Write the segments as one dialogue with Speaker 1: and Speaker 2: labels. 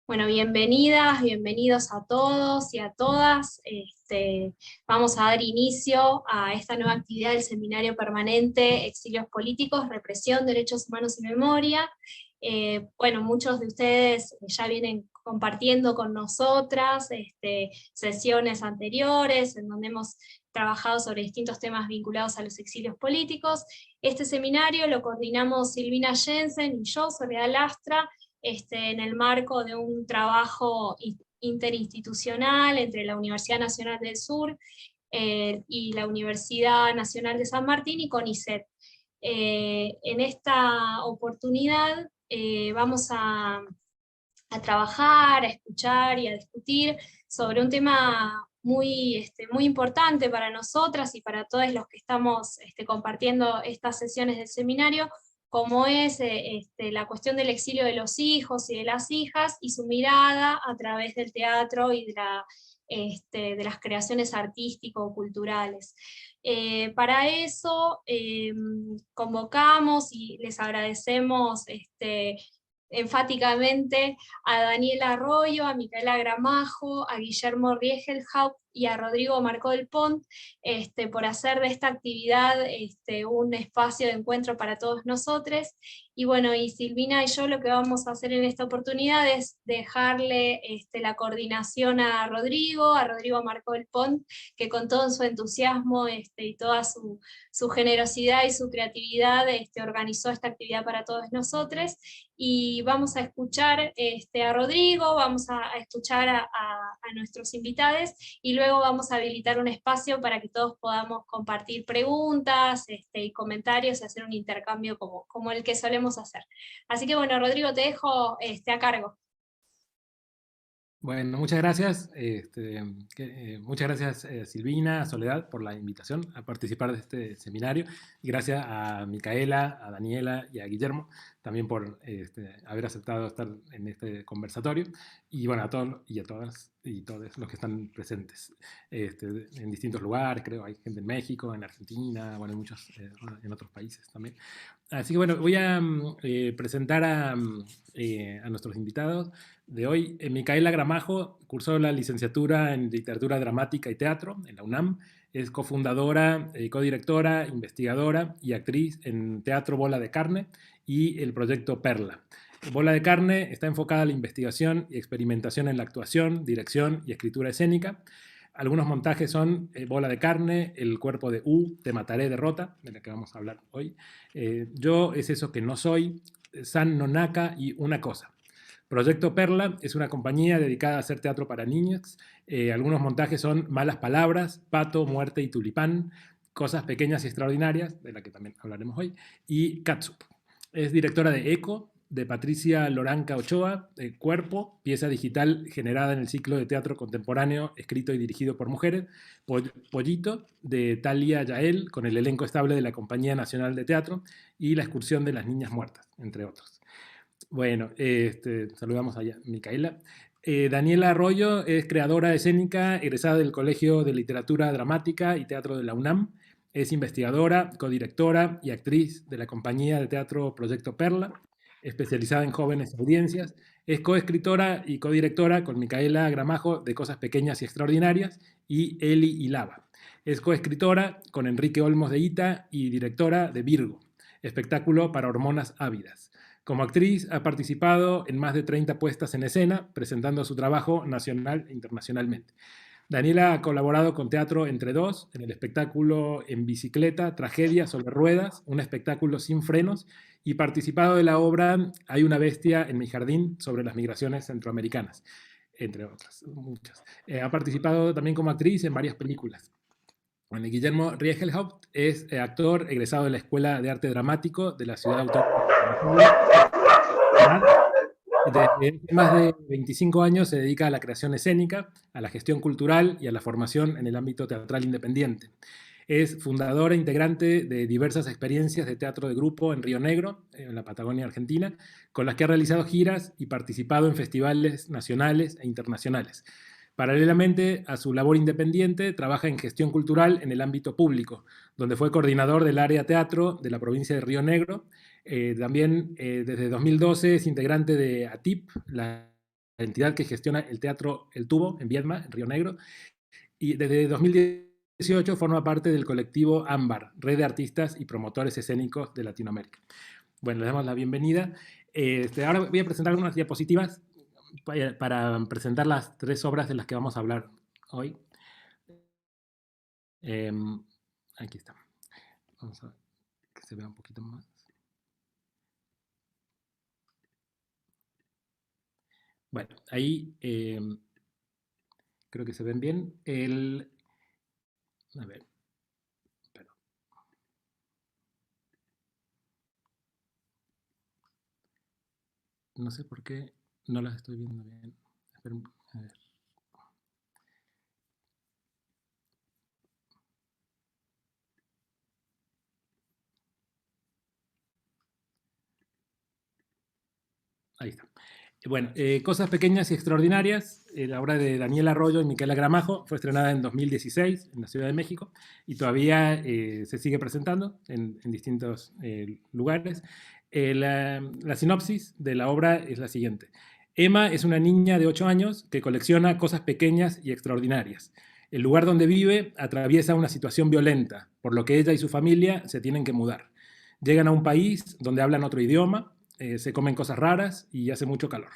Speaker 1: Bueno, bienvenidas, bienvenidos a todos y a todas. Vamos a dar inicio a esta nueva actividad del Seminario Permanente Exilios Políticos, Represión, Derechos Humanos y Memoria. Bueno, muchos de ustedes ya vienen compartiendo con nosotras sesiones anteriores en donde hemos trabajado sobre distintos temas vinculados a los exilios políticos. Este seminario lo coordinamos Silvina Jensen y yo, Soledad Lastra, en el marco de un trabajo interinstitucional entre la Universidad Nacional del Sur y la Universidad Nacional de San Martín y CONICET. En esta oportunidad vamos a trabajar, a escuchar y a discutir sobre un tema muy importante para nosotras y para todos los que estamos compartiendo estas sesiones del seminario, como es la cuestión del exilio de los hijos y de las hijas y su mirada a través del teatro y de las creaciones artístico-culturales. Para eso convocamos y les agradecemos enfáticamente a Daniela Arroyo, a Micaela Gramajo, a Guillermo Riegelhaupt y a Rodrigo Marcó del Pont por hacer de esta actividad un espacio de encuentro para todos nosotros. Y bueno, y Silvina y yo lo que vamos a hacer en esta oportunidad es dejarle la coordinación a Rodrigo Marcó del Pont, que con todo su entusiasmo y toda su generosidad y su creatividad organizó esta actividad para todos nosotros. Y vamos a escuchar a Rodrigo, vamos a escuchar a nuestros invitados, y luego vamos a habilitar un espacio para que todos podamos compartir preguntas y comentarios y hacer un intercambio como el que solemos hacer. Así que bueno, Rodrigo, te dejo a cargo.
Speaker 2: Bueno, muchas gracias. Muchas gracias, Silvina, Soledad, por la invitación a participar de este seminario. Y gracias a Micaela, a Daniela y a Guillermo también por haber aceptado estar en este conversatorio. Y bueno, a todos y a todas y todos los que están presentes en distintos lugares. Creo hay gente en México, en Argentina, bueno, en muchos en otros países también. Así que bueno, voy a presentar a nuestros invitados de hoy. Micaela Gramajo cursó la licenciatura en Literatura Dramática y Teatro en la UNAM. Es cofundadora, codirectora, investigadora y actriz en Teatro Bola de Carne y el proyecto Perla. Bola de Carne está enfocada a la investigación y experimentación en la actuación, dirección y escritura escénica. Algunos montajes son Bola de Carne, El cuerpo de U, Te mataré, derrota, de la que vamos a hablar hoy. Yo es eso que no soy, San Nonaka y Una cosa. Proyecto Perla es una compañía dedicada a hacer teatro para niños. Algunos montajes son Malas Palabras, Pato, Muerte y Tulipán, Cosas Pequeñas y Extraordinarias, de la que también hablaremos hoy, y Catsup. Es directora de ECO, de Patricia Loranca Ochoa, Cuerpo, pieza digital generada en el ciclo de teatro contemporáneo escrito y dirigido por mujeres, Pollito, de Talia Yael, con el elenco estable de la Compañía Nacional de Teatro, y La excursión de las niñas muertas, entre otros. Bueno, saludamos a Micaela. Daniela Arroyo es creadora escénica, egresada del Colegio de Literatura Dramática y Teatro de la UNAM. Es investigadora, codirectora y actriz de la compañía de teatro Proyecto Perla, especializada en jóvenes audiencias. Es coescritora y codirectora con Micaela Gramajo de Cosas Pequeñas y Extraordinarias y Eli y Lava. Es coescritora con Enrique Olmos de Ita y directora de Virgo, espectáculo para hormonas ávidas. Como actriz ha participado en más de 30 puestas en escena, presentando su trabajo nacional e internacionalmente. Daniela ha colaborado con Teatro Entre Dos, en el espectáculo En Bicicleta, Tragedia sobre Ruedas, un espectáculo sin frenos, y participado de la obra Hay una bestia en mi jardín sobre las migraciones centroamericanas, entre otras, muchas. Ha participado también como actriz en varias películas. Bueno, Guillermo Riegelhaupt es actor egresado de la Escuela de Arte Dramático de la Ciudad Autónoma de Buenos Aires. Desde más de 25 años se dedica a la creación escénica, a la gestión cultural y a la formación en el ámbito teatral independiente. Es fundadora e integrante de diversas experiencias de teatro de grupo en Río Negro, en la Patagonia Argentina, con las que ha realizado giras y participado en festivales nacionales e internacionales. Paralelamente a su labor independiente, trabaja en gestión cultural en el ámbito público, donde fue coordinador del área teatro de la provincia de Río Negro. También desde 2012 es integrante de ATIP, la entidad que gestiona el Teatro El Tubo en Viedma, en Río Negro, y desde 2018 forma parte del colectivo Ámbar, Red de Artistas y Promotores Escénicos de Latinoamérica. Bueno, le damos la bienvenida. Ahora voy a presentar algunas diapositivas para presentar las 3 obras de las que vamos a hablar hoy. Aquí está. Vamos a ver que se vea un poquito más. Bueno, ahí creo que se ven bien. A ver, perdón. No sé por qué no las estoy viendo bien. Esperen, a ver. Ahí está. Bueno, Cosas Pequeñas y Extraordinarias, la obra de Daniel Arroyo y Micaela Gramajo, fue estrenada en 2016 en la Ciudad de México y todavía se sigue presentando en distintos lugares. La sinopsis de la obra es la siguiente. Emma es una niña de 8 años que colecciona cosas pequeñas y extraordinarias. El lugar donde vive atraviesa una situación violenta, por lo que ella y su familia se tienen que mudar. Llegan a un país donde hablan otro idioma, se comen cosas raras y hace mucho calor.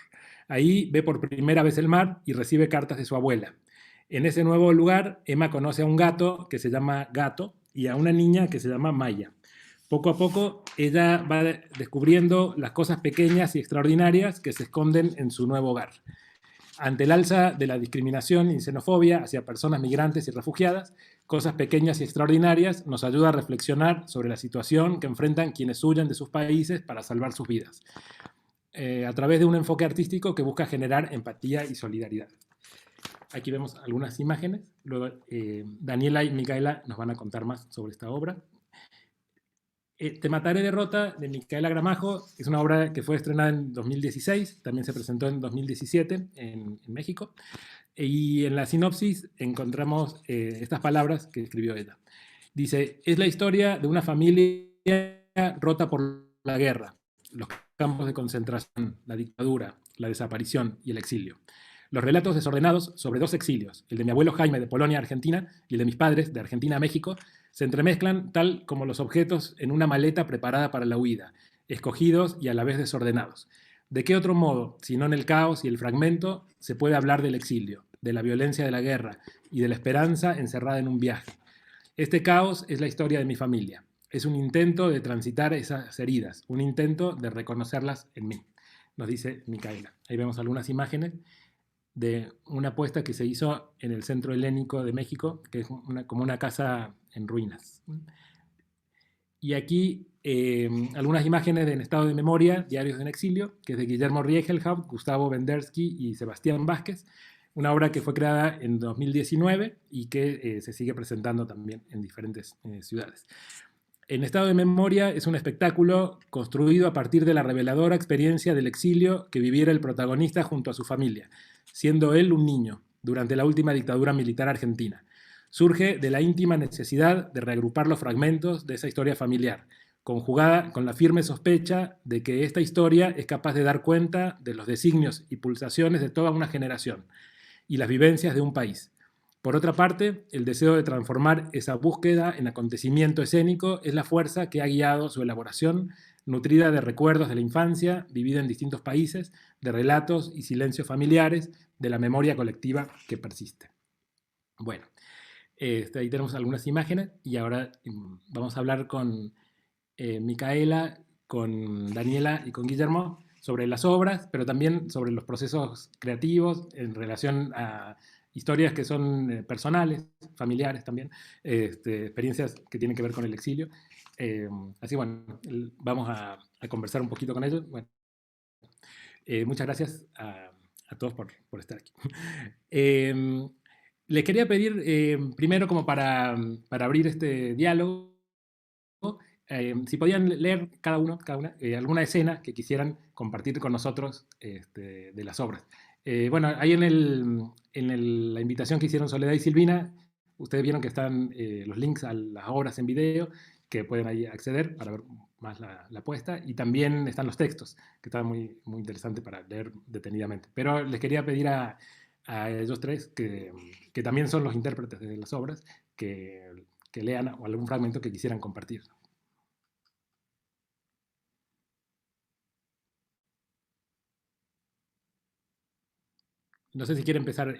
Speaker 2: Ahí ve por primera vez el mar y recibe cartas de su abuela. En ese nuevo lugar, Emma conoce a un gato que se llama Gato y a una niña que se llama Maya. Poco a poco, ella va descubriendo las cosas pequeñas y extraordinarias que se esconden en su nuevo hogar. Ante el alza de la discriminación y xenofobia hacia personas migrantes y refugiadas, Cosas Pequeñas y Extraordinarias nos ayuda a reflexionar sobre la situación que enfrentan quienes huyen de sus países para salvar sus vidas, a través de un enfoque artístico que busca generar empatía y solidaridad. Aquí vemos algunas imágenes, luego Daniela y Micaela nos van a contar más sobre esta obra. Te mataré derrota, de Micaela Gramajo, es una obra que fue estrenada en 2016, también se presentó en 2017 en México, y en la sinopsis encontramos estas palabras que escribió ella. Dice, es la historia de una familia rota por la guerra, los campos de concentración, la dictadura, la desaparición y el exilio. Los relatos desordenados sobre 2 exilios, el de mi abuelo Jaime de Polonia a Argentina y el de mis padres de Argentina a México, se entremezclan tal como los objetos en una maleta preparada para la huida, escogidos y a la vez desordenados. ¿De qué otro modo, si no en el caos y el fragmento, se puede hablar del exilio, de la violencia de la guerra y de la esperanza encerrada en un viaje? Este caos es la historia de mi familia. Es un intento de transitar esas heridas, un intento de reconocerlas en mí, nos dice Micaela. Ahí vemos algunas imágenes de una puesta que se hizo en el Centro Helénico de México, que es como una casa en ruinas. Y aquí algunas imágenes de En estado de memoria, Diarios de un exilio, que es de Guillermo Riegelhaupt, Gustavo Bendersky y Sebastián Vázquez, una obra que fue creada en 2019 y que se sigue presentando también en diferentes ciudades. En estado de memoria es un espectáculo construido a partir de la reveladora experiencia del exilio que viviera el protagonista junto a su familia, siendo él un niño, durante la última dictadura militar argentina. Surge de la íntima necesidad de reagrupar los fragmentos de esa historia familiar, conjugada con la firme sospecha de que esta historia es capaz de dar cuenta de los designios y pulsaciones de toda una generación y las vivencias de un país. Por otra parte, el deseo de transformar esa búsqueda en acontecimiento escénico es la fuerza que ha guiado su elaboración, nutrida de recuerdos de la infancia, vivida en distintos países, de relatos y silencios familiares, de la memoria colectiva que persiste. Bueno, ahí tenemos algunas imágenes y ahora vamos a hablar con Micaela, con Daniela y con Guillermo sobre las obras, pero también sobre los procesos creativos en relación a historias que son personales, familiares también, experiencias que tienen que ver con el exilio. Así bueno, vamos a conversar un poquito con ellos. Bueno, muchas gracias a todos por estar aquí. Les quería pedir, primero como para abrir este diálogo, si podían leer cada una alguna escena que quisieran compartir con nosotros de las obras. Bueno, ahí la invitación que hicieron Soledad y Silvina, ustedes vieron que están los links a las obras en video, que pueden ahí acceder para ver más la puesta, y también están los textos, que están muy, muy interesantes para leer detenidamente. Pero les quería pedir a ellos tres, que también son los intérpretes de las obras, que lean o algún fragmento que quisieran compartir. No sé si quiere empezar.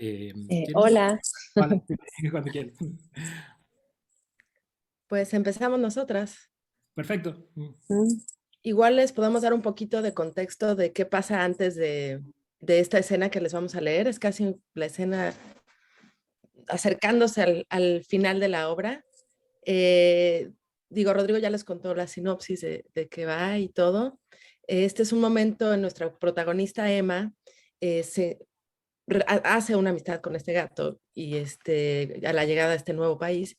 Speaker 3: Hola.
Speaker 2: Cuando quieren.
Speaker 3: Pues empezamos nosotras.
Speaker 2: Perfecto.
Speaker 3: Igual les podemos dar un poquito de contexto de qué pasa antes de esta escena que les vamos a leer. Es casi la escena acercándose al final de la obra. Rodrigo ya les contó la sinopsis de qué va y todo. Este es un momento en nuestra protagonista Emma hace una amistad con este gato y a la llegada a este nuevo país,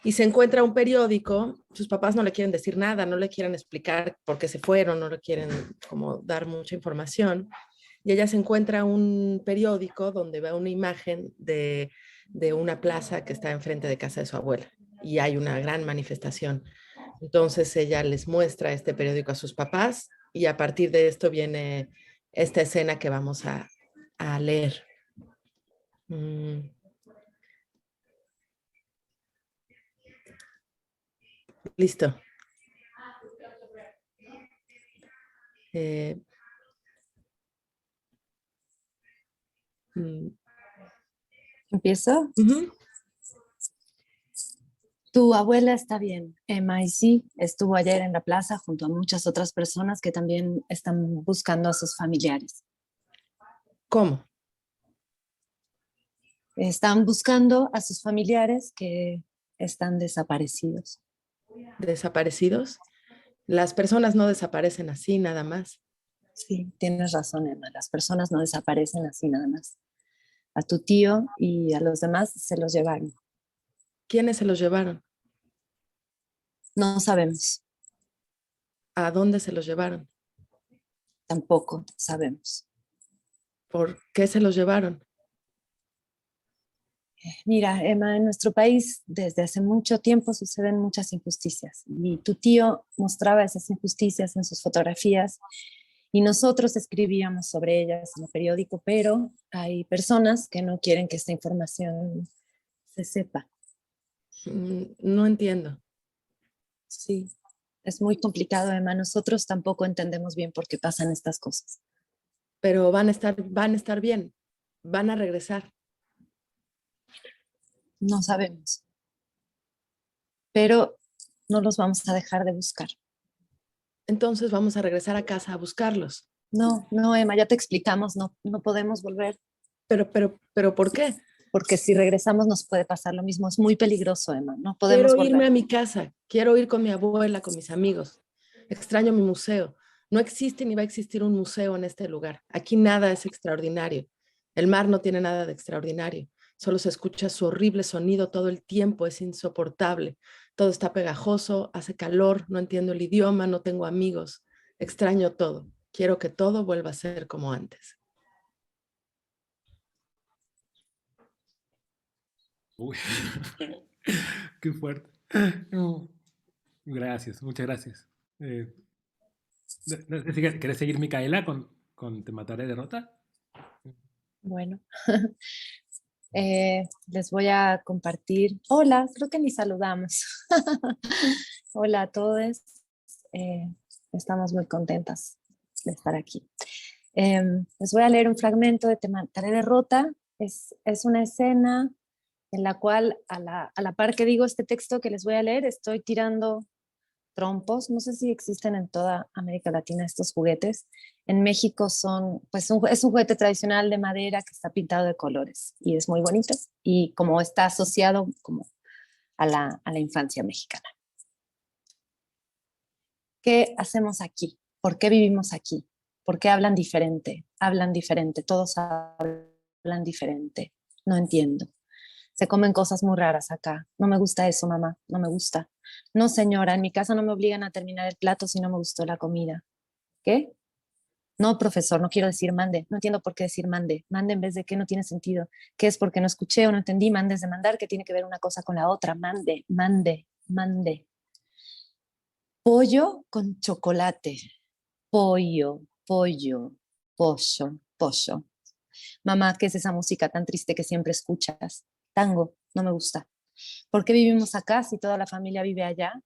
Speaker 3: y se encuentra un periódico. Sus papás no le quieren decir nada, no le quieren explicar por qué se fueron, no le quieren como dar mucha información, y ella se encuentra un periódico donde ve una imagen de una plaza que está enfrente de casa de su abuela, y hay una gran manifestación. Entonces ella les muestra este periódico a sus papás, y a partir de esto viene esta escena que vamos a leer. Listo.
Speaker 4: ¿Empiezo?
Speaker 3: Uh-huh.
Speaker 4: Tu abuela está bien, Emma, y sí, estuvo ayer en la plaza junto a muchas otras personas que también están buscando a sus familiares.
Speaker 3: ¿Cómo?
Speaker 4: Están buscando a sus familiares que están desaparecidos.
Speaker 3: ¿Desaparecidos? Las personas no desaparecen así, nada más.
Speaker 4: Sí, tienes razón, Emma. Las personas no desaparecen así nada más. A tu tío y a los demás se los llevaron.
Speaker 3: ¿Quiénes se los llevaron?
Speaker 4: No sabemos.
Speaker 3: ¿A dónde se los llevaron?
Speaker 4: Tampoco sabemos.
Speaker 3: ¿Por qué se los llevaron?
Speaker 4: Mira, Emma, en nuestro país desde hace mucho tiempo suceden muchas injusticias, y tu tío mostraba esas injusticias en sus fotografías y nosotros escribíamos sobre ellas en el periódico, pero hay personas que no quieren que esta información se sepa.
Speaker 3: No entiendo.
Speaker 4: Sí, es muy complicado, Emma. Nosotros tampoco entendemos bien por qué pasan estas cosas.
Speaker 3: Pero van a estar bien, van a regresar.
Speaker 4: No sabemos. Pero no los vamos a dejar de buscar.
Speaker 3: Entonces vamos a regresar a casa a buscarlos.
Speaker 4: No, Emma, ya te explicamos, no podemos volver.
Speaker 3: Pero ¿por qué?
Speaker 4: Porque si regresamos nos puede pasar lo mismo. Es muy peligroso, Emma. No podemos
Speaker 3: Quiero irme
Speaker 4: volver.
Speaker 3: a mi casa, quiero ir con mi abuela, con mis amigos. Extraño mi museo. No existe ni va a existir un museo en este lugar. Aquí nada es extraordinario. El mar no tiene nada de extraordinario. Solo se escucha su horrible sonido todo el tiempo, es insoportable. Todo está pegajoso, hace calor, no entiendo el idioma, no tengo amigos. Extraño todo. Quiero que todo vuelva a ser como antes.
Speaker 2: Uy, qué fuerte. Gracias, muchas gracias. No sé si querés seguir, Micaela, con Te mataré derrota.
Speaker 4: Bueno, les voy a compartir. Hola, creo que ni saludamos. Hola a todos. Estamos muy contentas de estar aquí. Les voy a leer un fragmento de Te mataré derrota. Es una escena en la cual, a la par que digo este texto que les voy a leer, estoy tirando trompos. No sé si existen en toda América Latina estos juguetes. En México es un juguete tradicional de madera que está pintado de colores y es muy bonito, y como está asociado como a la infancia mexicana. ¿Qué hacemos aquí? ¿Por qué vivimos aquí? ¿Por qué hablan diferente? Hablan diferente, todos hablan diferente. No entiendo. Se comen cosas muy raras acá. No me gusta eso, mamá, no me gusta. No, señora, en mi casa no me obligan a terminar el plato si no me gustó la comida. ¿Qué? No, profesor, no quiero decir mande. No entiendo por qué decir mande. Mande en vez de qué, no tiene sentido. ¿Qué es porque no escuché o no entendí? Mande es de mandar, que tiene que ver una cosa con la otra. Mande, mande, mande. Pollo con chocolate. Pollo, pollo, pollo, pollo. Mamá, ¿qué es esa música tan triste que siempre escuchas? Tango, no me gusta. ¿Por qué vivimos acá si toda la familia vive allá?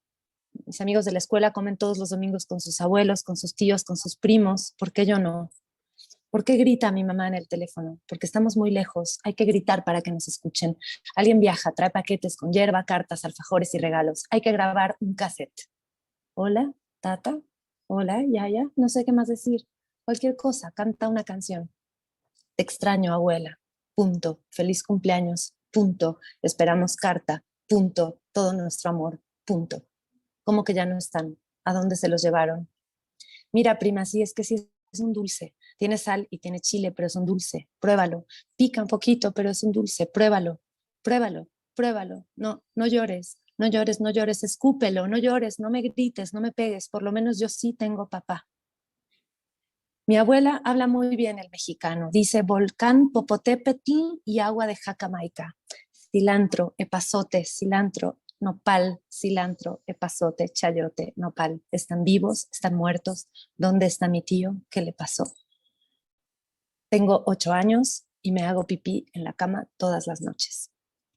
Speaker 4: Mis amigos de la escuela comen todos los domingos con sus abuelos, con sus tíos, con sus primos. ¿Por qué yo no? ¿Por qué grita mi mamá en el teléfono? Porque estamos muy lejos. Hay que gritar para que nos escuchen. Alguien viaja, trae paquetes con hierba, cartas, alfajores y regalos. Hay que grabar un cassette. Hola, tata. Hola, yaya. No sé qué más decir. Cualquier cosa, canta una canción. Te extraño, abuela. Punto. Feliz cumpleaños. Punto. Esperamos carta. Punto. Todo nuestro amor. Punto. ¿Cómo que ya no están? ¿A dónde se los llevaron? Mira, prima, sí, es que sí es un dulce. Tiene sal y tiene chile, pero es un dulce. Pruébalo. Pica un poquito, pero es un dulce. Pruébalo. Pruébalo. Pruébalo. No, no llores. No llores, no llores. Escúpelo. No llores. No me grites. No me pegues. Por lo menos yo sí tengo papá. Mi abuela habla muy bien el mexicano. Dice volcán Popotépetl y agua de Jacamaica. Cilantro, epazote, cilantro, nopal, cilantro, epazote, chayote, nopal. ¿Están vivos? ¿Están muertos? ¿Dónde está mi tío? ¿Qué le pasó? Tengo 8 años y me hago pipí en la cama todas las noches.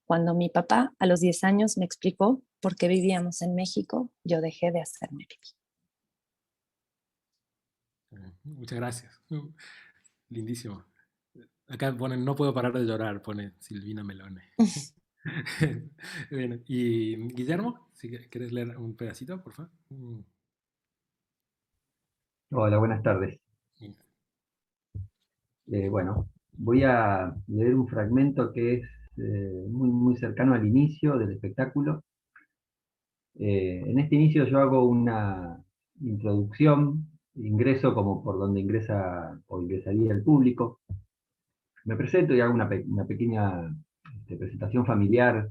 Speaker 4: Cuando mi papá a los 10 años me explicó por qué vivíamos en México, yo dejé de hacerme pipí.
Speaker 2: Muchas gracias. Lindísimo. Acá ponen, no puedo parar de llorar, pone Silvina Melone. Bien, y Guillermo, si quieres leer un pedacito, por favor.
Speaker 5: Hola, buenas tardes. Bueno, voy a leer un fragmento que es muy cercano al inicio del espectáculo. En este inicio yo hago una introducción, ingreso como por donde ingresa o ingresaría el público. Me presento y hago una pequeña presentación familiar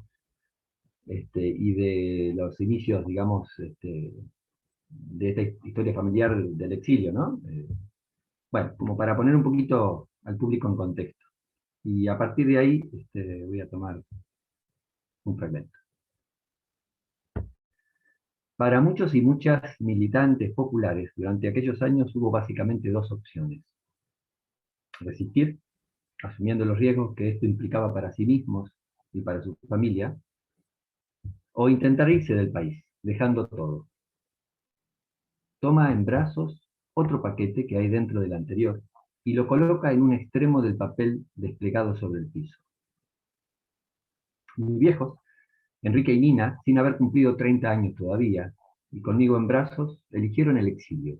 Speaker 5: y de los inicios, digamos, de esta historia familiar del exilio, ¿no? Bueno, como para poner un poquito al público en contexto. Y a partir de ahí voy a tomar un fragmento. Para muchos y muchas militantes populares, durante aquellos años hubo básicamente dos opciones. Resistir, asumiendo los riesgos que esto implicaba para sí mismos y para su familia, o intentar irse del país, dejando todo. Toma en brazos otro paquete que hay dentro del anterior y lo coloca en un extremo del papel desplegado sobre el piso. Mis viejos, Enrique y Nina, sin haber cumplido 30 años todavía, y conmigo en brazos, eligieron el exilio.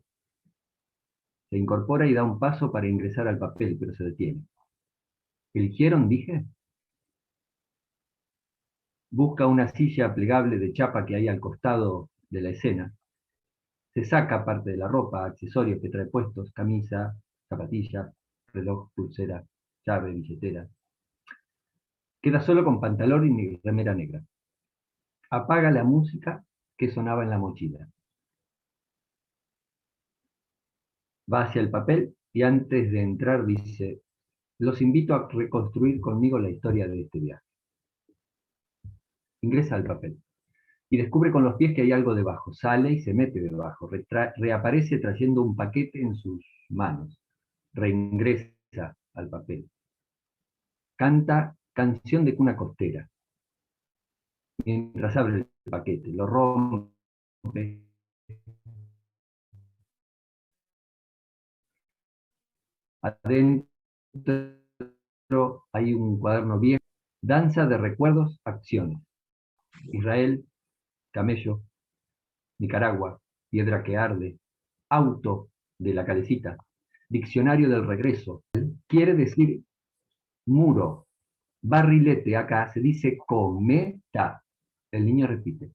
Speaker 5: Se incorpora y da un paso para ingresar al papel, pero se detiene. ¿Eligieron, dije? Busca una silla plegable de chapa que hay al costado de la escena. Se saca parte de la ropa, accesorios que trae puestos, camisa, zapatilla, reloj, pulsera, llave, billetera. Queda solo con pantalón y remera negra. Apaga la música que sonaba en la mochila. Va hacia el papel y antes de entrar dice: los invito a reconstruir conmigo la historia de este viaje. Ingresa al papel y descubre con los pies que hay algo debajo. Sale y se mete debajo. Reaparece trayendo un paquete en sus manos. Reingresa al papel. Canta Canción de Cuna Costera. Mientras abre el paquete, lo rompe. Adentro hay un cuaderno viejo. Danza de recuerdos, acciones. Israel, camello, Nicaragua, piedra que arde, auto de la calecita, diccionario del regreso. Quiere decir muro. Barrilete acá se dice cometa. El niño repite.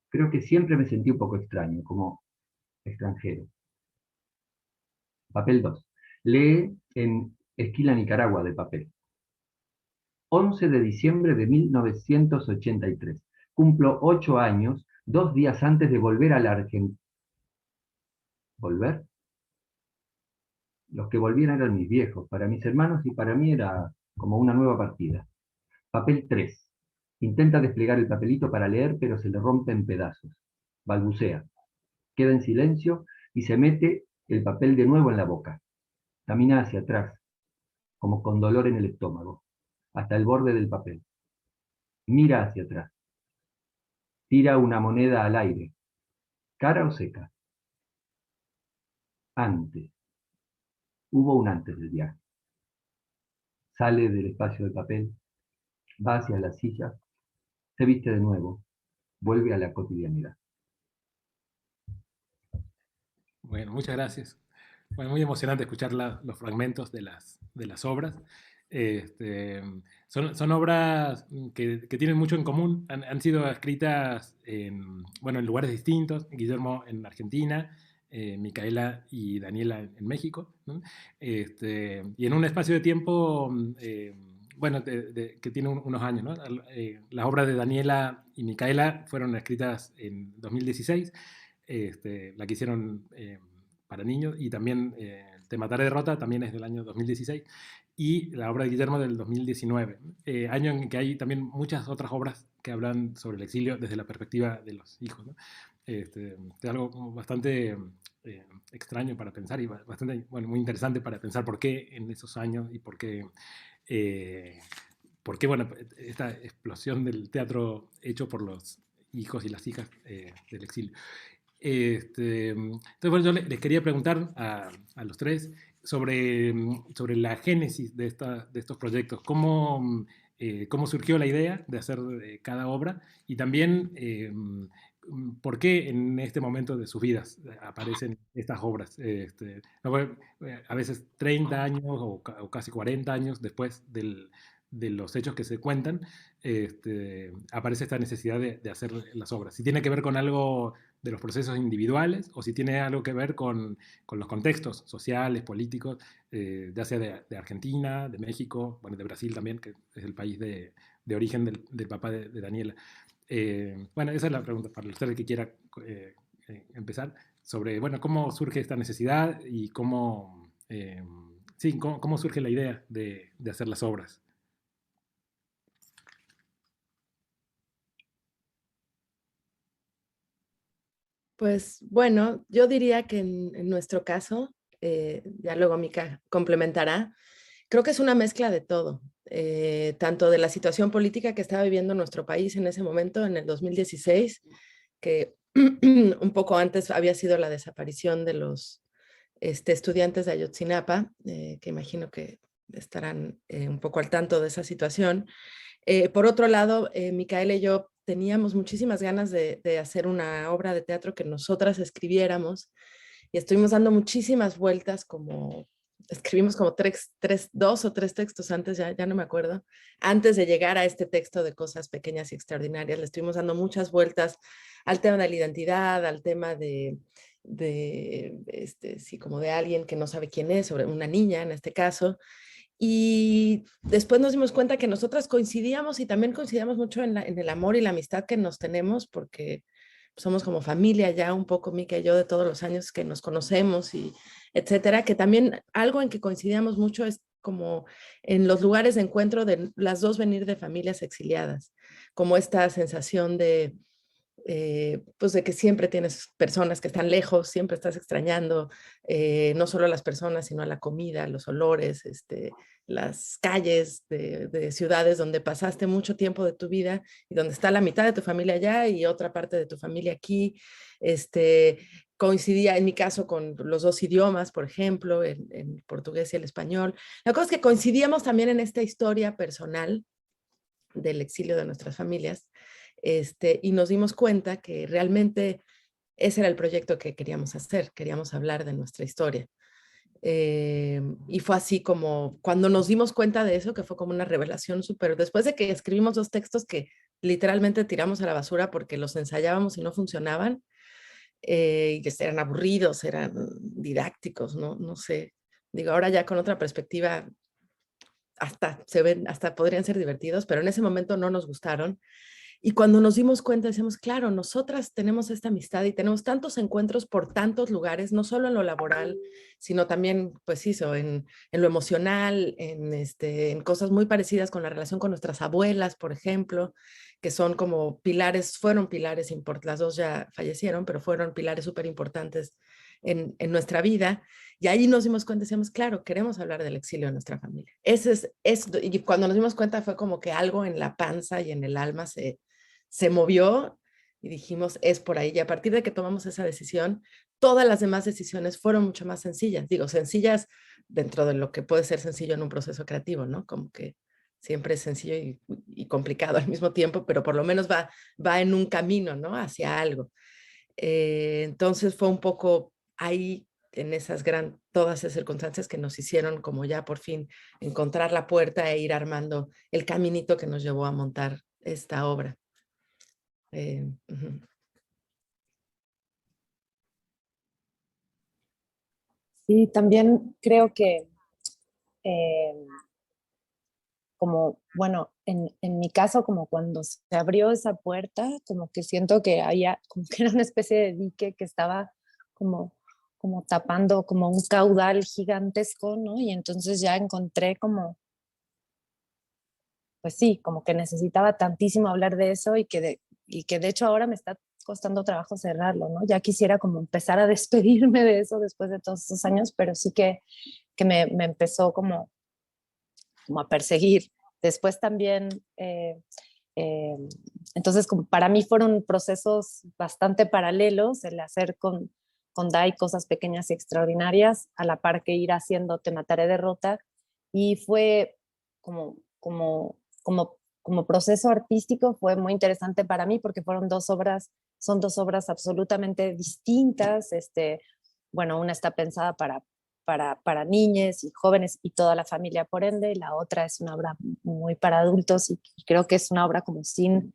Speaker 5: Creo que siempre me sentí un poco extraño, como extranjero. Papel 2. Lee en Esquila, Nicaragua, de papel. 11 de diciembre de 1983. Cumplo 8 años, 2 días antes de volver a la Argentina. ¿Volver? Los que volvían eran mis viejos, para mis hermanos y para mí era como una nueva partida. Papel 3. Intenta desplegar el papelito para leer, pero se le rompe en pedazos. balbucea, queda en silencio y se mete el papel de nuevo en la boca. Camina hacia atrás, como con dolor en el estómago, hasta el borde del papel. Mira hacia atrás. Tira una moneda al aire. ¿Cara o seca? Antes. Hubo un antes del viaje. Sale del espacio del papel, va hacia la silla, se viste de nuevo, vuelve a la cotidianidad.
Speaker 2: Bueno, muchas gracias. Bueno, muy emocionante escuchar los fragmentos de las obras. Este, son obras que tienen mucho en común. Han sido escritas bueno, en lugares distintos. Guillermo en Argentina, Micaela y Daniela en México, ¿no? Y en un espacio de tiempo, bueno, que tiene unos años, ¿no? Las obras de Daniela y Micaela fueron escritas en 2016. La que hicieron para niños, y también Te mataré derrota también es del año 2016, y la obra de Guillermo del 2019, año en que hay también muchas otras obras que hablan sobre el exilio desde la perspectiva de los hijos, ¿no? Es algo como bastante extraño para pensar y bastante, bueno, muy interesante para pensar por qué en esos años y por qué, bueno, esta explosión del teatro hecho por los hijos y las hijas del exilio. Entonces, bueno, yo les quería preguntar a los tres sobre la génesis de estos proyectos, cómo surgió la idea de hacer cada obra, y también por qué en este momento de sus vidas aparecen estas obras. A veces 30 años o casi 40 años después de los hechos que se cuentan, aparece esta necesidad de hacer las obras. Si tiene que ver con algo de los procesos individuales o si tiene algo que ver con los contextos sociales, políticos, ya sea de Argentina, de México, bueno, de Brasil también, que es el país de origen del papá de Daniela. Bueno, esa es la pregunta para usted que quiera empezar, sobre, bueno, cómo surge esta necesidad y cómo surge la idea de hacer las obras.
Speaker 3: Pues bueno, yo diría que en nuestro caso, ya luego Mica complementará, creo que es una mezcla de todo, tanto de la situación política que estaba viviendo nuestro país en ese momento, en el 2016, que un poco antes había sido la desaparición de los estudiantes de Ayotzinapa, que imagino que estarán un poco al tanto de esa situación. Por otro lado, Micaela y yo teníamos muchísimas ganas de hacer una obra de teatro que nosotras escribiéramos, y estuvimos dando muchísimas vueltas, escribimos como dos o tres textos antes, ya no me acuerdo, antes de llegar a este texto de Cosas Pequeñas y Extraordinarias. Le estuvimos dando muchas vueltas al tema de la identidad, al tema sí, como de alguien que no sabe quién es, sobre una niña en este caso. Y después nos dimos cuenta que nosotras coincidíamos, y también coincidíamos mucho en el amor y la amistad que nos tenemos, porque somos como familia ya un poco, Mica y yo, de todos los años que nos conocemos y etcétera, que también algo en que coincidíamos mucho es como en los lugares de encuentro de las dos, venir de familias exiliadas, como esta sensación pues de que siempre tienes personas que están lejos, siempre estás extrañando, no solo a las personas, sino a la comida, los olores, las calles de ciudades donde pasaste mucho tiempo de tu vida y donde está la mitad de tu familia allá y otra parte de tu familia aquí. Coincidía en mi caso con los dos idiomas, por ejemplo, el portugués y el español. La cosa es que coincidíamos también en esta historia personal del exilio de nuestras familias, y nos dimos cuenta que realmente ese era el proyecto que queríamos hacer, queríamos hablar de nuestra historia. Y fue así como cuando nos dimos cuenta de eso, que fue como una revelación súper, después de que escribimos dos textos que literalmente tiramos a la basura porque los ensayábamos y no funcionaban, y que eran aburridos, eran didácticos, no sé. Digo, ahora ya con otra perspectiva, hasta podrían ser divertidos, pero en ese momento no nos gustaron. Y cuando nos dimos cuenta, decíamos, claro, nosotras tenemos esta amistad y tenemos tantos encuentros por tantos lugares, no solo en lo laboral, sino también, pues eso, en lo emocional, en cosas muy parecidas con la relación con nuestras abuelas, por ejemplo, que son como pilares, fueron pilares importantes, las dos ya fallecieron, pero fueron pilares súper importantes en nuestra vida. Y ahí nos dimos cuenta, decíamos, claro, queremos hablar del exilio de nuestra familia. Y cuando nos dimos cuenta fue como que algo en la panza y en el alma se movió y dijimos, es por ahí. Y a partir de que tomamos esa decisión, todas las demás decisiones fueron mucho más sencillas. Digo, sencillas dentro de lo que puede ser sencillo en un proceso creativo, ¿no? Como que siempre es sencillo y complicado al mismo tiempo, pero por lo menos va en un camino, ¿no? Hacia algo. Entonces fue un poco ahí, en todas esas circunstancias que nos hicieron como ya por fin encontrar la puerta e ir armando el caminito que nos llevó a montar esta obra. Uh-huh.
Speaker 4: Sí, también creo que eh, como, bueno, en mi caso, como cuando se abrió esa puerta, como que siento que había, como que era una especie de dique que estaba como, como tapando como un caudal gigantesco, ¿no? Y entonces ya encontré como, pues sí, como que necesitaba tantísimo hablar de eso y que de hecho ahora me está costando trabajo cerrarlo, ¿no? Ya quisiera como empezar a despedirme de eso después de todos esos años, pero sí que me empezó como a perseguir. Después también, eh, entonces como para mí fueron procesos bastante paralelos, el hacer con Dai cosas pequeñas y extraordinarias, a la par que ir haciendo Te mataré derrota, y fue como proceso artístico fue muy interesante para mí porque son dos obras absolutamente distintas. Bueno, una está pensada para niñas y jóvenes y toda la familia por ende, y la otra es una obra muy para adultos y creo que es una obra como sin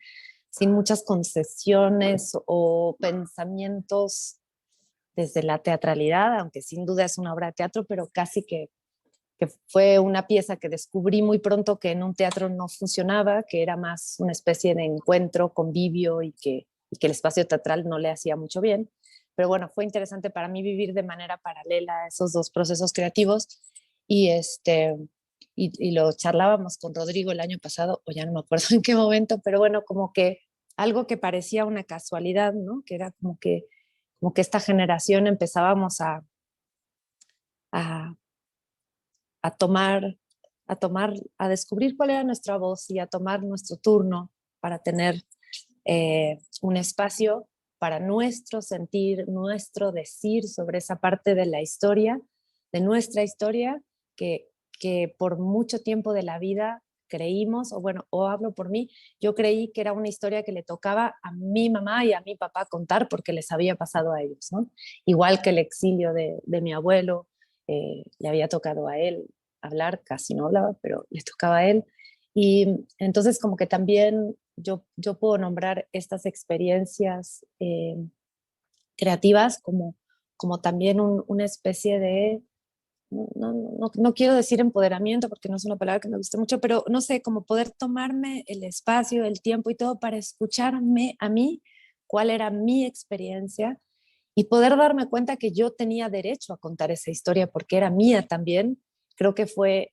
Speaker 4: muchas concesiones o pensamientos desde la teatralidad, aunque sin duda es una obra de teatro, pero casi que fue una pieza que descubrí muy pronto que en un teatro no funcionaba, que era más una especie de encuentro, convivio y que el espacio teatral no le hacía mucho bien. Pero bueno, fue interesante para mí vivir de manera paralela esos dos procesos creativos y, y lo charlábamos con Rodrigo el año pasado, o ya no me acuerdo en qué momento, pero bueno, como que algo que parecía una casualidad, ¿no? Que era como que esta generación empezábamos a, a tomar, a descubrir cuál era nuestra voz y a tomar nuestro turno para tener un espacio para nuestro sentir, nuestro decir sobre esa parte de la historia, de nuestra historia, que por mucho tiempo de la vida creímos, o bueno, o hablo por mí, yo creí que era una historia que le tocaba a mi mamá y a mi papá contar porque les había pasado a ellos, ¿no? Igual que el exilio de mi abuelo, le había tocado a él hablar, casi no hablaba, pero le tocaba a él. Y entonces como que también yo puedo nombrar estas experiencias creativas como también una especie de, no quiero decir empoderamiento porque no es una palabra que me guste mucho, pero no sé, como poder tomarme el espacio, el tiempo y todo para escucharme a mí, cuál era mi experiencia y poder darme cuenta que yo tenía derecho a contar esa historia porque era mía también. Creo que fue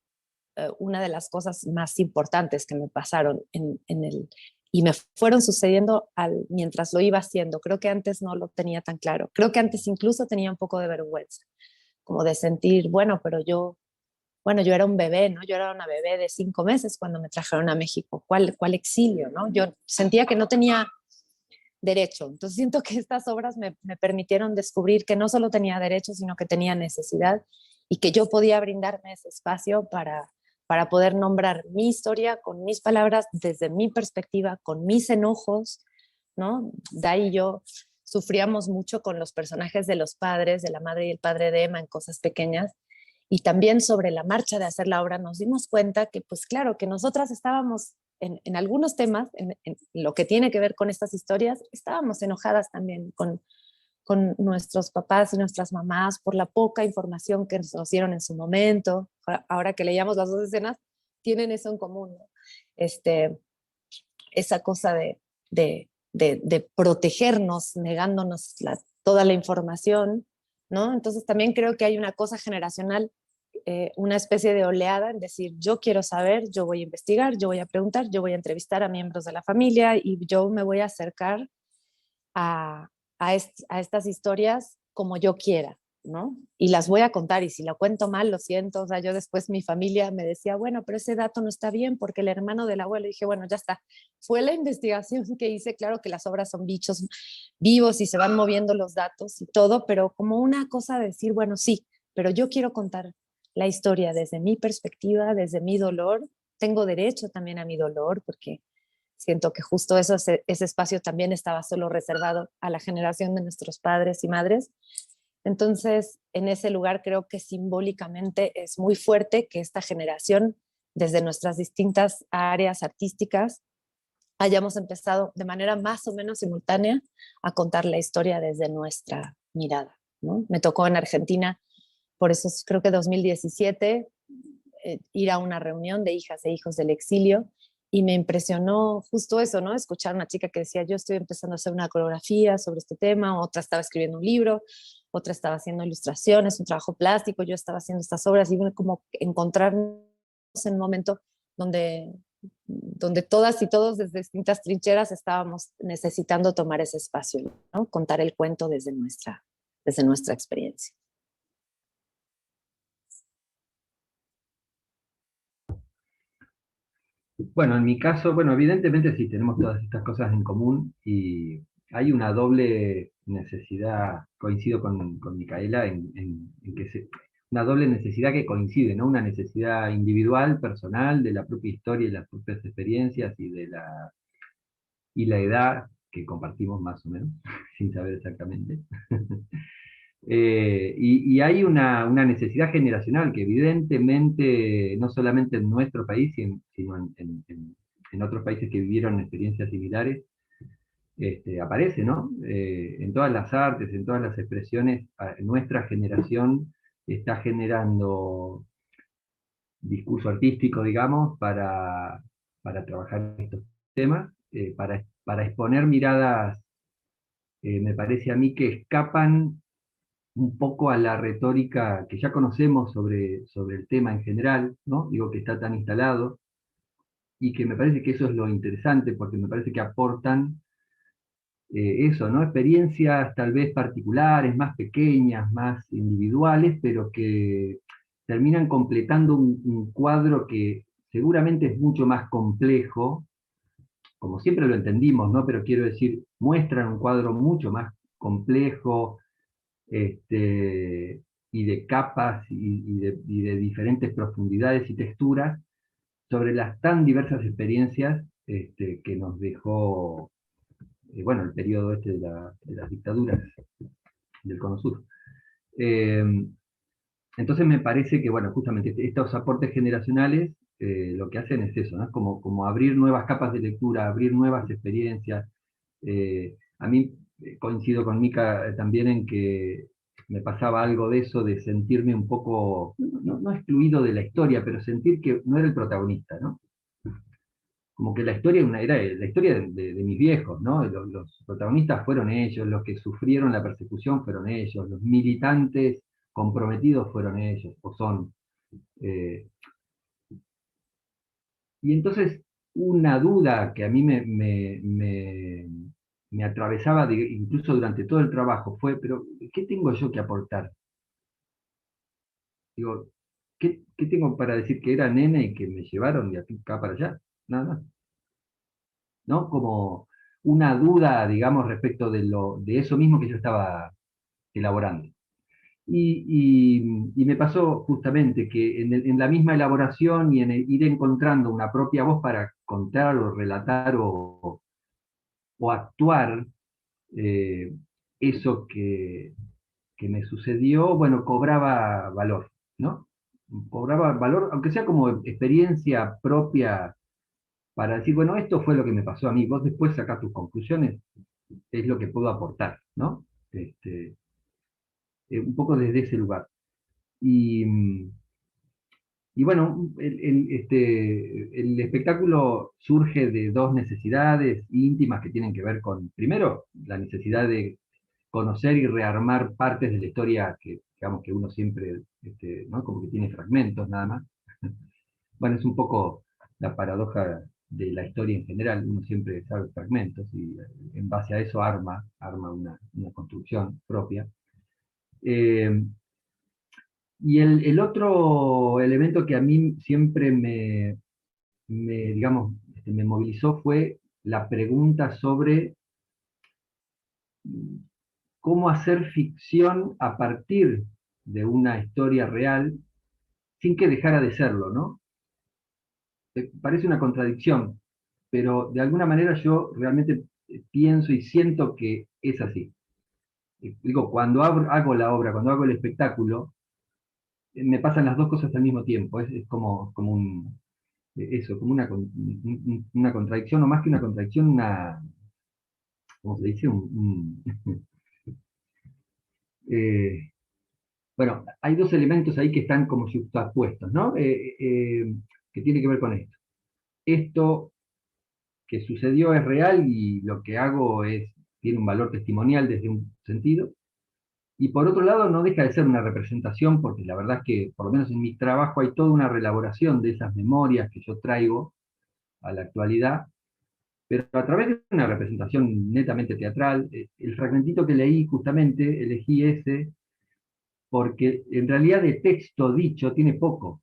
Speaker 4: una de las cosas más importantes que me pasaron y me fueron sucediendo mientras lo iba haciendo. Creo que antes no lo tenía tan claro. Creo que antes incluso tenía un poco de vergüenza, como de sentir, bueno, yo era un bebé, ¿no? Yo era una bebé de 5 meses cuando me trajeron a México. ¿Cuál exilio, no? Yo sentía que no tenía derecho. Entonces siento que estas obras me permitieron descubrir que no solo tenía derecho, sino que tenía necesidad y que yo podía brindarme ese espacio para poder nombrar mi historia con mis palabras, desde mi perspectiva, con mis enojos, ¿no? Dai y yo sufríamos mucho con los personajes de los padres, de la madre y el padre de Emma en cosas pequeñas, y también sobre la marcha de hacer la obra nos dimos cuenta que, pues claro, que nosotras estábamos en algunos temas, en lo que tiene que ver con estas historias, estábamos enojadas también con nuestros papás y nuestras mamás por la poca información que nos dieron en su momento. Ahora que leíamos las dos escenas, tienen eso en común, ¿no? Esa cosa de protegernos, negándonos toda la información, ¿no? Entonces también creo que hay una cosa generacional, una especie de oleada en decir, yo quiero saber, yo voy a investigar, yo voy a preguntar, yo voy a entrevistar a miembros de la familia y yo me voy a acercar a, a estas historias como yo quiera, ¿no? Y las voy a contar, y si la cuento mal, lo siento. O sea, yo después, mi familia me decía, bueno, pero ese dato no está bien porque el hermano del abuelo. Y dije, bueno, ya está. Fue la investigación que hice. Claro que las obras son bichos vivos y se van moviendo los datos y todo, pero como una cosa de decir, bueno, sí, pero yo quiero contar la historia desde mi perspectiva, desde mi dolor. Tengo derecho también a mi dolor, porque siento que justo eso, ese espacio también estaba solo reservado a la generación de nuestros padres y madres. Entonces, en ese lugar creo que simbólicamente es muy fuerte que esta generación, desde nuestras distintas áreas artísticas, hayamos empezado de manera más o menos simultánea a contar la historia desde nuestra mirada, ¿no? Me tocó en Argentina, por eso creo que 2017, ir a una reunión de hijas e hijos del exilio, y me impresionó justo eso, ¿no? Escuchar a una chica que decía, yo estoy empezando a hacer una coreografía sobre este tema, otra estaba escribiendo un libro, otra estaba haciendo ilustraciones, un trabajo plástico, yo estaba haciendo estas obras, y como encontrarnos en un momento donde, donde todas y todos desde distintas trincheras estábamos necesitando tomar ese espacio, ¿no? Contar el cuento desde nuestra experiencia.
Speaker 5: Bueno, en mi caso, bueno, evidentemente sí, tenemos todas estas cosas en común y hay una doble necesidad, coincido con Micaela, en que una doble necesidad que coincide, ¿no? Una necesidad individual, personal, de la propia historia y las propias experiencias y la edad que compartimos más o menos, sin saber exactamente. Y hay una necesidad generacional que evidentemente, no solamente en nuestro país, sino en otros países que vivieron experiencias similares, aparece, ¿no? En todas las artes, en todas las expresiones, nuestra generación está generando discurso artístico, digamos, para trabajar estos temas, para exponer miradas, me parece a mí, que escapan un poco a la retórica que ya conocemos sobre el tema en general, ¿no? Digo, que está tan instalado, y que me parece que eso es lo interesante, porque me parece que aportan eso, ¿no? Experiencias tal vez particulares, más pequeñas, más individuales, pero que terminan completando un cuadro que seguramente es mucho más complejo, como siempre lo entendimos, ¿no? Pero quiero decir, muestran un cuadro mucho más complejo, y de capas y de diferentes profundidades y texturas sobre las tan diversas experiencias que nos dejó, bueno, el periodo de las dictaduras del Cono Sur. Eh, entonces me parece que, bueno, justamente estos aportes generacionales lo que hacen es eso, ¿no? Es como abrir nuevas capas de lectura, abrir nuevas experiencias. A mí coincido con Mica también en que me pasaba algo de eso, de sentirme un poco, no excluido de la historia, pero sentir que no era el protagonista, ¿no? Como que la historia era la historia de mis viejos, ¿no? Los protagonistas fueron ellos, los que sufrieron la persecución fueron ellos, los militantes comprometidos fueron ellos, o son. Eh, y entonces una duda que a mí me atravesaba incluso durante todo el trabajo fue, pero ¿qué tengo yo que aportar? Digo, ¿qué tengo para decir que era nene y que me llevaron de acá para allá? Nada más. ¿No? Como una duda, digamos, respecto de eso mismo que yo estaba elaborando. Y me pasó justamente que en la misma elaboración y en el ir encontrando una propia voz para contar o relatar o actuar eh, eso que me sucedió, bueno, cobraba valor, ¿no? Cobraba valor, aunque sea como experiencia propia, para decir, bueno, esto fue lo que me pasó a mí, vos después sacás tus conclusiones, es lo que puedo aportar, ¿no? Un poco desde ese lugar. Y, Y bueno, el espectáculo surge de dos necesidades íntimas que tienen que ver con, primero, la necesidad de conocer y rearmar partes de la historia que, digamos, que uno siempre, ¿no? Como que tiene fragmentos nada más. Bueno, es un poco la paradoja de la historia en general, uno siempre sabe fragmentos y en base a eso arma una construcción propia. Eh, y el otro elemento que a mí siempre digamos, me movilizó fue la pregunta sobre cómo hacer ficción a partir de una historia real sin que dejara de serlo, ¿no? Parece una contradicción, pero de alguna manera yo realmente pienso y siento que es así. Digo, cuando hago la obra, cuando hago el espectáculo, me pasan las dos cosas al mismo tiempo. Es como eso, como una contradicción, o más que una contradicción, ¿cómo se dice? Eh, bueno, hay dos elementos ahí que están como juxtapuestos, ¿no? Que tiene que ver con esto. Esto que sucedió es real y lo que hago tiene un valor testimonial desde un sentido. Y por otro lado, no deja de ser una representación, porque la verdad es que, por lo menos en mi trabajo, hay toda una reelaboración de esas memorias que yo traigo a la actualidad, pero a través de una representación netamente teatral. El fragmentito que leí, justamente, elegí ese, porque en realidad de texto dicho tiene poco,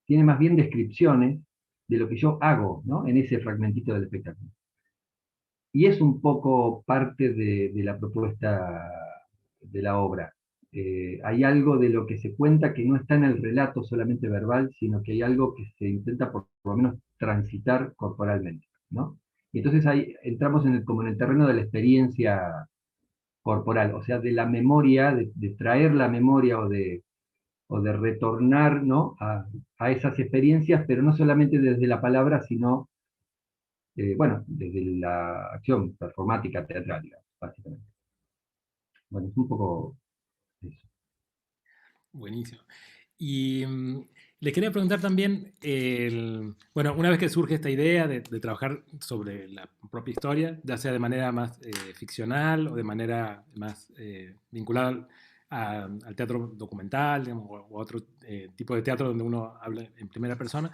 Speaker 5: tiene más bien descripciones de lo que yo hago, ¿no? En ese fragmentito del espectáculo. Y es un poco parte de la propuesta de la obra. Hay algo de lo que se cuenta que no está en el relato solamente verbal, sino que hay algo que se intenta por lo menos transitar corporalmente, ¿no? Y entonces ahí entramos como en el terreno de la experiencia corporal, o sea, de la memoria, de traer la memoria o de retornar, ¿no? a esas experiencias, pero no solamente desde la palabra, sino, bueno, desde la acción performática teatral, digamos, básicamente. Bueno, es un poco eso.
Speaker 2: Buenísimo. Y le quería preguntar también, bueno, una vez que surge esta idea de trabajar sobre la propia historia, ya sea de manera más ficcional o de manera más vinculada al teatro documental, digamos, o a otro tipo de teatro donde uno habla en primera persona,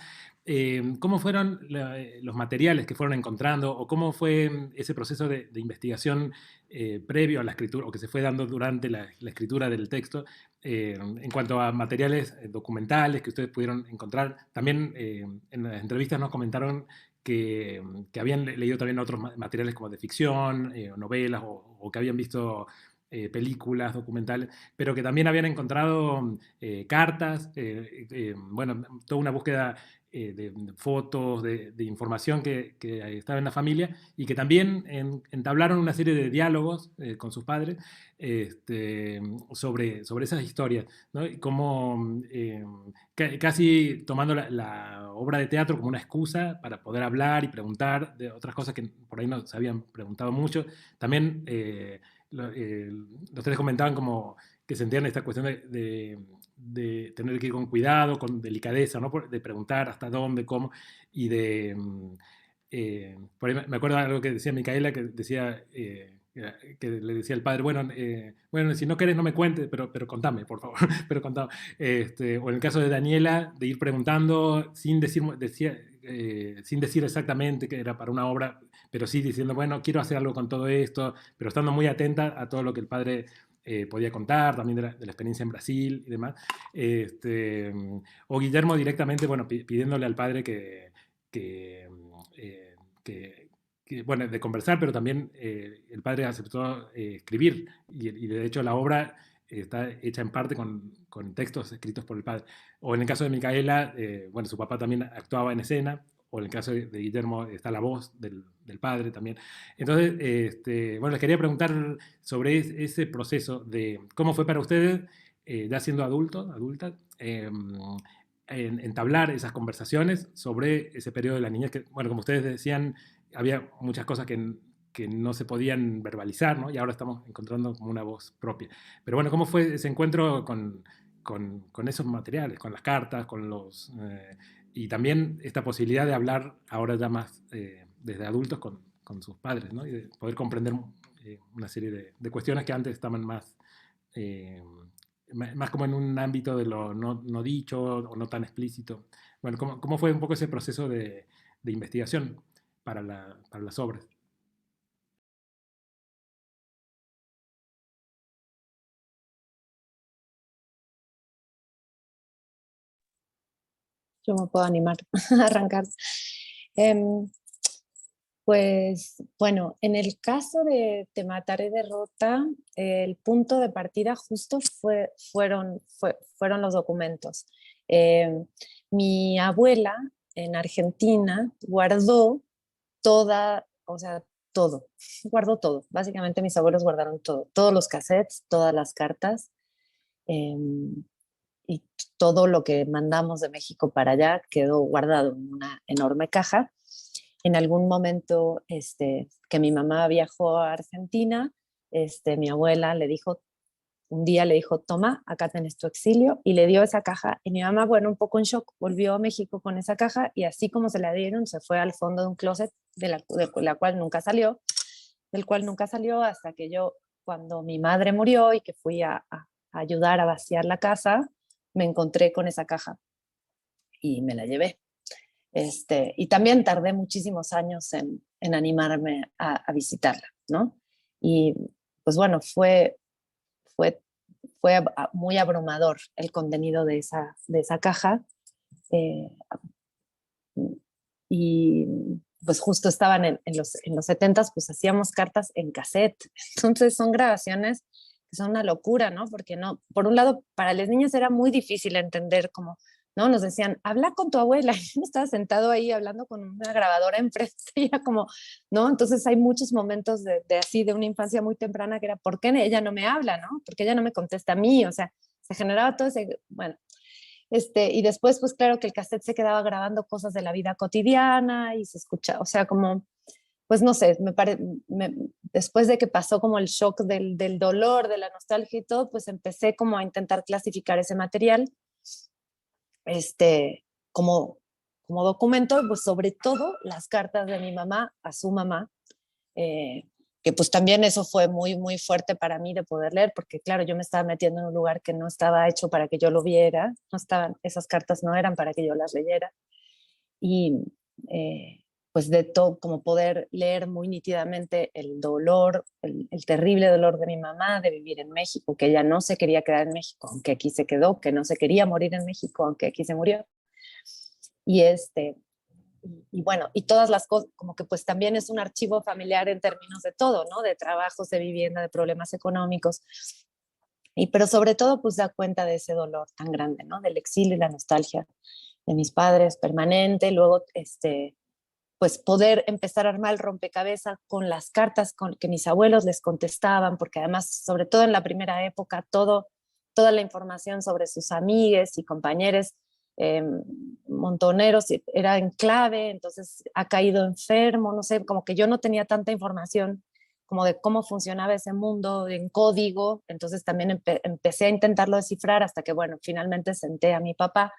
Speaker 2: ¿cómo fueron los materiales que fueron encontrando o cómo fue ese proceso de investigación previo a la escritura o que se fue dando durante la escritura del texto? En cuanto a materiales documentales que ustedes pudieron encontrar, también en las entrevistas nos comentaron que habían leído también otros materiales como de ficción, o novelas, o que habían visto películas documentales, pero que también habían encontrado cartas, bueno, toda una búsqueda de fotos, de información que estaba en la familia y que también entablaron una serie de diálogos con sus padres sobre esas historias, ¿no? Y como casi tomando la obra de teatro como una excusa para poder hablar y preguntar de otras cosas que por ahí no se habían preguntado mucho. También los tres comentaban como que sentían esta cuestión de tener que ir con cuidado, con delicadeza, ¿no? De preguntar hasta dónde, cómo, y por ahí me acuerdo de algo que decía Micaela, que decía, que le decía al padre, bueno, si no querés no me cuentes, pero contame, por favor, pero contame. O en el caso de Daniela, de ir preguntando sin sin decir exactamente que era para una obra, pero sí diciendo, bueno, quiero hacer algo con todo esto, pero estando muy atenta a todo lo que el padre podía contar, también de la experiencia en Brasil y demás. O Guillermo directamente, bueno, pidiéndole al padre que, bueno, de conversar, pero también el padre aceptó escribir y de hecho la obra está hecha en parte con textos escritos por el padre. O en el caso de Micaela, bueno, su papá también actuaba en escena, o en el caso de Guillermo está la voz del padre también. Entonces, bueno, les quería preguntar sobre ese proceso de cómo fue para ustedes, ya siendo adultas, entablar esas conversaciones sobre ese periodo de la niñez, que, bueno, como ustedes decían, había muchas cosas que no se podían verbalizar, ¿no? Y ahora estamos encontrando como una voz propia. Pero bueno, ¿cómo fue ese encuentro con esos materiales, con las cartas, y también esta posibilidad de hablar ahora ya más desde adultos con sus padres, ¿no? Y de poder comprender una serie de cuestiones que antes estaban eh, más como en un ámbito de lo no dicho o no tan explícito. Bueno, ¿cómo fue un poco ese proceso de investigación para las obras?
Speaker 4: Yo me puedo animar a arrancar. Em, Pues bueno, en el caso de Te mataré derrota, el punto de partida justo fueron los documentos. Mi abuela en Argentina guardó o sea, todo, guardó todo. Básicamente mis abuelos guardaron todo, todos los cassettes, todas las cartas, eh, y todo lo que mandamos de México para allá quedó guardado en una enorme caja. En algún momento que mi mamá viajó a Argentina, mi abuela un día le dijo, toma, acá tenés tu exilio, y le dio esa caja, y mi mamá, bueno, un poco en shock, volvió a México con esa caja, y así como se la dieron, se fue al fondo de un closet de la cual nunca salió, del cual nunca salió hasta que yo, cuando mi madre murió y que fui a ayudar a vaciar la casa, me encontré con esa caja y me la llevé. Y también tardé muchísimos años en animarme a visitarla, ¿no? Y pues bueno, fue, fue muy abrumador el contenido de esa caja. eh, y pues justo estaban en los 70s, pues hacíamos cartas en cassette. Entonces son grabaciones que son una locura, ¿no? Porque no, por un lado, para las niñas era muy difícil entender cómo, ¿no? Nos decían, habla con tu abuela. Y yo estaba sentado ahí hablando con una grabadora enfrente y era como, ¿no? Entonces hay muchos momentos de una infancia muy temprana que era, ¿por qué ella no me habla, ¿no? ¿Por qué ella no me contesta a mí? O sea, se generaba todo ese, bueno, y después, pues claro que el cassette se quedaba grabando cosas de la vida cotidiana y se escucha, o sea, como, pues no sé, después de que pasó como el shock del dolor, de la nostalgia y todo, pues empecé como a intentar clasificar ese material, este, como, como documento, pues sobre todo las cartas de mi mamá a su mamá, eh, que pues también eso fue muy, muy fuerte para mí de poder leer, porque claro, yo me estaba metiendo en un lugar que no estaba hecho para que yo lo viera, esas cartas no eran para que yo las leyera, y pues de todo, como poder leer muy nítidamente el dolor, el terrible dolor de mi mamá de vivir en México, que ella no se quería quedar en México, aunque aquí se quedó, que no se quería morir en México, aunque aquí se murió, y y bueno, y todas las cosas, como que pues también es un archivo familiar en términos de todo, ¿no? De trabajos, de vivienda, de problemas económicos, pero sobre todo pues da cuenta de ese dolor tan grande, ¿no? Del exilio y la nostalgia de mis padres permanente, luego pues poder empezar a armar el rompecabezas con las cartas que mis abuelos les contestaban, porque además, sobre todo en la primera época, toda la información sobre sus amigues y compañeros montoneros era en clave, entonces ha caído enfermo, no sé, como que yo no tenía tanta información como de cómo funcionaba ese mundo en código, entonces también empecé a intentarlo descifrar hasta que, bueno, finalmente senté a mi papá,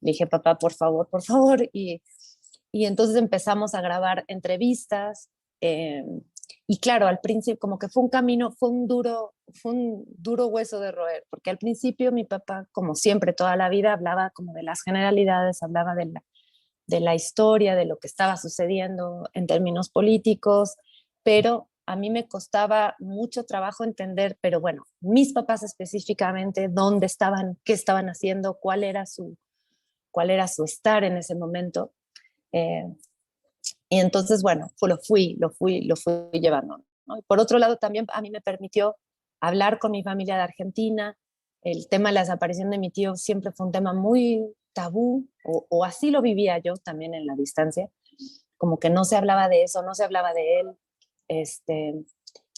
Speaker 4: le dije, papá, por favor, y entonces empezamos a grabar entrevistas, y claro, al principio como que fue un camino, fue un duro hueso de roer, porque al principio mi papá, como siempre, toda la vida hablaba como de las generalidades, hablaba de la historia, de lo que estaba sucediendo en términos políticos, pero a mí me costaba mucho trabajo entender, pero bueno, mis papás específicamente, dónde estaban, qué estaban haciendo, cuál era su estar en ese momento. Eh, y entonces, bueno, lo fui llevando, ¿no? Y por otro lado, también a mí me permitió hablar con mi familia de Argentina. El tema de la desaparición de mi tío siempre fue un tema muy tabú, o así lo vivía yo también en la distancia, como que no se hablaba de eso, no se hablaba de él.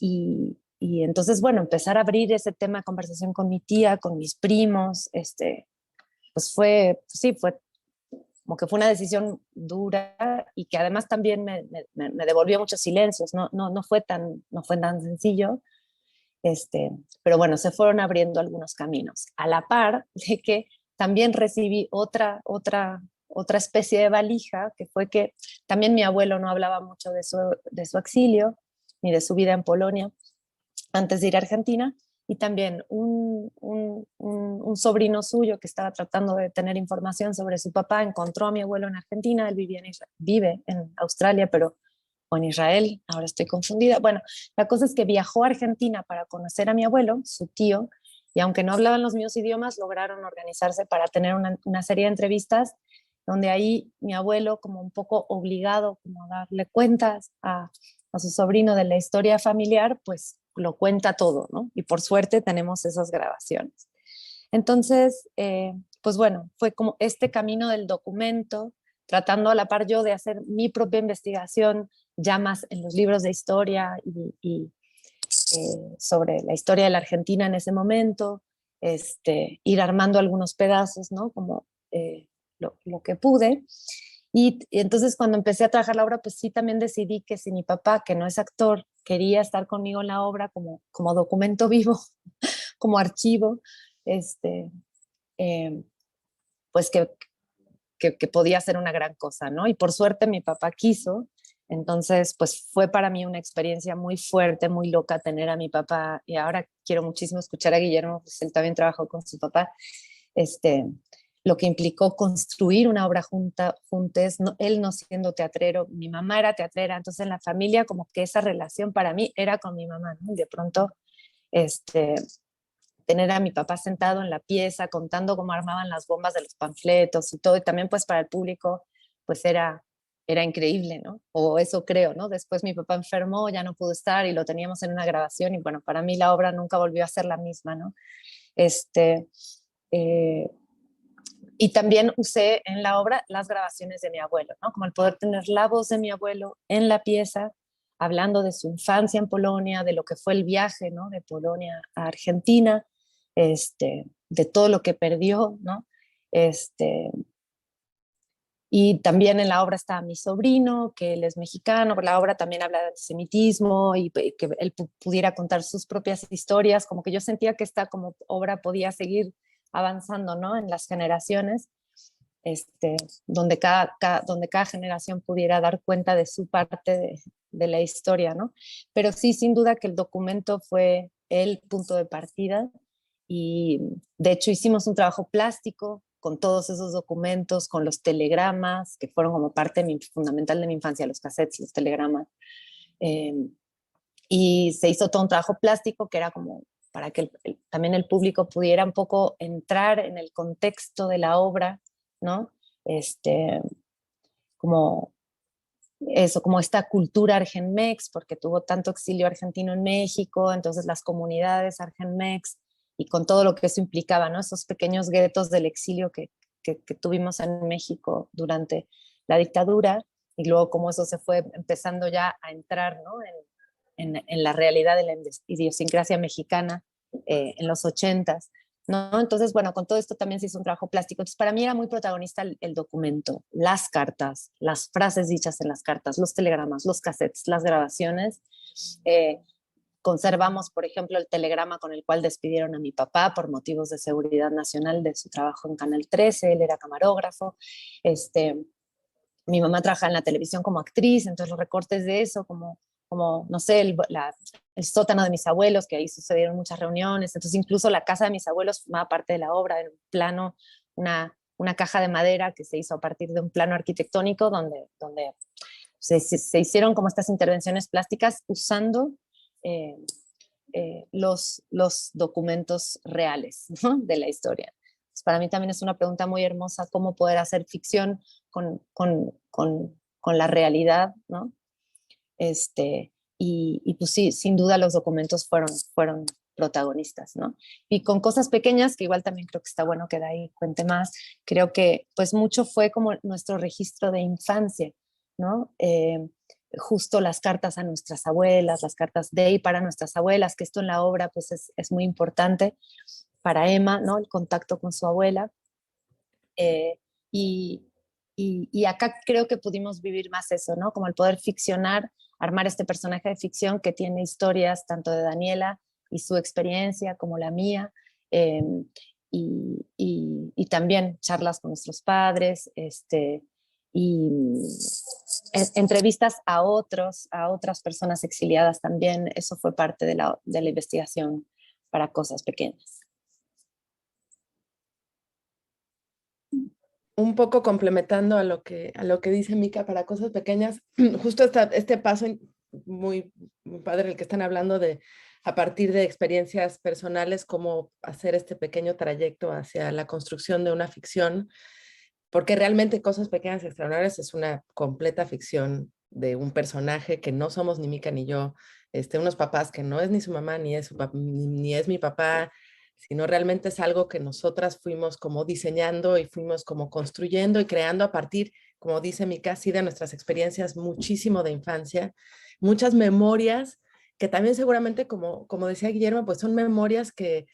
Speaker 4: Y entonces, bueno, empezar a abrir ese tema de conversación con mi tía, con mis primos, pues sí, fue como que fue una decisión dura y que además también me devolvió muchos silencios, no fue tan sencillo. Pero bueno, se fueron abriendo algunos caminos. A la par de que también recibí otra especie de valija, que fue que también mi abuelo no hablaba mucho de su exilio, ni de su vida en Polonia, antes de ir a Argentina, y también un sobrino suyo que estaba tratando de tener información sobre su papá encontró a mi abuelo en Argentina. Él vive en Australia, pero o en Israel, ahora estoy confundida. Bueno, la cosa es que viajó a Argentina para conocer a mi abuelo, su tío, y aunque no hablaban los mismos idiomas, lograron organizarse para tener una serie de entrevistas donde ahí mi abuelo, como un poco obligado como a darle cuentas a su sobrino de la historia familiar, pues lo cuenta todo, ¿no? Y por suerte tenemos esas grabaciones. Entonces, pues bueno, fue como este camino del documento, tratando a la par yo de hacer mi propia investigación, ya más en los libros de historia y sobre la historia de la Argentina en ese momento, ir armando algunos pedazos, ¿no? Como lo que pude. Y entonces cuando empecé a trabajar la obra, pues sí también decidí que si mi papá, que no es actor, quería estar conmigo en la obra como documento vivo, como archivo, eh, pues que podía ser una gran cosa, ¿no? Y por suerte mi papá quiso, entonces pues fue para mí una experiencia muy fuerte, muy loca tener a mi papá, y ahora quiero muchísimo escuchar a Guillermo, pues él también trabajó con su papá, lo que implicó construir una obra juntos, no, él no siendo teatrero, mi mamá era teatrera, entonces en la familia como que esa relación para mí era con mi mamá, ¿no? Y de pronto, tener a mi papá sentado en la pieza contando cómo armaban las bombas de los panfletos y todo, y también pues para el público pues era increíble, ¿no? O eso creo, ¿no? Después mi papá enfermó, ya no pudo estar y lo teníamos en una grabación y bueno, para mí la obra nunca volvió a ser la misma, ¿no? Eh, y también usé en la obra las grabaciones de mi abuelo, ¿no? Como el poder tener la voz de mi abuelo en la pieza, hablando de su infancia en Polonia, de lo que fue el viaje, ¿no? De Polonia a Argentina, de todo lo que perdió, ¿no? Y también en la obra está mi sobrino, que él es mexicano, la obra también habla de antisemitismo y que él pudiera contar sus propias historias, como que yo sentía que esta como obra podía seguir avanzando, ¿no? En las generaciones, este, donde cada generación pudiera dar cuenta de su parte de la historia, ¿no? Pero sí, sin duda que el documento fue el punto de partida y de hecho hicimos un trabajo plástico con todos esos documentos, con los telegramas, que fueron como parte fundamental de mi infancia, los cassettes, los telegramas. Eh, y se hizo todo un trabajo plástico que era como para que también el público pudiera un poco entrar en el contexto de la obra, ¿no? Como eso, como esta cultura argenmex, porque tuvo tanto exilio argentino en México, entonces las comunidades argenmex y con todo lo que eso implicaba, ¿no? Esos pequeños guetos del exilio que tuvimos en México durante la dictadura y luego cómo eso se fue empezando ya a entrar, ¿no? En la realidad de la idiosincrasia mexicana en los 80s, ¿no? Entonces, bueno, con todo esto también se hizo un trabajo plástico. Entonces, para mí era muy protagonista el documento, las cartas, las frases dichas en las cartas, los telegramas, los cassettes, las grabaciones. Conservamos, por ejemplo, el telegrama con el cual despidieron a mi papá por motivos de seguridad nacional de su trabajo en Canal 13, él era camarógrafo. Mi mamá trabaja en la televisión como actriz, entonces los recortes de eso, como no sé, el sótano de mis abuelos, que ahí sucedieron muchas reuniones, entonces incluso la casa de mis abuelos formaba parte de la obra, en un plano, una caja de madera que se hizo a partir de un plano arquitectónico donde se hicieron como estas intervenciones plásticas usando los documentos reales, ¿no? De la historia. Pues para mí también es una pregunta muy hermosa cómo poder hacer ficción con la realidad, ¿no? Y pues sí, sin duda los documentos fueron protagonistas, ¿no? Y con cosas pequeñas, que igual también creo que está bueno que de ahí cuente más, creo que pues mucho fue como nuestro registro de infancia, ¿no? Justo las cartas a nuestras abuelas, las cartas de y para nuestras abuelas, que esto en la obra pues es muy importante para Emma, ¿no? El contacto con su abuela. Eh, y, y acá creo que pudimos vivir más eso, ¿no? Como el poder ficcionar, armar este personaje de ficción que tiene historias tanto de Daniela y su experiencia como la mía, eh, y también charlas con nuestros padres, y entrevistas a otras personas exiliadas también. Eso fue parte de la investigación para Cosas Pequeñas.
Speaker 3: Un poco complementando a lo que dice Mica para Cosas Pequeñas, justo este paso muy, muy padre el que están hablando de a partir de experiencias personales, cómo hacer este pequeño trayecto hacia la construcción de una ficción, porque realmente Cosas Pequeñas y Extraordinarias es una completa ficción de un personaje que no somos ni Mica ni yo, unos papás que no es ni su mamá ni es, ni es mi papá, sino realmente es algo que nosotras fuimos como diseñando y fuimos como construyendo y creando a partir, como dice Mica, sí, de nuestras experiencias muchísimo de infancia, muchas memorias que también seguramente, como decía Guillermo, pues son memorias que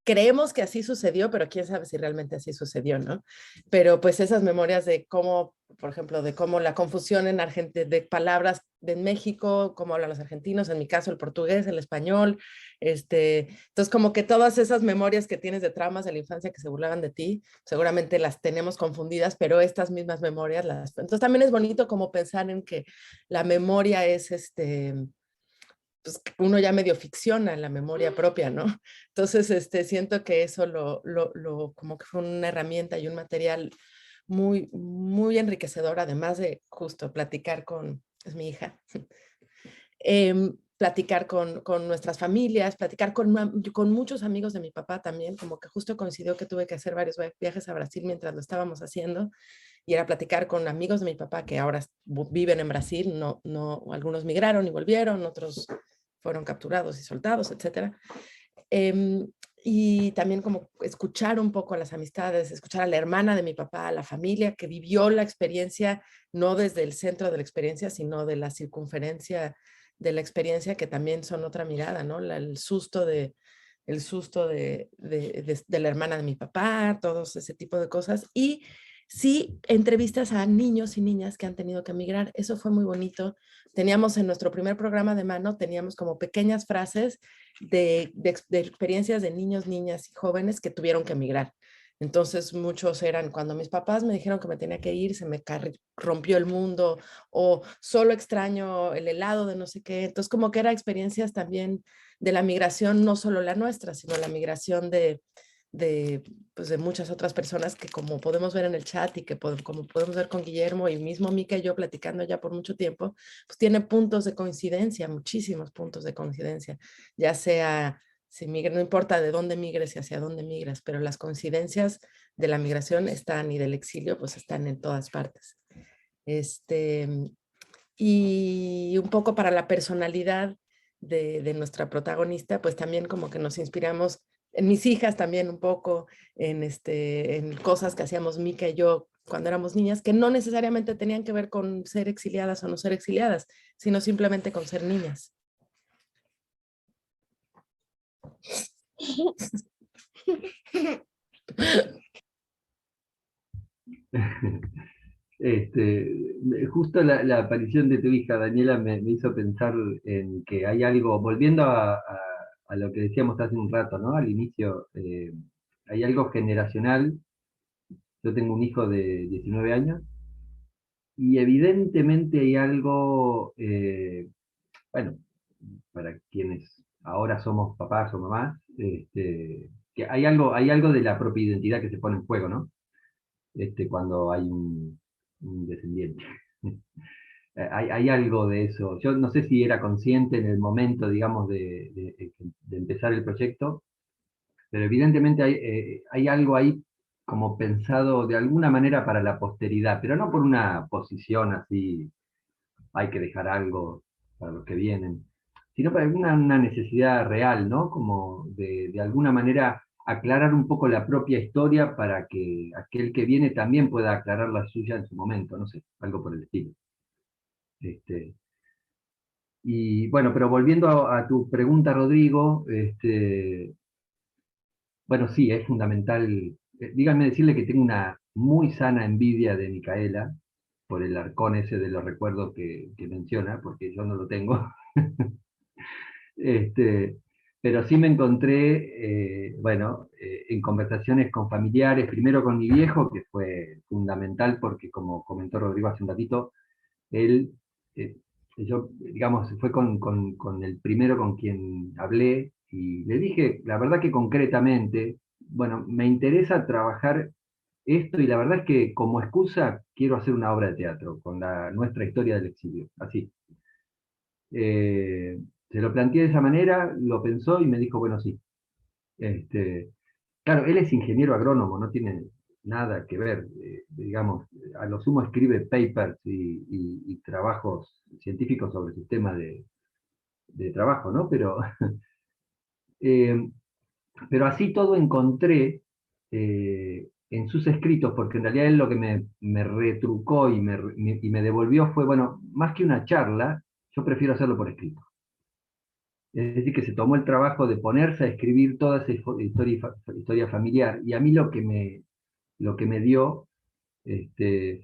Speaker 3: creemos que así sucedió, pero quién sabe si realmente así sucedió, ¿no? Pero pues esas memorias de cómo, por ejemplo, de cómo la confusión en Argentina, de palabras de México, cómo hablan los argentinos, en mi caso el portugués, el español, entonces como que todas esas memorias que tienes de traumas de la infancia que se burlaban de ti, seguramente las tenemos confundidas, pero estas mismas memorias las... Entonces también es bonito como pensar en que la memoria es pues uno ya medio ficciona en la memoria propia, ¿no? Entonces, siento que eso como que fue una herramienta y un material muy, muy enriquecedor, además de justo platicar es mi hija, platicar con nuestras familias, platicar con muchos amigos de mi papá también, como que justo coincidió que tuve que hacer varios viajes a Brasil mientras lo estábamos haciendo, y era platicar con amigos de mi papá que ahora viven en Brasil, algunos migraron y volvieron, otros fueron capturados y soltados, etcétera. Y también como escuchar un poco a las amistades, escuchar a la hermana de mi papá, a la familia que vivió la experiencia, no desde el centro de la experiencia, sino de la circunferencia de la experiencia, que también son otra mirada, ¿no? El susto de la hermana de mi papá, todos ese tipo de cosas. Y sí, entrevistas a niños y niñas que han tenido que emigrar. Eso fue muy bonito. Teníamos en nuestro primer programa de mano, teníamos como pequeñas frases de experiencias de niños, niñas y jóvenes que tuvieron que emigrar. Entonces muchos eran, cuando mis papás me dijeron que me tenía que ir, se me rompió el mundo, o solo extraño el helado de no sé qué. Entonces como que eran experiencias también de la migración, no solo la nuestra, sino la migración pues de muchas otras personas que, como podemos ver en el chat y que como podemos ver con Guillermo y mismo Mica y yo platicando ya por mucho tiempo, pues tiene puntos de coincidencia, muchísimos puntos de coincidencia, ya sea si migres, no importa de dónde migres y hacia dónde migres, pero las coincidencias de la migración están, y del exilio pues están en todas partes. Y un poco para la personalidad de nuestra protagonista, pues también como que nos inspiramos en mis hijas también un poco, en cosas que hacíamos Mica y yo cuando éramos niñas, que no necesariamente tenían que ver con ser exiliadas o no ser exiliadas, sino simplemente con ser niñas.
Speaker 5: Justo la aparición de tu hija, Daniela, me hizo pensar en que hay algo, volviendo a lo que decíamos hace un rato, ¿no? Al inicio, hay algo generacional. Yo tengo un hijo de 19 años y evidentemente hay algo, bueno, para quienes ahora somos papás o mamás, que hay algo de la propia identidad que se pone en juego, ¿no? Cuando hay un descendiente. Hay algo de eso. Yo no sé si era consciente en el momento, digamos, de empezar el proyecto, pero evidentemente hay algo ahí como pensado de alguna manera para la posteridad, pero no por una posición así, hay que dejar algo para los que vienen, sino para una necesidad real, ¿no? Como de alguna manera aclarar un poco la propia historia para que aquel que viene también pueda aclarar la suya en su momento, no sé, algo por el estilo. Y bueno, pero volviendo a tu pregunta, Rodrigo, bueno, sí, es fundamental. Díganme decirle que tengo una muy sana envidia de Micaela por el arcón ese de los recuerdos que menciona, porque yo no lo tengo. Este, pero sí me encontré, en conversaciones con familiares, primero con mi viejo, que fue fundamental porque, como comentó Rodrigo hace un ratito, él, eh, digamos, fue con el primero con quien hablé y le dije, la verdad que concretamente, bueno, me interesa trabajar esto y la verdad es que como excusa quiero hacer una obra de teatro con nuestra historia del exilio, así. Eh, Se lo planteé de esa manera, lo pensó y me dijo, bueno, sí. Este, claro, él es ingeniero agrónomo, no tiene nada que ver, digamos, a lo sumo escribe papers y trabajos científicos sobre sistemas de trabajo, ¿no? Eh, pero así todo encontré en sus escritos, porque en realidad él lo que me retrucó y me devolvió fue, bueno, más que una charla, yo prefiero hacerlo por escrito. Es decir, que se tomó el trabajo de ponerse a escribir toda esa historia familiar, y a mí lo que me dio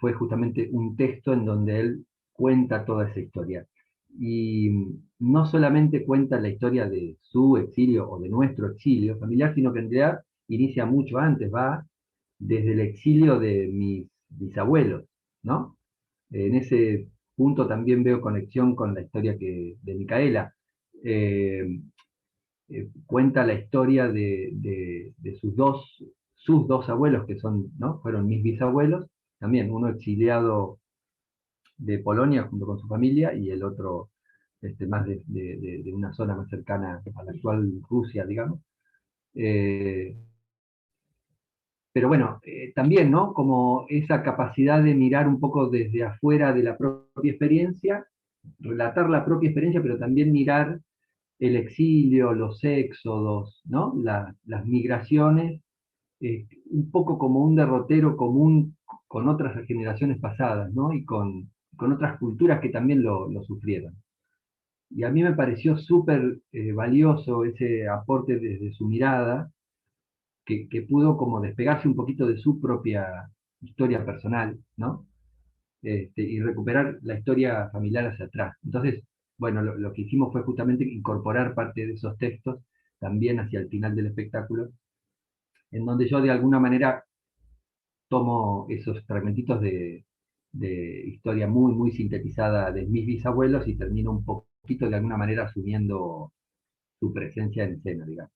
Speaker 5: fue justamente un texto en donde él cuenta toda esa historia. Y no solamente cuenta la historia de su exilio o de nuestro exilio familiar, sino que en realidad inicia mucho antes, va desde el exilio de mis bisabuelos, ¿no? En ese punto también veo conexión con la historia de Micaela. Eh, Cuenta la historia de sus dos abuelos, que son, ¿no? Fueron mis bisabuelos, también uno exiliado de Polonia junto con su familia y el otro más de una zona más cercana a la actual Rusia, digamos. Eh, pero bueno, también, ¿no? Como esa capacidad de mirar un poco desde afuera de la propia experiencia, relatar la propia experiencia, pero también mirar el exilio, los éxodos, ¿no? Las migraciones, un poco como un derrotero común con otras generaciones pasadas, ¿no? Y con otras culturas que también lo sufrieron. Y a mí me pareció súper valioso ese aporte desde su mirada, que pudo como despegarse un poquito de su propia historia personal, ¿no? Y recuperar la historia familiar hacia atrás. Entonces, bueno, lo que hicimos fue justamente incorporar parte de esos textos también hacia el final del espectáculo, en donde yo de alguna manera tomo esos fragmentitos de historia muy, muy sintetizada de mis bisabuelos y termino un poquito de alguna manera asumiendo su presencia en escena, digamos.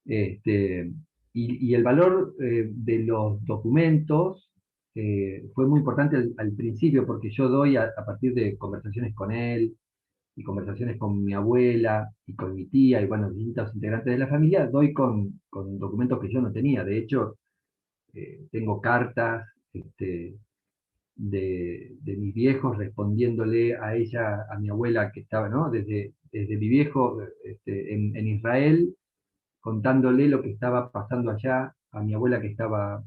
Speaker 5: Este, y el valor de los documentos fue muy importante al principio, porque yo doy a partir de conversaciones con él y conversaciones con mi abuela y con mi tía y bueno, distintos integrantes de la familia, doy con documentos que yo no tenía. De hecho, tengo cartas de mis viejos respondiéndole a ella, a mi abuela que estaba, ¿no? Desde mi viejo en Israel, contándole lo que estaba pasando allá, a mi abuela que estaba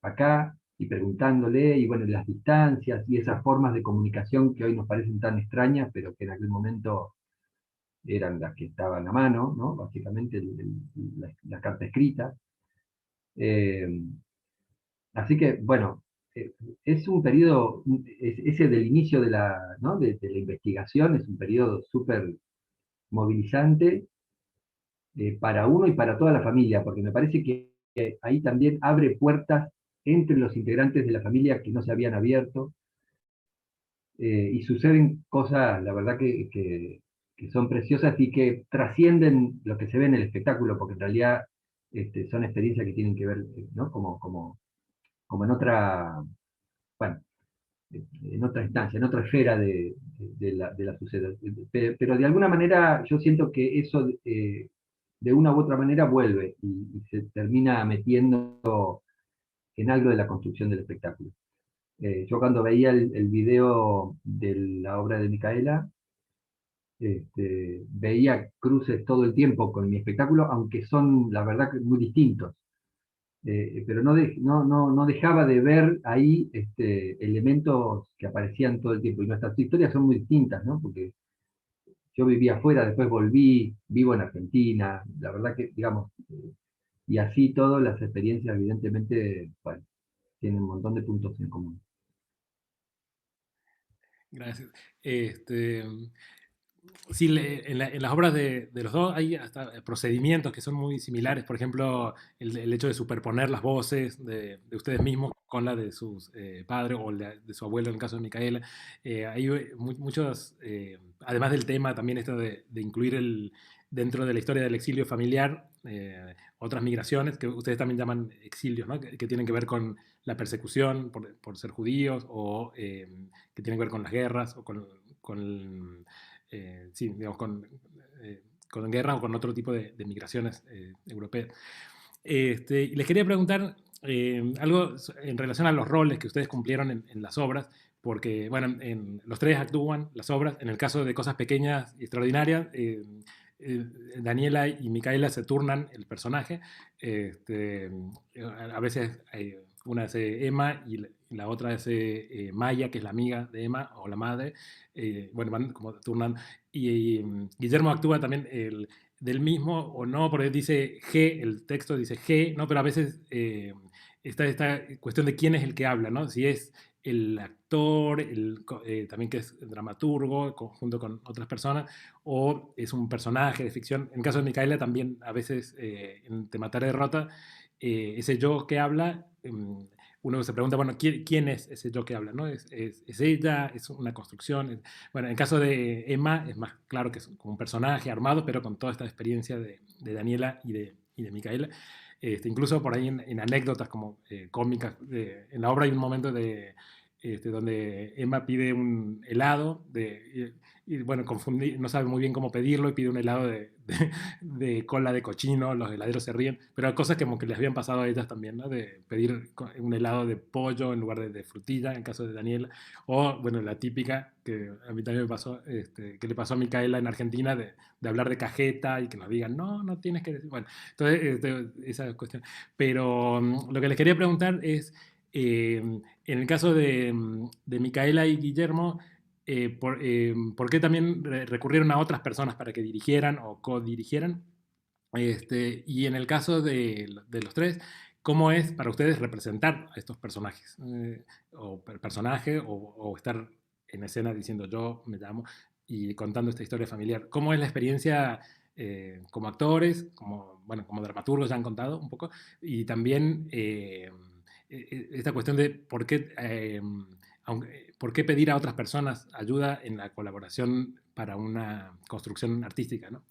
Speaker 5: acá, y preguntándole, y bueno, las distancias y esas formas de comunicación que hoy nos parecen tan extrañas, pero que en aquel momento eran las que estaban a mano, ¿no? Básicamente la carta escrita. Eh, Así que, bueno, es un periodo, ese del inicio ¿no? de la investigación, es un periodo súper movilizante para uno y para toda la familia, porque me parece que ahí también abre puertas entre los integrantes de la familia que no se habían abierto, y suceden cosas, la verdad, que son preciosas y que trascienden lo que se ve en el espectáculo, porque en realidad son experiencias que tienen que ver, ¿no? Como en otra, bueno, en otra instancia, en otra esfera de la sociedad. Pero de alguna manera yo siento que eso de una u otra manera vuelve y se termina metiendo en algo de la construcción del espectáculo. Yo cuando veía el video de la obra de Micaela, veía cruces todo el tiempo con mi espectáculo, aunque son, la verdad, muy distintos. Pero no dejaba de ver ahí elementos que aparecían todo el tiempo. Y nuestras historias son muy distintas, ¿no? Porque yo vivía afuera, después volví, vivo en Argentina, la verdad que, digamos, y así todas las experiencias, evidentemente, bueno, tienen un montón de puntos en común.
Speaker 2: Gracias. Este, sí, en las obras de los dos hay hasta procedimientos que son muy similares. Por ejemplo, el hecho de superponer las voces de ustedes mismos con la de sus padres o de su abuelo, en el caso de Micaela. Hay muchos, además del tema, también esto de incluir dentro de la historia del exilio familiar otras migraciones que ustedes también llaman exilios, ¿no? Que tienen que ver con la persecución por ser judíos o que tienen que ver con las guerras o con sí, digamos, con guerra o con otro tipo de migraciones europeas. Y les quería preguntar algo en relación a los roles que ustedes cumplieron en las obras, porque, bueno, los tres actúan las obras. En el caso de Cosas Pequeñas y Extraordinarias, Daniela y Micaela se turnan el personaje. A veces una es Emma y la otra es Maya, que es la amiga de Emma o la madre. Bueno, van como turnando. Y Guillermo actúa también del mismo o no, porque dice G, el texto dice G, ¿no? Pero a veces está esta cuestión de quién es el que habla, ¿no? Si es el actor, también que es dramaturgo, junto con otras personas, o es un personaje de ficción. En el caso de Micaela también a veces en Te Mataré Derrota, ese yo que habla, uno se pregunta, bueno, ¿quién es ese yo que habla? ¿No? ¿Es ella? ¿Es una construcción? Bueno, en el caso de Emma es más claro que es como un personaje armado, pero con toda esta experiencia de Daniela y de Micaela. Incluso por ahí en anécdotas como cómicas, en la obra hay un momento donde Emma pide un helado y, bueno, no sabe muy bien cómo pedirlo y pide un helado de cola de cochino, los heladeros se ríen, pero hay cosas como que les habían pasado a ellas también, ¿no? De pedir un helado de pollo en lugar de frutilla, en el caso de Daniela, o, bueno, la típica, que a mí también me pasó, que le pasó a Micaela en Argentina, de hablar de cajeta y que nos digan, no, no tienes que decir, bueno, entonces, esa cuestión. Pero lo que les quería preguntar es, en el caso de Micaela y Guillermo, ¿por qué también recurrieron a otras personas para que dirigieran o co-dirigieran? Y en el caso de los tres, ¿cómo es para ustedes representar a estos personajes? O personaje, o estar en escena diciendo yo me llamo y contando esta historia familiar. ¿Cómo es la experiencia como actores, bueno, como dramaturgos ya han contado un poco? Y también esta cuestión de por qué pedir a otras personas ayuda en la colaboración para una construcción artística, ¿no?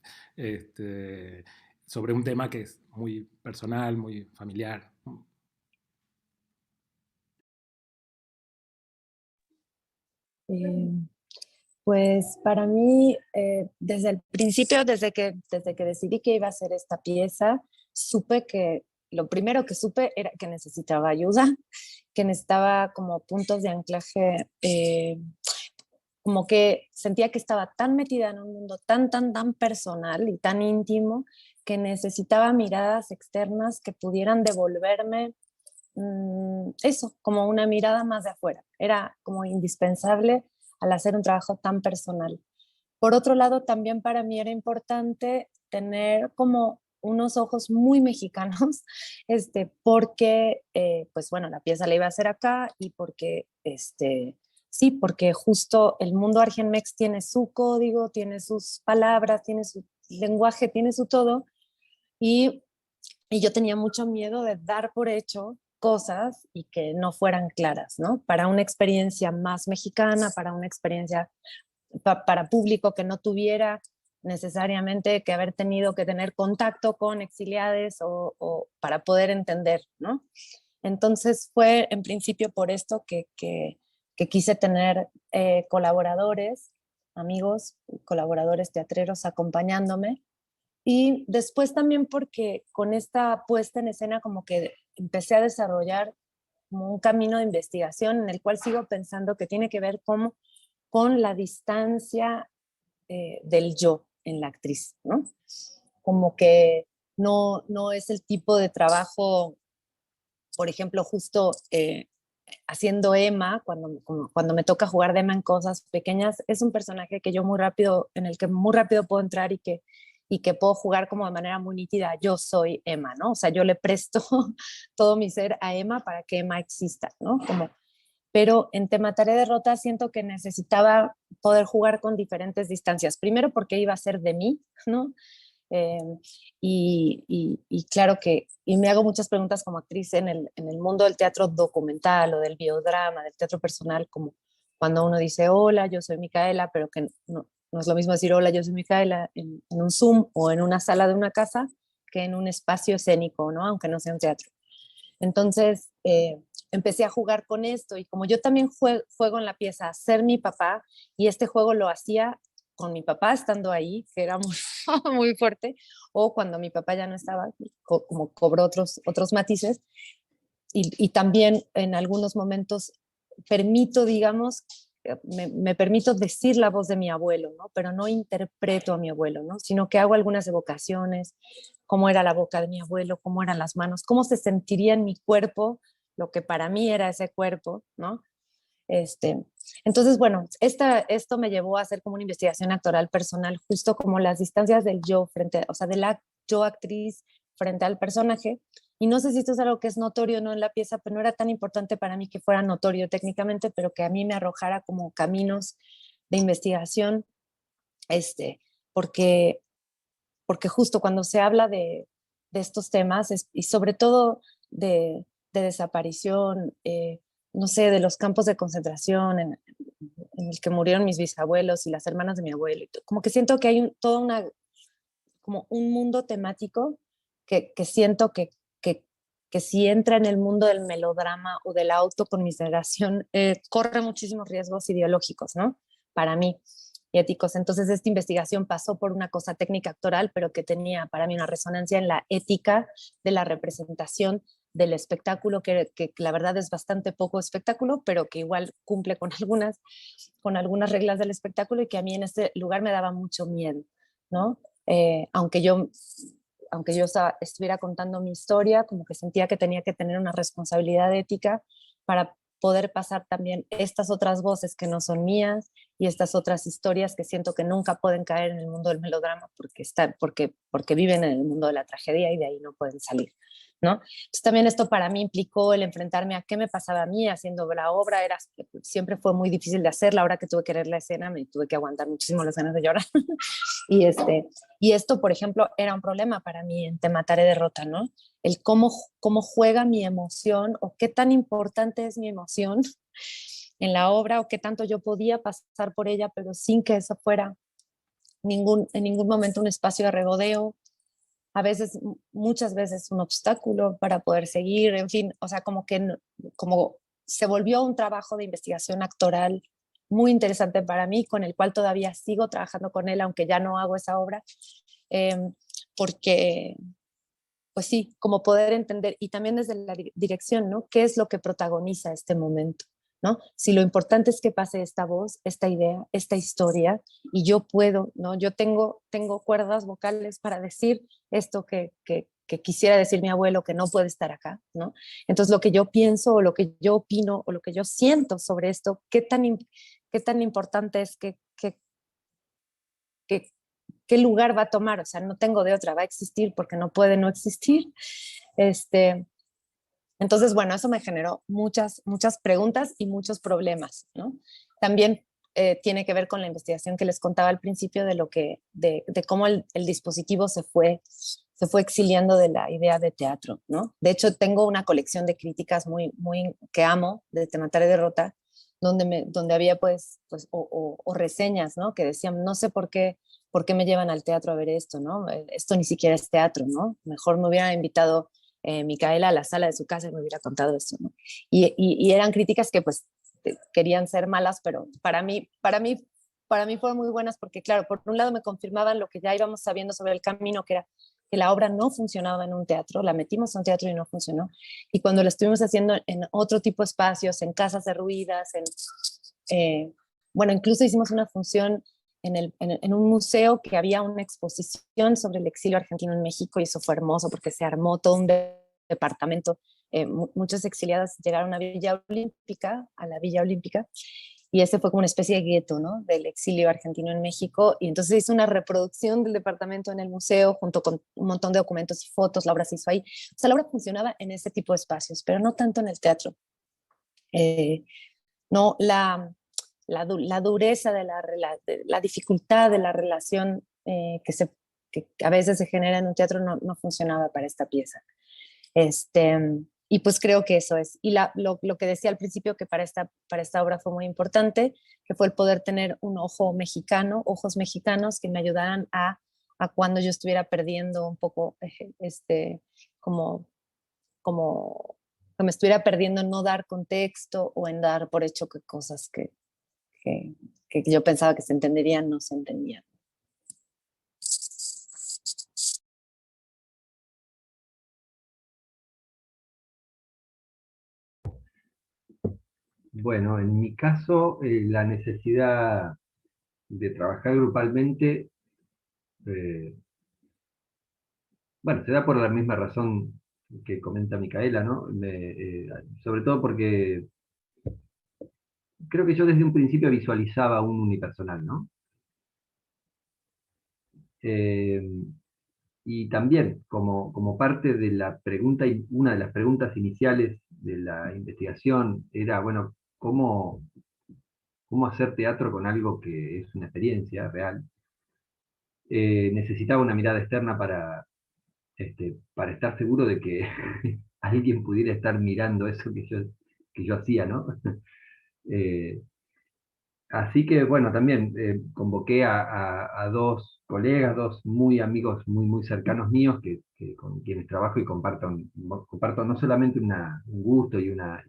Speaker 2: Sobre un tema que es muy personal, muy familiar.
Speaker 4: Eh, Pues para mí, desde el principio, desde que decidí que iba a hacer esta pieza, supe que lo primero que supe era que necesitaba ayuda, que necesitaba como puntos de anclaje, como que sentía que estaba tan metida en un mundo tan personal y tan íntimo que necesitaba miradas externas que pudieran devolverme eso, como una mirada más de afuera. Era como indispensable al hacer un trabajo tan personal. Por otro lado, también para mí era importante tener como unos ojos muy mexicanos, porque, pues bueno, la pieza la iba a hacer acá y porque, sí, porque justo el mundo Argenmex tiene su código, tiene sus palabras, tiene su lenguaje, tiene su todo, y, y yo tenía mucho miedo de dar por hecho cosas y que no fueran claras, ¿no? Para una experiencia más mexicana, para una experiencia para público que no tuviera necesariamente que haber tenido que tener contacto con exiliados o para poder entender, ¿no? Entonces fue en principio por esto que quise tener colaboradores, amigos, colaboradores teatreros acompañándome. Y después también porque con esta puesta en escena como que empecé a desarrollar como un camino de investigación en el cual sigo pensando que tiene que ver con la distancia del yo en la actriz, ¿no? Como que no es el tipo de trabajo, por ejemplo, justo haciendo Emma, cuando me toca jugar de Emma en Cosas Pequeñas, es un personaje que yo muy rápido, en el que muy rápido puedo entrar y que puedo jugar como de manera muy nítida, yo soy Emma, ¿no? O sea, yo le presto todo mi ser a Emma para que Emma exista, ¿no? pero en Te Mataré Derrota siento que necesitaba poder jugar con diferentes distancias. Primero porque iba a ser de mí, ¿no? Eh, y claro que, y me hago muchas preguntas como actriz en el mundo del teatro documental o del biodrama, del teatro personal, como cuando uno dice, hola, yo soy Micaela, pero que no es lo mismo decir, hola, yo soy Micaela en un Zoom o en una sala de una casa que en un espacio escénico, ¿no? Aunque no sea un teatro. Entonces, empecé a jugar con esto y como yo también juego en la pieza a ser mi papá, y este juego lo hacía con mi papá estando ahí, que era muy, muy fuerte, o cuando mi papá ya no estaba, como cobró otros matices, y también en algunos momentos permito, digamos, me permito decir la voz de mi abuelo, ¿no? Pero no interpreto a mi abuelo, ¿no? Sino que hago algunas evocaciones, cómo era la boca de mi abuelo, cómo eran las manos, cómo se sentiría en mi cuerpo, lo que para mí era ese cuerpo, ¿no? Entonces, bueno, esto me llevó a hacer como una investigación actoral personal, justo como las distancias del yo frente, o sea, de la yo actriz frente al personaje. Y no sé si esto es algo que es notorio o no en la pieza, pero no era tan importante para mí que fuera notorio técnicamente, pero que a mí me arrojara como caminos de investigación, porque, porque justo cuando se habla de estos temas, y sobre todo de desaparición, no sé, de los campos de concentración en el que murieron mis bisabuelos y las hermanas de mi abuelo, como que siento que hay toda una, como un mundo temático que siento que si entra en el mundo del melodrama o de la autoconmiseración, corre muchísimos riesgos ideológicos, ¿no? Para mí, y éticos. Entonces, esta investigación pasó por una cosa técnica actoral, pero que tenía para mí una resonancia en la ética de la representación del espectáculo, que la verdad es bastante poco espectáculo, pero que igual cumple con algunas reglas del espectáculo, y que a mí en este lugar me daba mucho miedo, ¿no? Aunque yo estuviera contando mi historia, como que sentía que tenía que tener una responsabilidad ética para poder pasar también estas otras voces que no son mías y estas otras historias que siento que nunca pueden caer en el mundo del melodrama porque viven en el mundo de la tragedia y de ahí no pueden salir, ¿no? Entonces también esto para mí implicó el enfrentarme a qué me pasaba a mí haciendo la obra. Siempre fue muy difícil de hacerla. Ahora que tuve que leer la escena me tuve que aguantar muchísimo las ganas de llorar. Y esto, por ejemplo, era un problema para mí en Te Mataré Derrota, ¿no? El cómo juega mi emoción, o qué tan importante es mi emoción en la obra, o qué tanto yo podía pasar por ella, pero sin que eso fuera en ningún momento un espacio de regodeo, a veces, muchas veces un obstáculo para poder seguir, en fin, o sea, como se volvió un trabajo de investigación actoral muy interesante para mí, con el cual todavía sigo trabajando con él, aunque ya no hago esa obra, eh, porque, pues sí, como poder entender, y también desde la dirección, ¿no? ¿Qué es lo que protagoniza este momento? ¿No? Si lo importante es que pase esta voz, esta idea, esta historia, y yo puedo, ¿no? Yo tengo cuerdas vocales para decir esto que quisiera decir mi abuelo, que no puede estar acá, ¿no? Entonces lo que yo pienso, o lo que yo opino, o lo que yo siento sobre esto, qué tan importante es que qué lugar va a tomar, o sea, no tengo de otra, va a existir porque no puede no existir. Entonces, bueno, eso me generó muchas preguntas y muchos problemas, ¿no? También tiene que ver con la investigación que les contaba al principio de cómo el dispositivo se fue exiliando de la idea de teatro, ¿no? De hecho, tengo una colección de críticas muy que amo, de Te Mataré Derrota, donde había o reseñas, ¿no? Que decían, no sé por qué me llevan al teatro a ver esto, ¿no? Esto ni siquiera es teatro, ¿no? Mejor me hubiera invitado Micaela a la sala de su casa y me hubiera contado esto, ¿no? Y eran críticas que pues querían ser malas, pero para mí fueron muy buenas, porque claro, por un lado me confirmaban lo que ya íbamos sabiendo sobre el camino, que era que la obra no funcionaba en un teatro, la metimos en un teatro y no funcionó, y cuando la estuvimos haciendo en otro tipo de espacios, en casas derruidas, bueno, incluso hicimos una función en un museo que había una exposición sobre el exilio argentino en México, y eso fue hermoso porque se armó todo un departamento. Muchos exiliados llegaron a la Villa Olímpica, y ese fue como una especie de gueto, ¿no? Del exilio argentino en México, y entonces hizo una reproducción del departamento en el museo junto con un montón de documentos y fotos. La obra se hizo ahí. O sea, la obra funcionaba en ese tipo de espacios, pero no tanto en el teatro. ¿no? La dureza de la dificultad de la relación que a veces se genera en un teatro no funcionaba para esta pieza. Y pues creo que eso es. Y lo que decía al principio, que para esta obra fue muy importante, que fue el poder tener un ojo mexicano, ojos mexicanos que me ayudaran a cuando yo estuviera perdiendo un poco, como que me estuviera perdiendo en no dar contexto o en dar por hecho que cosas que, que yo pensaba que se entenderían no se entendían.
Speaker 5: Bueno, en mi caso, la necesidad de trabajar grupalmente, bueno, se da por la misma razón que comenta Micaela, ¿no? Sobre todo porque creo que yo desde un principio visualizaba un unipersonal, ¿no? Eh, y también, como parte de la pregunta, una de las preguntas iniciales de la investigación era, bueno, ¿cómo hacer teatro con algo que es una experiencia real? Necesitaba una mirada externa para estar seguro de que alguien pudiera estar mirando eso que yo hacía, ¿no? Eh, Así que, bueno, también convoqué a dos colegas, dos muy amigos, muy, muy cercanos míos, con quienes trabajo y comparto no solamente un gusto y una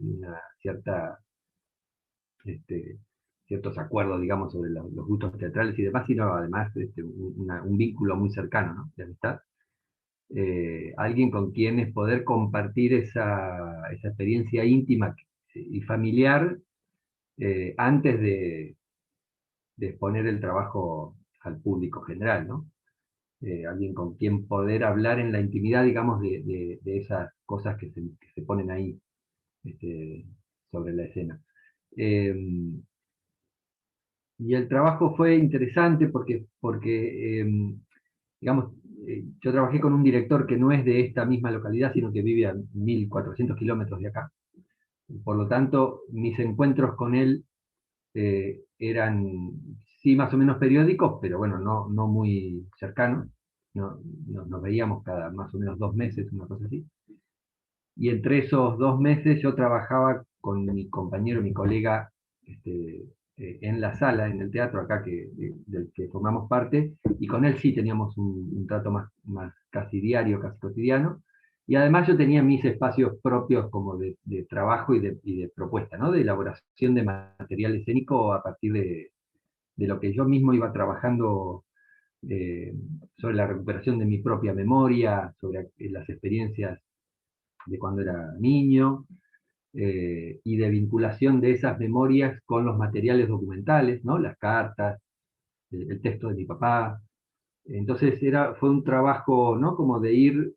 Speaker 5: este, ciertos acuerdos, digamos, sobre los gustos teatrales y demás, sino además un vínculo muy cercano, ¿no? De amistad. Alguien con quienes poder compartir esa experiencia íntima y familiar antes de exponer el trabajo al público general, ¿no? Alguien con quien poder hablar en la intimidad, digamos, de esas cosas que se ponen ahí este, sobre la escena. Eh, y el trabajo fue interesante porque digamos, yo trabajé con un director que no es de esta misma localidad, sino que vive a 1400 kilómetros de acá. Por lo tanto, mis encuentros con él eran, sí, más o menos periódicos, pero bueno, no muy cercanos. Nos veíamos cada más o menos 2 meses, una cosa así. Y entre esos 2 meses yo trabajaba con mi compañero, mi colega, en la sala, en el teatro acá del que formamos parte, y con él sí teníamos un trato más casi diario, casi cotidiano. Y además yo tenía mis espacios propios como de trabajo y de propuesta, ¿no? De elaboración de material escénico a partir de lo que yo mismo iba trabajando sobre la recuperación de mi propia memoria, sobre las experiencias de cuando era niño, y de vinculación de esas memorias con los materiales documentales, ¿no? Las cartas, el texto de mi papá. Entonces fue un trabajo, ¿no? Como de ir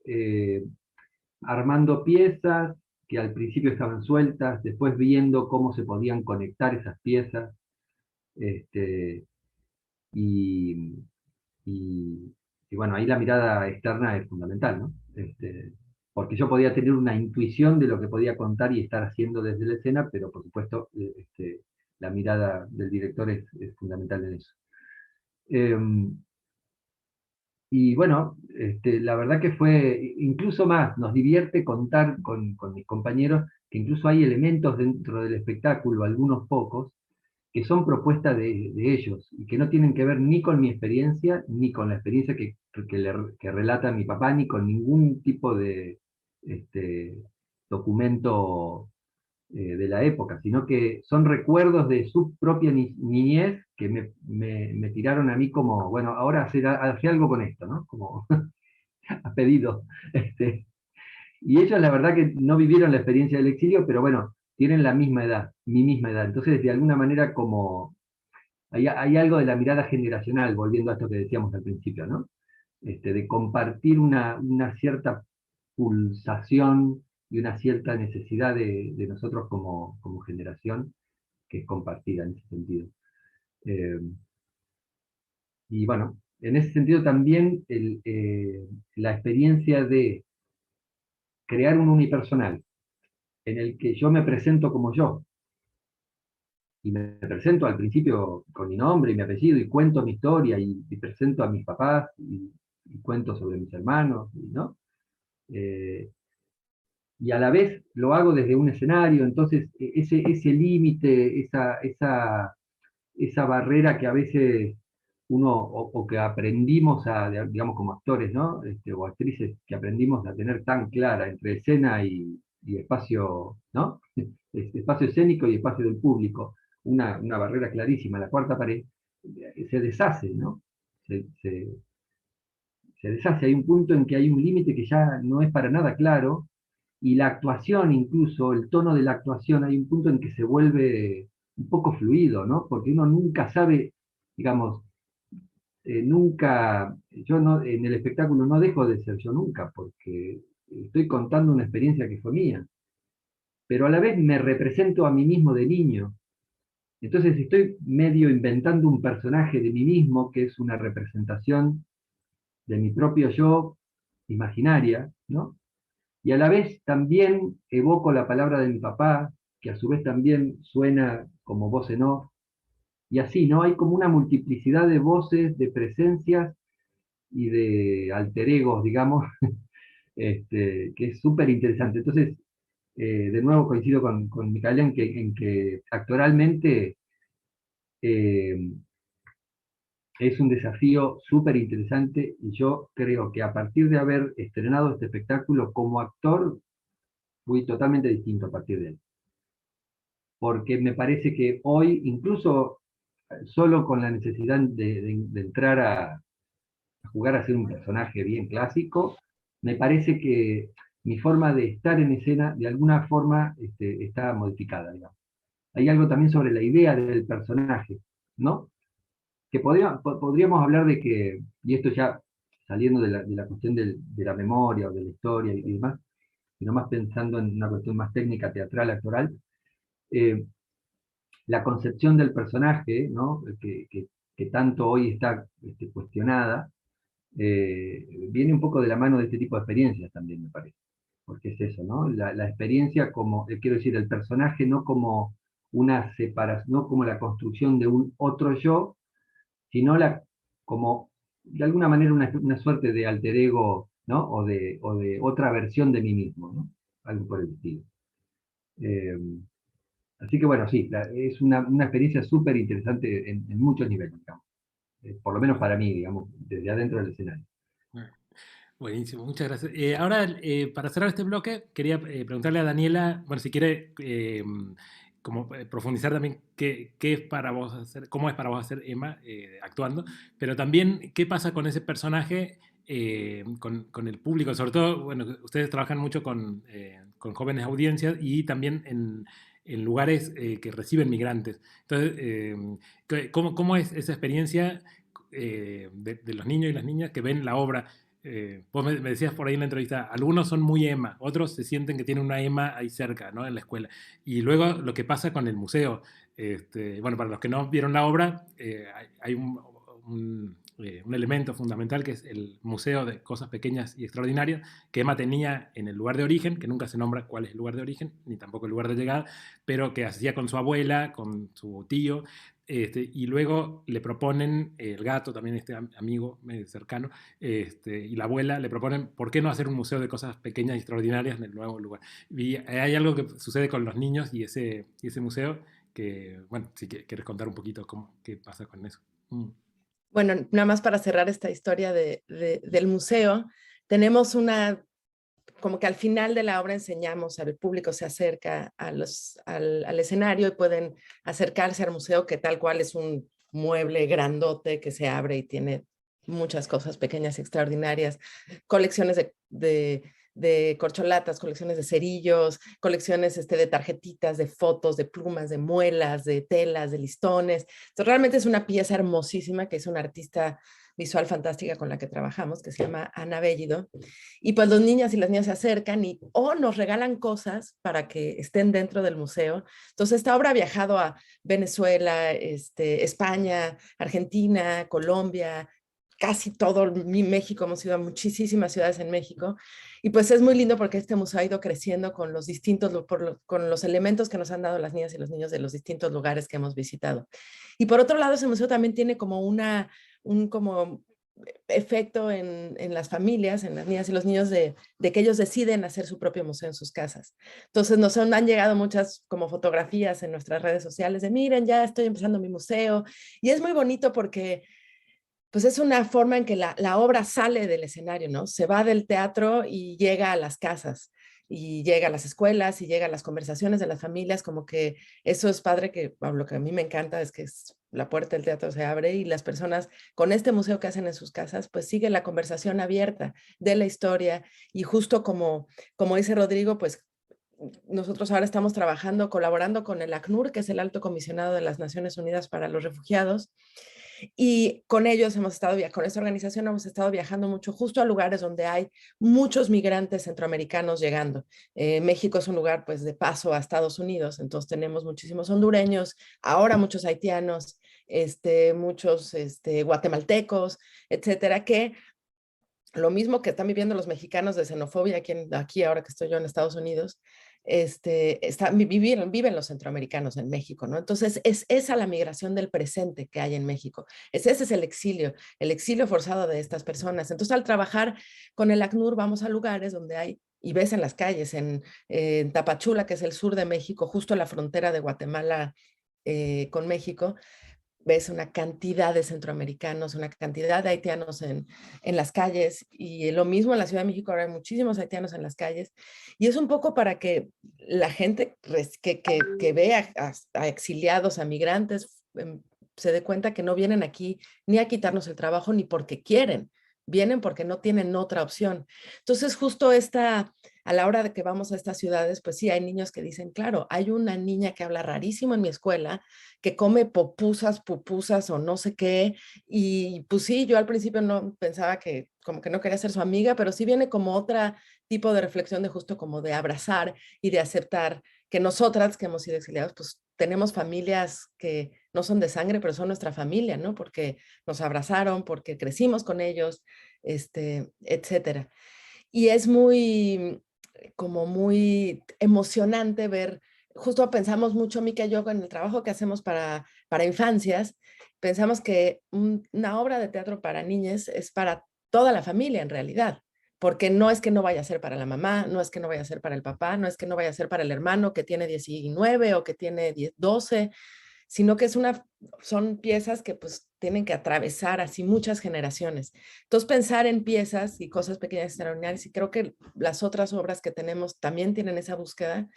Speaker 5: armando piezas que al principio estaban sueltas, después viendo cómo se podían conectar esas piezas, este, y, y, y bueno, ahí la mirada externa es fundamental, ¿no? Porque yo podía tener una intuición de lo que podía contar y estar haciendo desde la escena, pero por supuesto la mirada del director es fundamental en eso. Y bueno, la verdad que fue incluso más, nos divierte contar con mis compañeros que incluso hay elementos dentro del espectáculo, algunos pocos, que son propuestas de ellos y que no tienen que ver ni con mi experiencia, ni con la experiencia que relata mi papá, ni con ningún tipo de este, documento de la época, sino que son recuerdos de su propia niñez que me tiraron a mí como, bueno, ahora hacer algo con esto, ¿no? Como a pedido. Y ellos la verdad que no vivieron la experiencia del exilio, pero bueno, tienen la misma edad, mi misma edad. Entonces, de alguna manera, como hay algo de la mirada generacional, volviendo a esto que decíamos al principio, ¿no? De compartir una cierta pulsación y una cierta necesidad de nosotros como generación, que es compartida en ese sentido. Eh, y bueno, en ese sentido también la experiencia de crear un unipersonal en el que yo me presento como yo, y me presento al principio con mi nombre y mi apellido, y cuento mi historia, y presento a mis papás, y cuento sobre mis hermanos, ¿no? Y a la vez lo hago desde un escenario, entonces ese límite, esa barrera que a veces uno, o que aprendimos digamos como actores, ¿no? O actrices, que aprendimos a tener tan clara entre escena y espacio, ¿no? Espacio escénico y espacio del público, una barrera clarísima, la cuarta pared, se deshace, ¿no? Se, se deshace, hay un punto en que hay un límite que ya no es para nada claro, y la actuación, incluso el tono de la actuación, hay un punto en que se vuelve un poco fluido, ¿no? Porque uno nunca sabe, digamos, nunca, yo no, en el espectáculo no dejo de ser yo nunca, porque estoy contando una experiencia que fue mía, pero a la vez me represento a mí mismo de niño. Entonces estoy medio inventando un personaje de mí mismo, que es una representación de mi propio yo imaginaria, ¿no? Y a la vez también evoco la palabra de mi papá, que a su vez también suena como voz en off, y así, ¿no? Hay como una multiplicidad de voces, de presencias y de alter egos, digamos, que es súper interesante. Entonces, de nuevo coincido con Micaela en que actoralmente eh, es un desafío súper interesante, y yo creo que a partir de haber estrenado este espectáculo como actor, fui totalmente distinto a partir de él. Porque me parece que hoy, incluso solo con la necesidad de entrar a jugar a ser un personaje bien clásico, me parece que mi forma de estar en escena de alguna forma está modificada, digamos. Hay algo también sobre la idea del personaje, ¿no? Que podríamos hablar de que, y esto ya saliendo de la cuestión de la memoria o de la historia y demás, sino más pensando en una cuestión más técnica, teatral, actoral, eh, la concepción del personaje, ¿no? Que tanto hoy está cuestionada, viene un poco de la mano de este tipo de experiencias también, me parece. Porque es eso, ¿no? La experiencia como, quiero decir, el personaje no como una separación, no como la construcción de un otro yo, sino como, de alguna manera, una suerte de alter ego, ¿no? O de otra versión de mí mismo, ¿no? Algo por el estilo. Eh, Así que bueno, sí, es una experiencia súper interesante en muchos niveles, digamos. Por lo menos para mí, digamos, desde adentro del escenario.
Speaker 2: Buenísimo, muchas gracias. Ahora, para cerrar este bloque, quería preguntarle a Daniela, bueno, si quiere como profundizar también qué es para vos hacer, cómo es para vos hacer Emma actuando, pero también qué pasa con ese personaje, con el público, sobre todo, bueno, ustedes trabajan mucho con jóvenes audiencias y también en lugares que reciben migrantes. Entonces, ¿cómo es esa experiencia de los niños y las niñas que ven la obra? Vos me decías por ahí en la entrevista, algunos son muy Emma, otros se sienten que tienen una Emma ahí cerca, ¿no? En la escuela. Y luego lo que pasa con el museo. Bueno, para los que no vieron la obra, hay un elemento fundamental que es el museo de cosas pequeñas y extraordinarias que Emma tenía en el lugar de origen, que nunca se nombra cuál es el lugar de origen, ni tampoco el lugar de llegada, pero que hacía con su abuela, con su tío, y luego le proponen, el gato, también amigo cercano, y la abuela le proponen, ¿por qué no hacer un museo de cosas pequeñas y extraordinarias en el nuevo lugar? Y hay algo que sucede con los niños y ese museo que, bueno, si quieres contar un poquito qué pasa con eso.
Speaker 3: Bueno, nada más para cerrar esta historia del museo, tenemos como que al final de la obra enseñamos, al público se acerca al escenario y pueden acercarse al museo, que tal cual es un mueble grandote que se abre y tiene muchas cosas pequeñas y extraordinarias, colecciones de corcholatas, colecciones de cerillos, colecciones de tarjetitas, de fotos, de plumas, de muelas, de telas, de listones. Entonces, realmente es una pieza hermosísima que es una artista visual fantástica con la que trabajamos, que se llama Ana Bellido. Y pues los niños y las niñas se acercan o nos regalan cosas para que estén dentro del museo. Entonces, esta obra ha viajado a Venezuela, España, Argentina, Colombia, casi todo México, hemos ido a muchísimas ciudades en México, y pues es muy lindo porque este museo ha ido creciendo con los distintos, con los elementos que nos han dado las niñas y los niños de los distintos lugares que hemos visitado. Y por otro lado, ese museo también tiene como un como efecto en las familias, en las niñas y los niños, de que ellos deciden hacer su propio museo en sus casas. Entonces nos han llegado muchas como fotografías en nuestras redes sociales de miren, ya estoy empezando mi museo, y es muy bonito porque pues es una forma en que la obra sale del escenario, ¿no? Se va del teatro y llega a las casas, y llega a las escuelas, y llega a las conversaciones de las familias, como que eso es padre, que lo que a mí me encanta es que la puerta del teatro se abre y las personas con este museo que hacen en sus casas, pues sigue la conversación abierta de la historia, y justo como dice Rodrigo, pues nosotros ahora estamos trabajando, colaborando con el ACNUR, que es el Alto Comisionado de las Naciones Unidas para los Refugiados, y con ellos con esta organización hemos estado viajando mucho justo a lugares donde hay muchos migrantes centroamericanos llegando. México es un lugar pues de paso a Estados Unidos, entonces tenemos muchísimos hondureños, ahora muchos haitianos, muchos guatemaltecos, etcétera, que lo mismo que están viviendo los mexicanos de xenofobia aquí ahora que estoy yo en Estados Unidos, viven los centroamericanos en México, ¿no? Entonces, es esa la migración del presente que hay en México. Ese es el exilio forzado de estas personas. Entonces, al trabajar con el ACNUR, vamos a lugares donde hay, y ves en las calles, en Tapachula, que es el sur de México, justo a la frontera de Guatemala con México, ves una cantidad de centroamericanos, una cantidad de haitianos en las calles, y lo mismo en la Ciudad de México, ahora hay muchísimos haitianos en las calles, y es un poco para que la gente que ve a exiliados, a migrantes, se dé cuenta que no vienen aquí ni a quitarnos el trabajo ni porque quieren, vienen porque no tienen otra opción. Entonces, justo a la hora de que vamos a estas ciudades, pues sí, hay niños que dicen, claro, hay una niña que habla rarísimo en mi escuela, que come pupusas o no sé qué, y pues sí, yo al principio no pensaba que como que no quería ser su amiga, pero sí viene como otro tipo de reflexión de justo como de abrazar y de aceptar que nosotras que hemos sido exiliados, pues tenemos familias que no son de sangre, pero son nuestra familia, ¿no? Porque nos abrazaron, porque crecimos con ellos, etcétera. Y es como muy emocionante ver, justo pensamos mucho, Mica y yo, en el trabajo que hacemos para infancias, pensamos que una obra de teatro para niñas es para toda la familia en realidad, porque no es que no vaya a ser para la mamá, no es que no vaya a ser para el papá, no es que no vaya a ser para el hermano que tiene 19 o que tiene 12, sino que son piezas que pues tienen que atravesar así muchas generaciones. Entonces pensar en piezas y cosas pequeñas extraordinarias, y creo que las otras obras que tenemos también tienen esa búsqueda,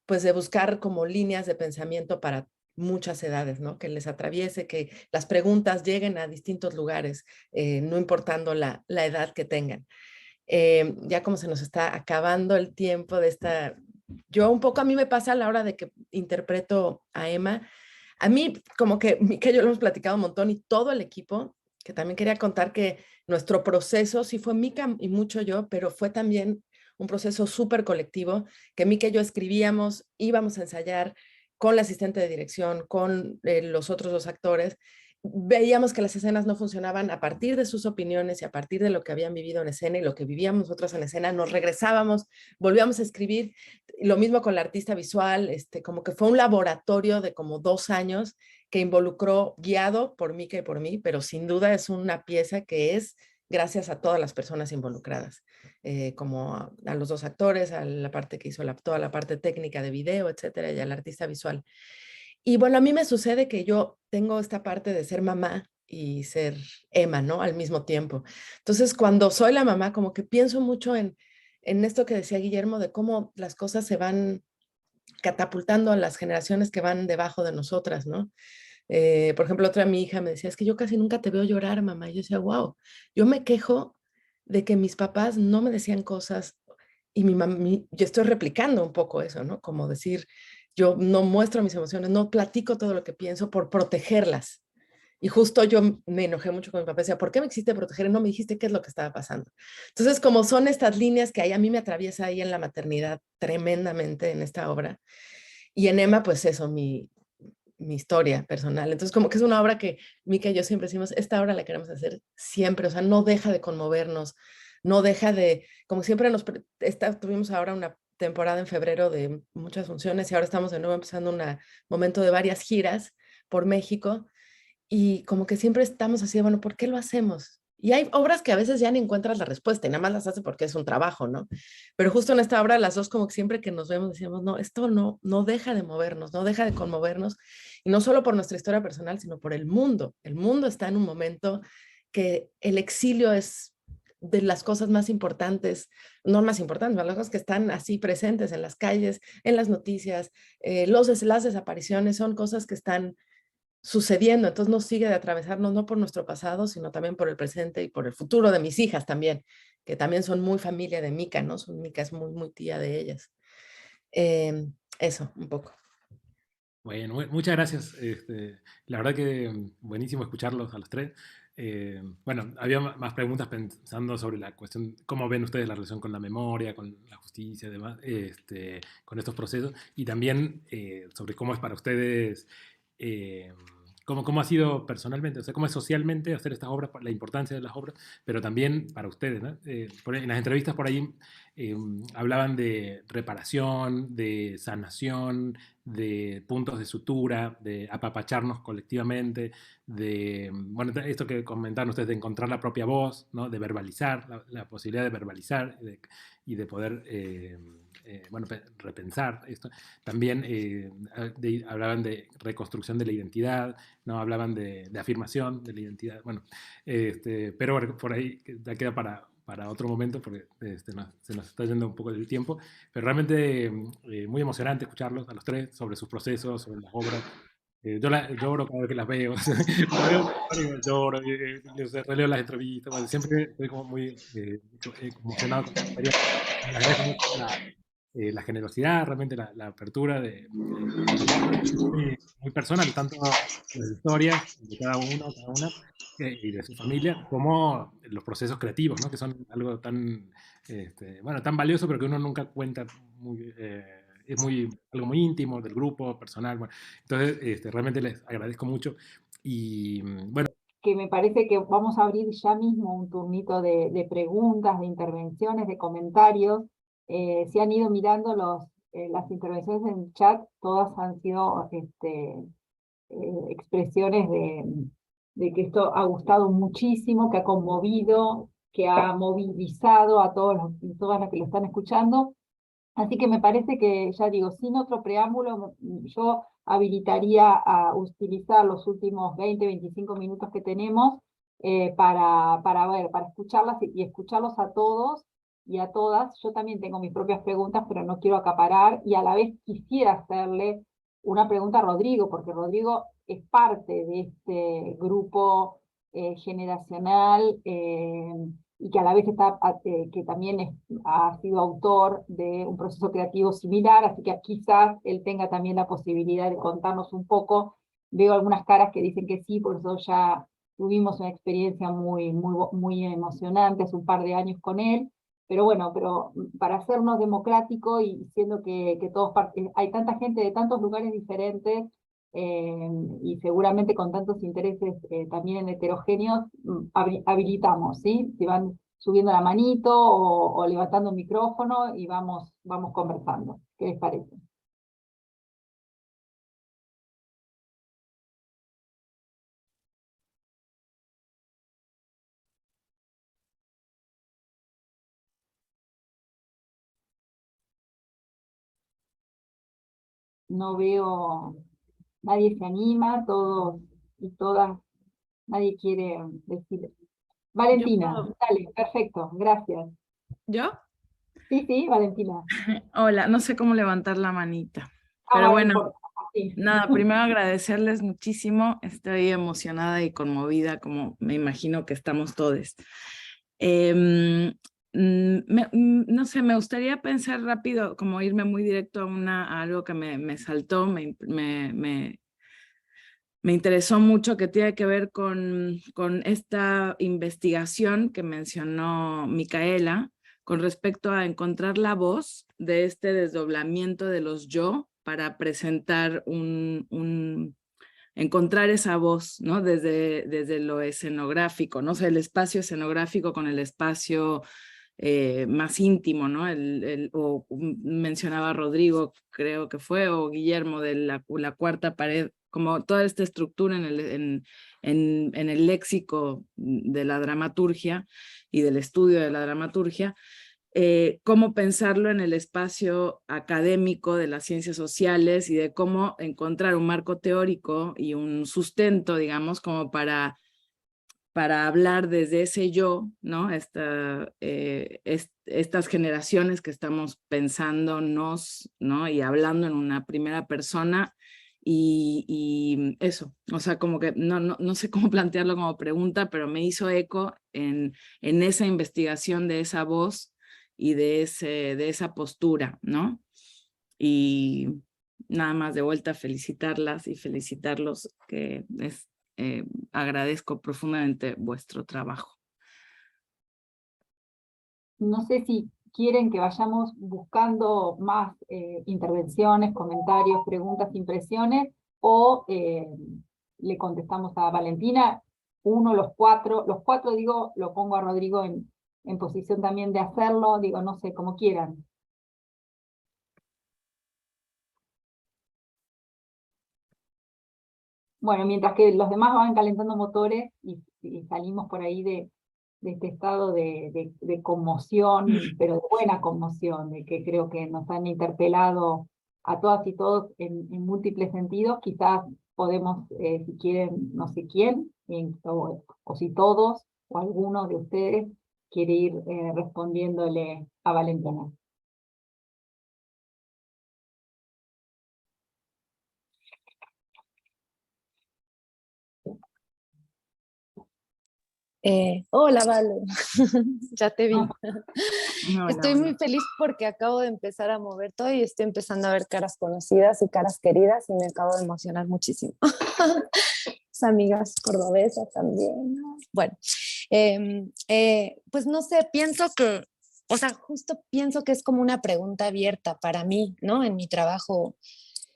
Speaker 3: pues de buscar como líneas de pensamiento para muchas edades, ¿no? Que les atraviese, que las preguntas lleguen a distintos lugares, no importando la edad que tengan. Ya como se nos está acabando el tiempo de yo un poco, a mí me pasa a la hora de que interpreto a Emma, a mí como que yo lo hemos platicado un montón, y todo el equipo, que también quería contar que nuestro proceso sí fue Mica y mucho yo, pero fue también un proceso súper colectivo, que Mica y yo escribíamos, íbamos a ensayar con la asistente de dirección, con los otros dos actores, veíamos que las escenas no funcionaban a partir de sus opiniones y a partir de lo que habían vivido en escena y lo que vivíamos nosotros en escena, nos regresábamos, volvíamos a escribir, lo mismo con la artista visual, como que fue un laboratorio de como 2 años que involucró, guiado por Mica y por mí, pero sin duda es una pieza que es gracias a todas las personas involucradas, como a los dos actores, a la parte que hizo toda la parte técnica de video, etcétera, y al artista visual. Y bueno, a mí me sucede que yo tengo esta parte de ser mamá y ser Emma, ¿no? Al mismo tiempo. Entonces, cuando soy la mamá, como que pienso mucho en esto que decía Guillermo, de cómo las cosas se van catapultando a las generaciones que van debajo de nosotras, ¿no? Por ejemplo, otra mi hija me decía, es que yo casi nunca te veo llorar, mamá. Y yo decía, wow, yo me quejo de que mis papás no me decían cosas, y yo estoy replicando un poco eso, ¿no? Como decir, yo no muestro mis emociones, no platico todo lo que pienso por protegerlas. Y justo yo me enojé mucho con mi papá, decía, ¿por qué me quisiste proteger y no me dijiste qué es lo que estaba pasando? Entonces, como son estas líneas que a mí me atraviesa ahí en la maternidad tremendamente en esta obra. Y en Emma, pues eso, mi historia personal. Entonces, como que es una obra que Mica y yo siempre decimos, esta obra la queremos hacer siempre, o sea, no deja de conmovernos, no deja de, como siempre tuvimos ahora una temporada en febrero de muchas funciones y ahora estamos de nuevo empezando un momento de varias giras por México y como que siempre estamos así, bueno, ¿por qué lo hacemos? Y hay obras que a veces ya ni encuentras la respuesta y nada más las hace porque es un trabajo, ¿no? Pero justo en esta obra las dos como que siempre que nos vemos decíamos, no, esto no deja de movernos, no deja de conmovernos y no solo por nuestra historia personal, sino por el mundo. El mundo está en un momento que el exilio es de las cosas más importantes, no más importantes, las cosas que están así presentes en las calles, en las noticias, las desapariciones son cosas que están sucediendo, entonces nos sigue de atravesarnos no por nuestro pasado, sino también por el presente y por el futuro de mis hijas también, que también son muy familia de Mica, ¿no? Mica es muy tía de ellas. Eso, un poco.
Speaker 2: Bueno, muchas gracias. La verdad que buenísimo escucharlos a los tres. Bueno, había más preguntas pensando sobre la cuestión, cómo ven ustedes la relación con la memoria, con la justicia y demás, con estos procesos, y también sobre cómo es para ustedes, cómo ha sido personalmente, o sea, cómo es socialmente hacer estas obras, la importancia de las obras, pero también para ustedes, ¿no? En las entrevistas por ahí hablaban de reparación, de sanación, de puntos de sutura, de apapacharnos colectivamente, de, bueno, esto que comentaron ustedes, de encontrar la propia voz, ¿no? De verbalizar, la posibilidad de verbalizar y de poder, bueno, repensar esto. También hablaban de reconstrucción de la identidad, ¿no? Hablaban de afirmación de la identidad, bueno, pero bueno, por ahí ya queda para otro momento porque se nos está yendo un poco del tiempo, pero realmente muy emocionante escucharlos a los tres sobre sus procesos, sobre las obras. Yo lloro cada vez que las veo, lloro, releo las entrevistas, bueno, siempre estoy como muy emocionado con la experiencia. Les agradezco mucho la generosidad, realmente la apertura muy personal, tanto las historias de cada uno, cada una, y de su familia, como los procesos creativos, ¿no? Que son algo tan, bueno, tan valioso, pero que uno nunca cuenta muy, es algo muy íntimo del grupo, personal. Bueno, entonces, realmente les agradezco mucho. Y bueno,
Speaker 6: que me parece que vamos a abrir ya mismo un turnito de preguntas, de intervenciones, de comentarios. Si han ido mirando las intervenciones en el chat, todas han sido expresiones de que esto ha gustado muchísimo, que ha conmovido, que ha movilizado a todas las que lo están escuchando. Así que me parece que, ya digo, sin otro preámbulo, yo habilitaría a utilizar los últimos 20, 25 minutos que tenemos para escucharlas y escucharlos a todos y a todas. Yo también tengo mis propias preguntas, pero no quiero acaparar, y a la vez quisiera hacerle una pregunta a Rodrigo, porque Rodrigo es parte de este grupo generacional, y que a la vez que también ha sido autor de un proceso creativo similar, así que quizás él tenga también la posibilidad de contarnos un poco. Veo algunas caras que dicen que sí, por eso ya tuvimos una experiencia muy emocionante hace un par de años con él, pero bueno, para hacernos democrático y siendo que todos hay tanta gente de tantos lugares diferentes, y seguramente con tantos intereses también heterogéneos, habilitamos, ¿sí? Si van subiendo la manito o levantando el micrófono y vamos conversando. ¿Qué les parece? No veo, nadie se anima, todos y todas, nadie quiere decir. Valentina, dale, perfecto, gracias.
Speaker 7: ¿Yo?
Speaker 6: Sí, Valentina.
Speaker 7: Hola, no sé cómo levantar la manita, pero bueno,
Speaker 6: sí.
Speaker 7: nada, primero agradecerles muchísimo, estoy emocionada y conmovida, como me imagino que estamos todos. No sé, me gustaría pensar rápido, como irme muy directo a algo que me saltó, me interesó mucho, que tiene que ver con esta investigación que mencionó Micaela, con respecto a encontrar la voz de este desdoblamiento de los yo para presentar un encontrar esa voz, ¿no? Desde lo escenográfico, ¿no? O sea, el espacio escenográfico con el espacio más íntimo, ¿no? O mencionaba Rodrigo, creo que fue, o Guillermo, de la cuarta pared, como toda esta estructura en el léxico de la dramaturgia y del estudio de la dramaturgia, cómo pensarlo en el espacio académico de las ciencias sociales y de cómo encontrar un marco teórico y un sustento, digamos, como para hablar desde ese yo, ¿no? Estas generaciones que estamos pensándonos, ¿no? Y hablando en una primera persona y eso, o sea, como que no sé cómo plantearlo como pregunta, pero me hizo eco en esa investigación de esa voz y de esa postura, ¿no? Y nada más, de vuelta, felicitarlas y felicitarlos, que agradezco profundamente vuestro trabajo.
Speaker 6: No sé si quieren que vayamos buscando más intervenciones, comentarios, preguntas, impresiones, o le contestamos a Valentina. Los cuatro digo, lo pongo a Rodrigo en posición también de hacerlo, digo, no sé, como quieran. Bueno, mientras que los demás van calentando motores y salimos por ahí de este estado de conmoción, pero de buena conmoción, de que creo que nos han interpelado a todas y todos en múltiples sentidos. Quizás podemos, si quieren, no sé quién, o si todos o alguno de ustedes quiere ir respondiéndole a Valentina.
Speaker 4: Hola, Vale, ya te vi.
Speaker 7: Hola,
Speaker 4: Estoy muy feliz porque acabo de empezar a mover todo y estoy empezando a ver caras conocidas y caras queridas y me acabo de emocionar muchísimo. Mis amigas cordobesas también. Bueno, pues no sé, pienso que, o sea, justo pienso que es como una pregunta abierta para mí, ¿no? En mi trabajo,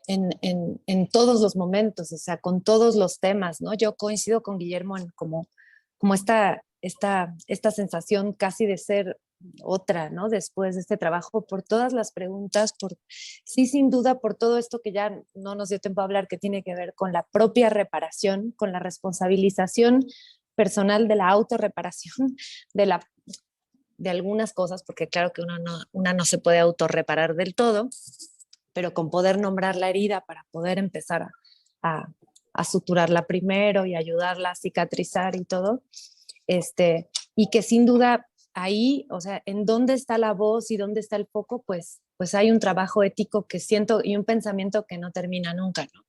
Speaker 4: en todos los momentos, o sea, con todos los temas, ¿no? Yo coincido con Guillermo en como esta sensación casi de ser otra, ¿no? Después de este trabajo, por todas las preguntas, sí, sin duda, por todo esto que ya no nos dio tiempo a hablar, que tiene que ver con la propia reparación, con la responsabilización personal de la autorreparación, de algunas cosas, porque claro que una no se puede autorreparar del todo, pero con poder nombrar la herida para poder empezar a suturarla primero y ayudarla a cicatrizar y todo, y que sin duda ahí, o sea, en dónde está la voz y dónde está el foco, pues hay un trabajo ético que siento y un pensamiento que no termina nunca, ¿no?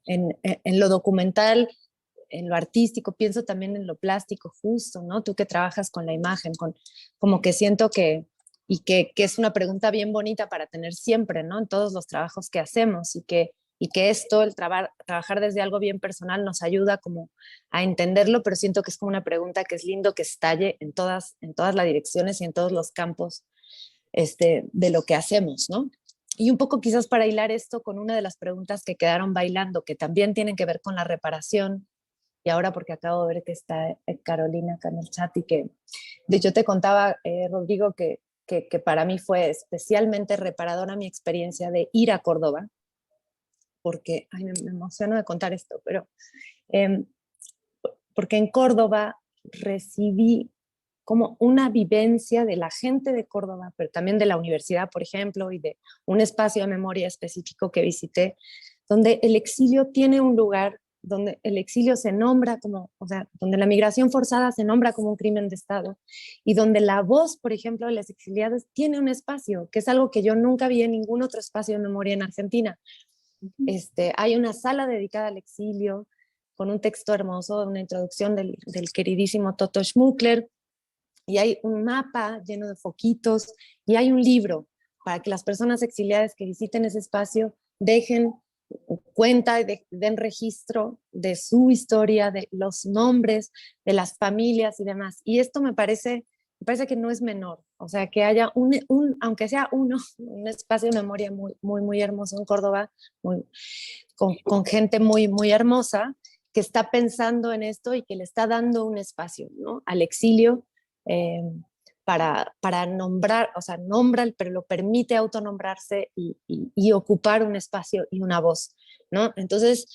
Speaker 4: En lo documental, en lo artístico, pienso también en lo plástico, justo, ¿no? Tú que trabajas con la imagen, como que siento que es una pregunta bien bonita para tener siempre, ¿no? En todos los trabajos que hacemos y que esto, el trabajar desde algo bien personal nos ayuda como a entenderlo, pero siento que es como una pregunta que es lindo que estalle en todas las direcciones y en todos los campos de lo que hacemos, ¿no? Y un poco quizás para hilar esto con una de las preguntas que quedaron bailando, que también tienen que ver con la reparación, y ahora porque acabo de ver que está Carolina acá en el chat y que, de hecho te contaba, Rodrigo, que para mí fue especialmente reparadora mi experiencia de ir a Córdoba, porque, ay, me emociono de contar esto, pero porque en Córdoba recibí como una vivencia de la gente de Córdoba, pero también de la universidad, por ejemplo, y de un espacio de memoria específico que visité, donde el exilio tiene un lugar, donde el exilio se nombra como, o sea, donde la migración forzada se nombra como un crimen de Estado, y donde la voz, por ejemplo, de las exiliadas tiene un espacio, que es algo que yo nunca vi en ningún otro espacio de memoria en Argentina. Hay una sala dedicada al exilio, con un texto hermoso, una introducción del queridísimo Toto Schmuckler, y hay un mapa lleno de foquitos, y hay un libro para que las personas exiliadas que visiten ese espacio dejen cuenta y den registro de su historia, de los nombres, de las familias y demás. Y esto me parece que no es menor, o sea, que haya aunque sea un espacio de memoria muy, muy, muy hermoso en Córdoba, con gente muy, muy hermosa que está pensando en esto y que le está dando un espacio, ¿no?, al exilio, para nombrar, o sea, nombra, pero lo permite autonombrarse y ocupar un espacio y una voz, ¿no? Entonces,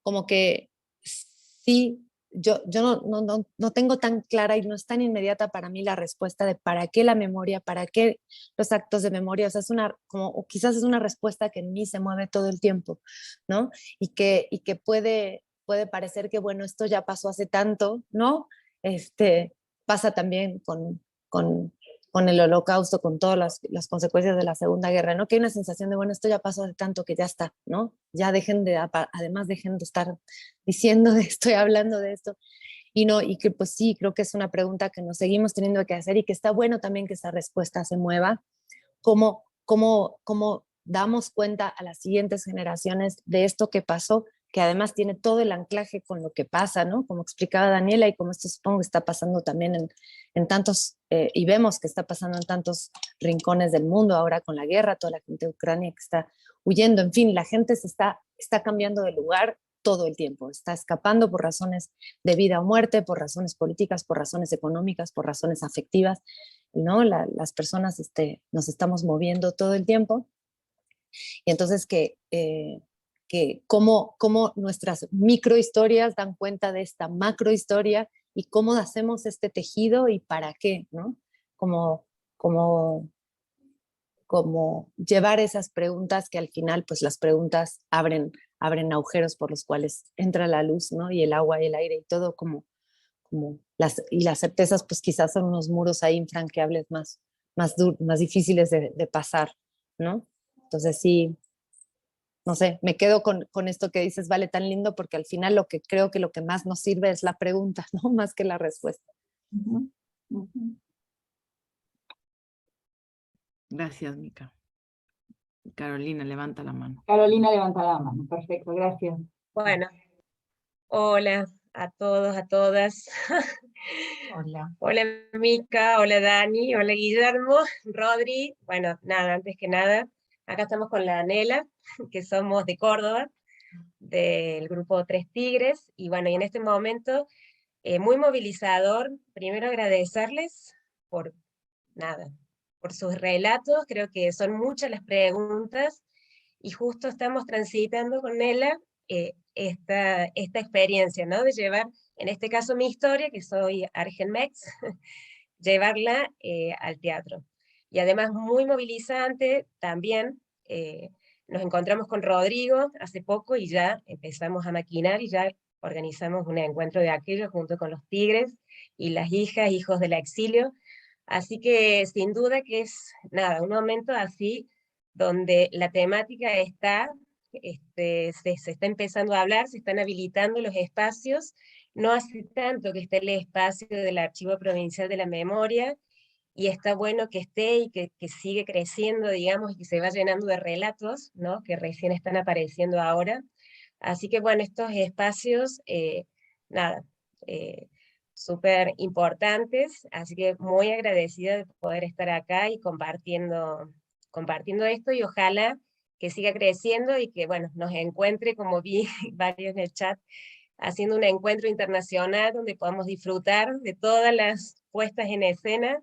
Speaker 4: como que sí, yo no tengo tan clara y no es tan inmediata para mí la respuesta de para qué la memoria, para qué los actos de memoria. O sea, o quizás es una respuesta que en mí se mueve todo el tiempo, ¿no? Y que puede parecer que, bueno, esto ya pasó hace tanto, ¿no? Pasa también con el Holocausto, con todas las consecuencias de la Segunda Guerra, ¿no? Que hay una sensación de, bueno, esto ya pasó hace tanto que ya está, ¿no? Ya además dejen de estar diciendo de esto y hablando de esto. Y que pues sí, creo que es una pregunta que nos seguimos teniendo que hacer y que está bueno también que esa respuesta se mueva. ¿Cómo damos cuenta a las siguientes generaciones de esto que pasó, que además tiene todo el anclaje con lo que pasa, ¿no? Como explicaba Daniela, y como esto supongo está pasando también en tantos, y vemos que está pasando en tantos rincones del mundo ahora con la guerra, toda la gente de Ucrania que está huyendo, en fin, la gente está cambiando de lugar todo el tiempo, está escapando por razones de vida o muerte, por razones políticas, por razones económicas, por razones afectivas, ¿no? Las personas nos estamos moviendo todo el tiempo, y entonces que cómo nuestras microhistorias dan cuenta de esta macrohistoria y cómo hacemos este tejido y para qué, ¿no? Como llevar esas preguntas que al final, pues las preguntas abren agujeros por los cuales entra la luz, ¿no? Y el agua y el aire y todo y las certezas, pues quizás son unos muros ahí infranqueables más difíciles de pasar, ¿no? Entonces sí, no sé, me quedo con esto que dices, Vale, tan lindo, porque al final creo que lo que más nos sirve es la pregunta, ¿no? Más que la respuesta.
Speaker 6: Ujú, ujú.
Speaker 7: Gracias, Mica. Carolina, levanta la mano.
Speaker 6: Carolina levanta la mano, perfecto, gracias.
Speaker 8: Bueno, hola a todos, a todas.
Speaker 6: Hola.
Speaker 8: Hola Mica, hola Dani, hola Guillermo, Rodri. Bueno, nada, antes que nada, acá estamos con la Anela, que somos de Córdoba, del grupo Tres Tigres, y bueno, y en este momento, muy movilizador, primero agradecerles por nada, por sus relatos, creo que son muchas las preguntas, y justo estamos transitando con ella esta experiencia, ¿no? De llevar, en este caso mi historia, que soy Argenmex, llevarla al teatro. Y además muy movilizante también, nos encontramos con Rodrigo hace poco y ya empezamos a maquinar y ya organizamos un encuentro de aquello junto con los Tigres y las hijas, hijos del exilio. Así que sin duda que es, nada, un momento así donde la temática está, se está empezando a hablar, se están habilitando los espacios, no hace tanto que esté el espacio del Archivo Provincial de la Memoria, y está bueno que esté y que sigue creciendo, digamos, y que se va llenando de relatos, ¿no? Que recién están apareciendo ahora. Así que bueno, estos espacios, nada, súper importantes, así que muy agradecida de poder estar acá y compartiendo esto, y ojalá que siga creciendo y que, bueno, nos encuentre, como vi varios en el chat, haciendo un encuentro internacional donde podamos disfrutar de todas las puestas en escena,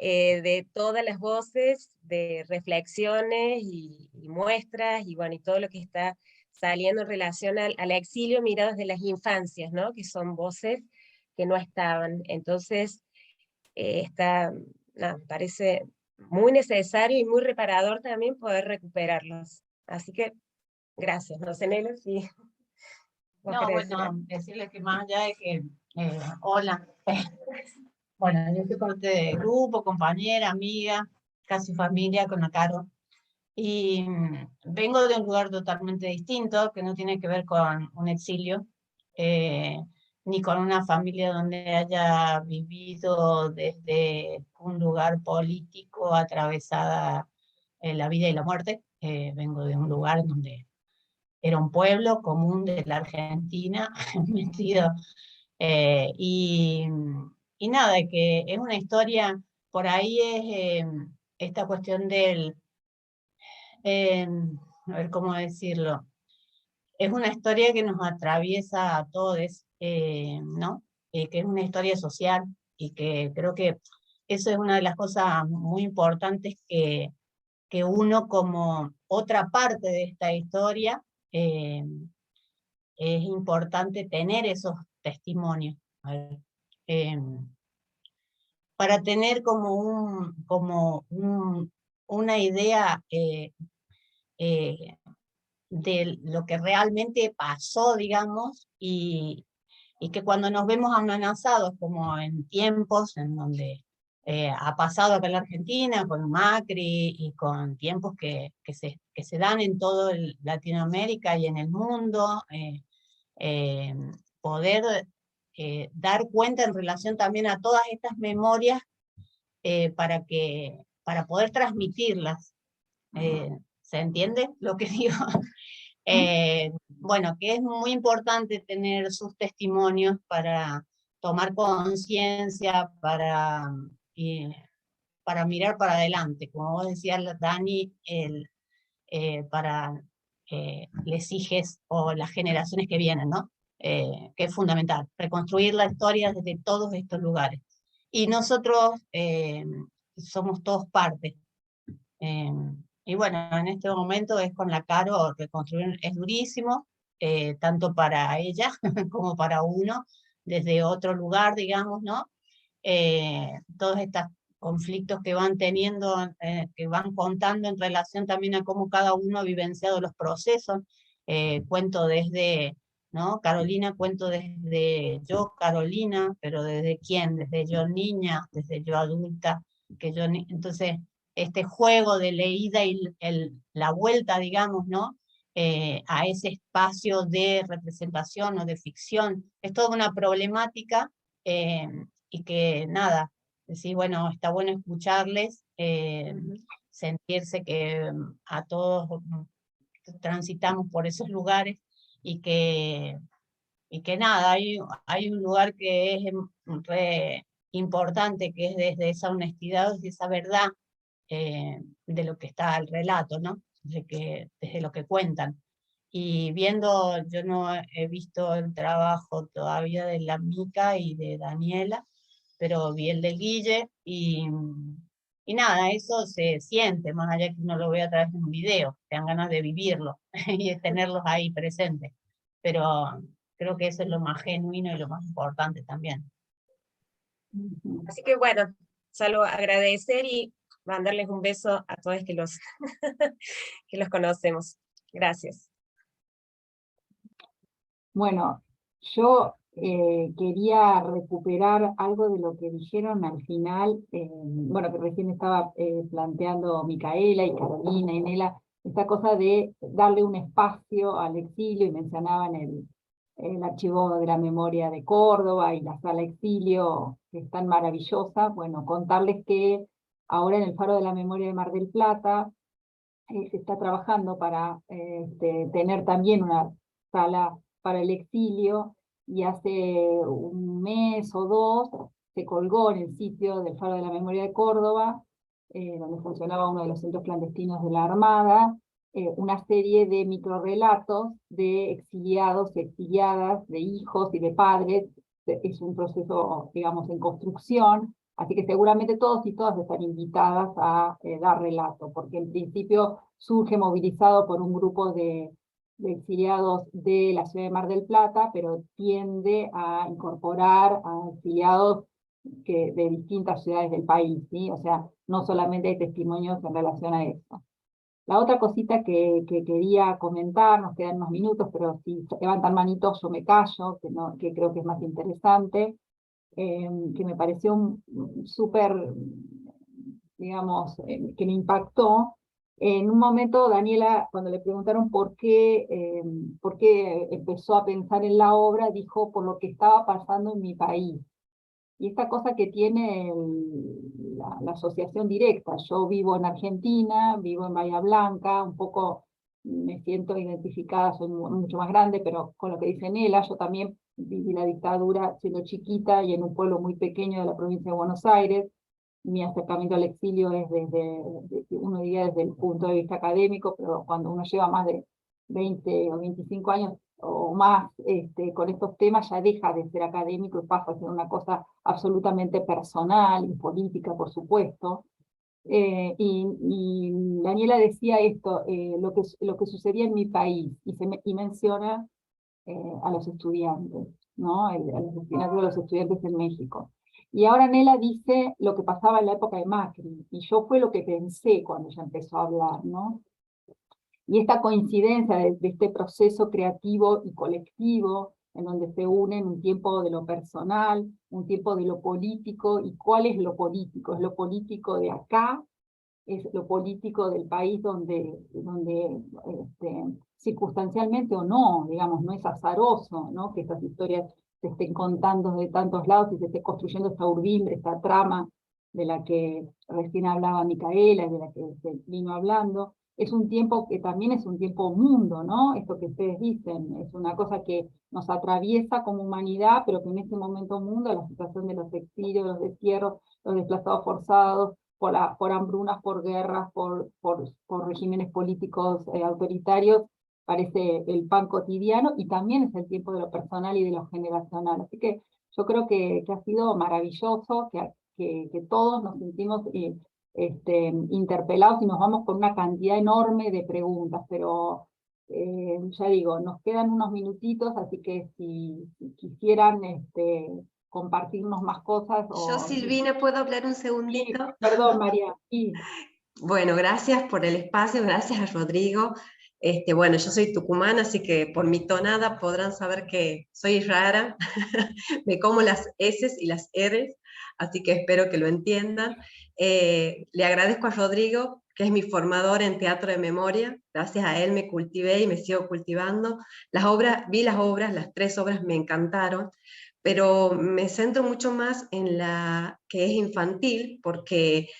Speaker 8: de todas las voces, de reflexiones y muestras, y bueno, y todo lo que está saliendo en relación al exilio mirado desde las infancias, ¿no? Que son voces que no estaban. Entonces, parece muy necesario y muy reparador también poder recuperarlos. Así que, gracias. No sé, Nelo, si vos
Speaker 9: No,
Speaker 8: querés
Speaker 9: bueno,
Speaker 8: decir.
Speaker 9: decirles que más allá de que, hola, bueno, yo soy parte del grupo, compañera, amiga, casi familia con la Caro, y vengo de un lugar totalmente distinto, que no tiene que ver con un exilio, ni con una familia donde haya vivido desde un lugar político atravesada la vida y la muerte. Vengo de un lugar donde era un pueblo común de la Argentina, metido. Y nada, que es una historia, por ahí es esta cuestión del, a ver cómo decirlo, es una historia que nos atraviesa a todos, ¿no? Que es una historia social, y que creo que eso es una de las cosas muy importantes que uno, como otra parte de esta historia, es importante tener esos testimonios. A ver, para tener una idea de lo que realmente pasó, digamos, y que cuando nos vemos amenazados, como en tiempos en donde ha pasado acá en la Argentina, con Macri, y con tiempos que se dan en todo Latinoamérica y en el mundo, poder dar cuenta en relación también a todas estas memorias, para poder transmitirlas. ¿Se entiende lo que digo? Bueno, que es muy importante tener sus testimonios para tomar conciencia, para mirar para adelante, como vos decías, Dani, para les hijes o las generaciones que vienen, ¿no? Que es fundamental, reconstruir la historia desde todos estos lugares. Y nosotros somos todos parte. Y bueno, en este momento es con la Caro, reconstruir es durísimo, tanto para ella como para uno, desde otro lugar, digamos, ¿no? Todos estos conflictos que van teniendo, que van contando en relación también a cómo cada uno ha vivenciado los procesos. Cuento desde, ¿no? Carolina, cuento desde yo, Carolina, pero ¿desde quién? Desde yo niña, desde yo adulta, entonces este juego de la ida y la vuelta, digamos, ¿no? A ese espacio de representación o de ficción, es toda una problemática, y que nada, decir, bueno, está bueno escucharles, sentirse que a todos transitamos por esos lugares, y que nada, hay un lugar que es re importante, que es desde esa honestidad, desde esa verdad, de lo que está el relato, ¿no? Desde lo que cuentan. Y viendo, yo no he visto el trabajo todavía de la Mica y de Daniela, pero vi el del Guille, y nada, eso se siente, más allá que uno lo vea a través de un video, te dan ganas de vivirlo y de tenerlos ahí presentes. Pero creo que eso es lo más genuino y lo más importante también.
Speaker 8: Así que bueno, solo agradecer y mandarles un beso a todos que los, que los conocemos. Gracias.
Speaker 6: Bueno, yo quería recuperar algo de lo que dijeron al final, bueno, que recién estaba planteando Micaela y Carolina y Nela, esta cosa de darle un espacio al exilio, y mencionaban el archivo de la memoria de Córdoba y la sala exilio, que es tan maravillosa. Bueno, contarles que ahora en el Faro de la Memoria de Mar del Plata se está trabajando para tener también una sala para el exilio, y hace un mes o dos se colgó en el sitio del Faro de la Memoria de Córdoba, donde funcionaba uno de los centros clandestinos de la Armada, una serie de microrelatos de exiliados y exiliadas, de hijos y de padres. Es un proceso, digamos, en construcción, así que seguramente todos y todas están invitadas a dar relato, porque en principio surge movilizado por un grupo de exiliados de la ciudad de Mar del Plata, pero tiende a incorporar a exiliados de distintas ciudades del país, ¿sí? O sea, no solamente hay testimonios en relación a eso. La otra cosita que quería comentar, nos quedan unos minutos, pero si levantan manitos yo me callo, que creo que es más interesante, que me pareció súper, digamos, que me impactó. En un momento, Daniela, cuando le preguntaron por qué empezó a pensar en la obra, dijo, por lo que estaba pasando en mi país. Y esta cosa que tiene la asociación directa. Yo vivo en Argentina, vivo en Bahía Blanca, un poco me siento identificada, soy mucho más grande, pero con lo que dice Nela, yo también viví la dictadura siendo chiquita y en un pueblo muy pequeño de la provincia de Buenos Aires. Mi acercamiento al exilio es uno diría desde el punto de vista académico, pero cuando uno lleva más de 20 o 25 años o más con estos temas, ya deja de ser académico y pasa a ser una cosa absolutamente personal y política, por supuesto. Y Daniela decía esto, lo que sucedía en mi país, y menciona a los estudiantes, ¿no? Al asesinato de los estudiantes en México. Y ahora Nela dice lo que pasaba en la época de Macri, y yo fue lo que pensé cuando ella empezó a hablar, ¿no? Y esta coincidencia de este proceso creativo y colectivo, en donde se unen un tiempo de lo personal, un tiempo de lo político, y ¿cuál es lo político? Es lo político de acá, es lo político del país donde circunstancialmente o no, digamos, no es azaroso, ¿no? Que estas historias se estén contando de tantos lados y se esté construyendo esta urdimbre, esta trama de la que recién hablaba Micaela y de la que se vino hablando. Es un tiempo que también es un tiempo mundo, ¿no? Esto que ustedes dicen, es una cosa que nos atraviesa como humanidad, pero que en este momento mundo, la situación de los exilios, los destierros, los desplazados forzados, por hambrunas, por guerras, por regímenes políticos autoritarios, parece el pan cotidiano, y también es el tiempo de lo personal y de lo generacional. Así que yo creo que ha sido maravilloso, que todos nos sentimos interpelados y nos vamos con una cantidad enorme de preguntas, pero ya digo, nos quedan unos minutitos, así que si quisieran compartirnos más cosas.
Speaker 8: Yo, Silvina, ¿puedo hablar un segundito?
Speaker 6: Sí, perdón, María. Sí.
Speaker 8: Bueno, gracias por el espacio, gracias a Rodrigo. Bueno, yo soy tucumana, así que por mi tonada podrán saber que soy rara, me como las S y las R, así que espero que lo entiendan. Le agradezco a Rodrigo, que es mi formador en teatro de memoria, gracias a él me cultivé y me sigo cultivando. Vi las obras, las 3 obras me encantaron, pero me centro mucho más en la que es infantil, porque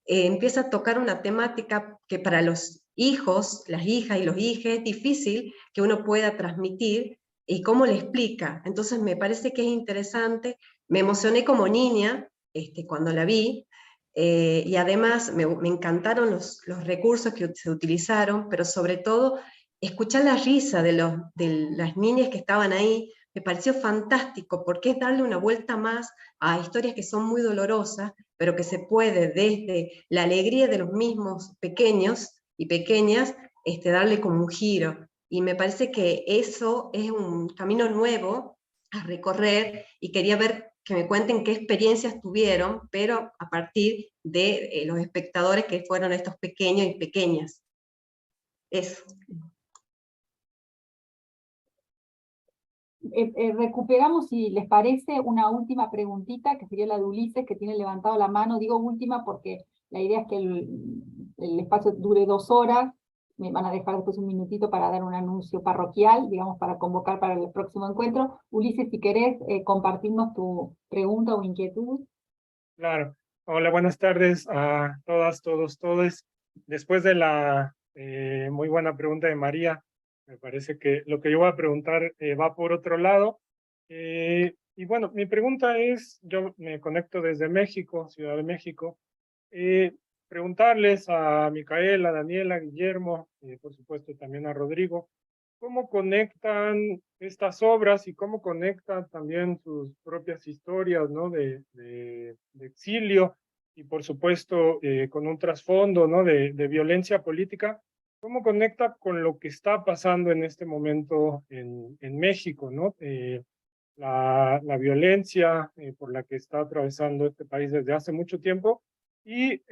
Speaker 8: empieza a tocar una temática que para los hijos, las hijas y los hijos es difícil que uno pueda transmitir, y cómo le explica. Entonces me parece que es interesante, me emocioné como niña cuando la vi, y además me encantaron los recursos que se utilizaron, pero sobre todo escuchar la risa de las niñas que estaban ahí, me pareció fantástico, porque es darle una vuelta más a historias que son muy dolorosas, pero que se puede desde la alegría de los mismos pequeños y pequeñas, darle como un giro. Y me parece que eso es un camino nuevo a recorrer, y quería ver que me cuenten qué experiencias tuvieron, pero a partir de los espectadores que fueron estos pequeños y pequeñas. Eso.
Speaker 6: Recuperamos, si les parece, una última preguntita, que sería la de Ulises, que tiene levantado la mano. Digo última porque la idea es que el espacio dure 2 horas. Me van a dejar después un minutito para dar un anuncio parroquial, digamos, para convocar para el próximo encuentro. Ulises, si querés compartirnos tu pregunta o inquietud.
Speaker 10: Claro. Hola, buenas tardes a todas, todos, todes. Después de la muy buena pregunta de María, me parece que lo que yo voy a preguntar va por otro lado. Y bueno, mi pregunta es, yo me conecto desde México, Ciudad de México, preguntarles a Micaela, Daniela, Guillermo, por supuesto también a Rodrigo, ¿cómo conectan estas obras y cómo conectan también sus propias historias, ¿no? de exilio, y por supuesto con un trasfondo, ¿no? de violencia política? ¿Cómo conecta con lo que está pasando en este momento en México, ¿no? La violencia por la que está atravesando este país desde hace mucho tiempo, y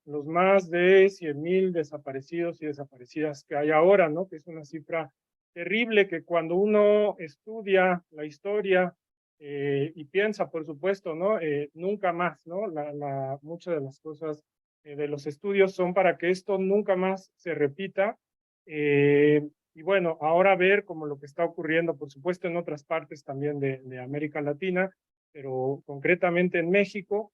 Speaker 10: los más de 100,000 desaparecidos y desaparecidas que hay ahora, ¿no? Que es una cifra terrible, que cuando uno estudia la historia y piensa, por supuesto, ¿no? Nunca más, ¿no? Muchas de las cosas de los estudios son para que esto nunca más se repita. Y bueno, ahora ver como lo que está ocurriendo, por supuesto, en otras partes también de América Latina, pero concretamente en México,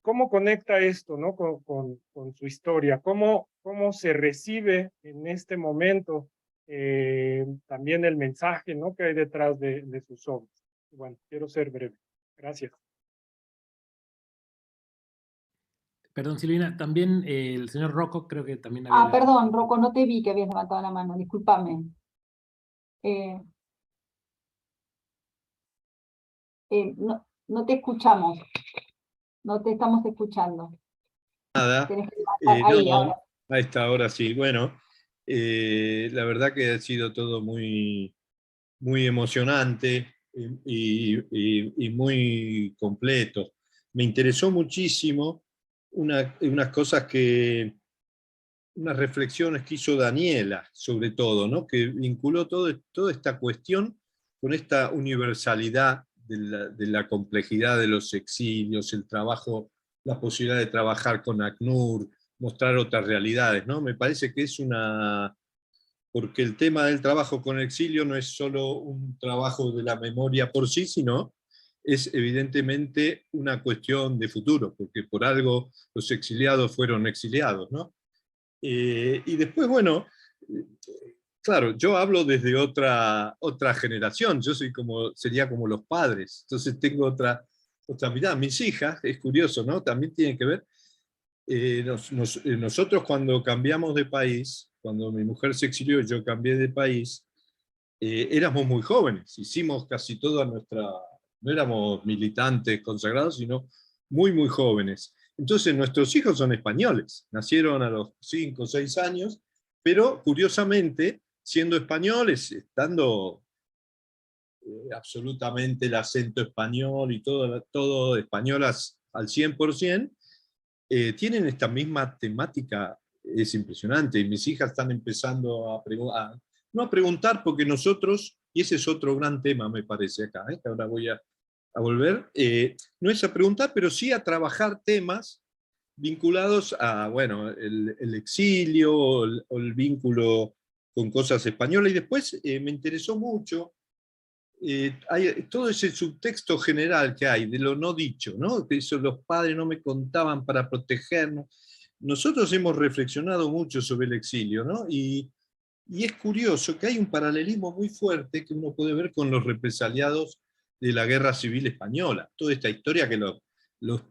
Speaker 10: ¿cómo conecta esto, ¿no? con su historia? ¿Cómo se recibe en este momento también el mensaje, ¿no? que hay detrás de sus obras? Bueno, quiero ser breve. Gracias.
Speaker 2: Perdón, Silvina, también el señor Rocco creo que también había...
Speaker 6: Perdón, Rocco, no te vi que habías levantado la mano, discúlpame. No te escuchamos, no te estamos escuchando.
Speaker 11: Nada,
Speaker 6: Tenés que levantar ahí,
Speaker 11: no,
Speaker 6: ahora.
Speaker 11: a esta hora sí. Bueno, la verdad que ha sido todo muy, muy emocionante y muy completo. Me interesó muchísimo unas cosas unas reflexiones que hizo Daniela, sobre todo, ¿no? Que vinculó toda esta cuestión con esta universalidad de la complejidad de los exilios, el trabajo, la posibilidad de trabajar con ACNUR, mostrar otras realidades, ¿no? Me parece que es porque el tema del trabajo con exilio no es solo un trabajo de la memoria por sí, sino es evidentemente una cuestión de futuro, porque por algo los exiliados fueron exiliados, ¿no? Y después, bueno, claro, yo hablo desde otra generación, yo sería como los padres, entonces tengo otra mirada. Mis hijas, es curioso, ¿no? También tienen que ver, nosotros cuando cambiamos de país, cuando mi mujer se exilió y yo cambié de país, éramos muy jóvenes, hicimos casi toda no éramos militantes consagrados, sino muy, muy jóvenes. Entonces nuestros hijos son españoles, nacieron a los 5 o 6 años, pero curiosamente, siendo españoles, estando absolutamente el acento español y todo españolas al 100%, tienen esta misma temática, es impresionante, y mis hijas están empezando no a preguntar, porque nosotros, y ese es otro gran tema me parece acá, que ahora voy a volver, no es a preguntar, pero sí a trabajar temas vinculados a, bueno, el exilio o el vínculo con cosas españolas, y después me interesó mucho hay todo ese subtexto general que hay de lo no dicho, ¿no? Que eso los padres no me contaban para protegernos. Nosotros hemos reflexionado mucho sobre el exilio, ¿no? Y es curioso que hay un paralelismo muy fuerte que uno puede ver con los represaliados de la Guerra Civil Española. Toda esta historia que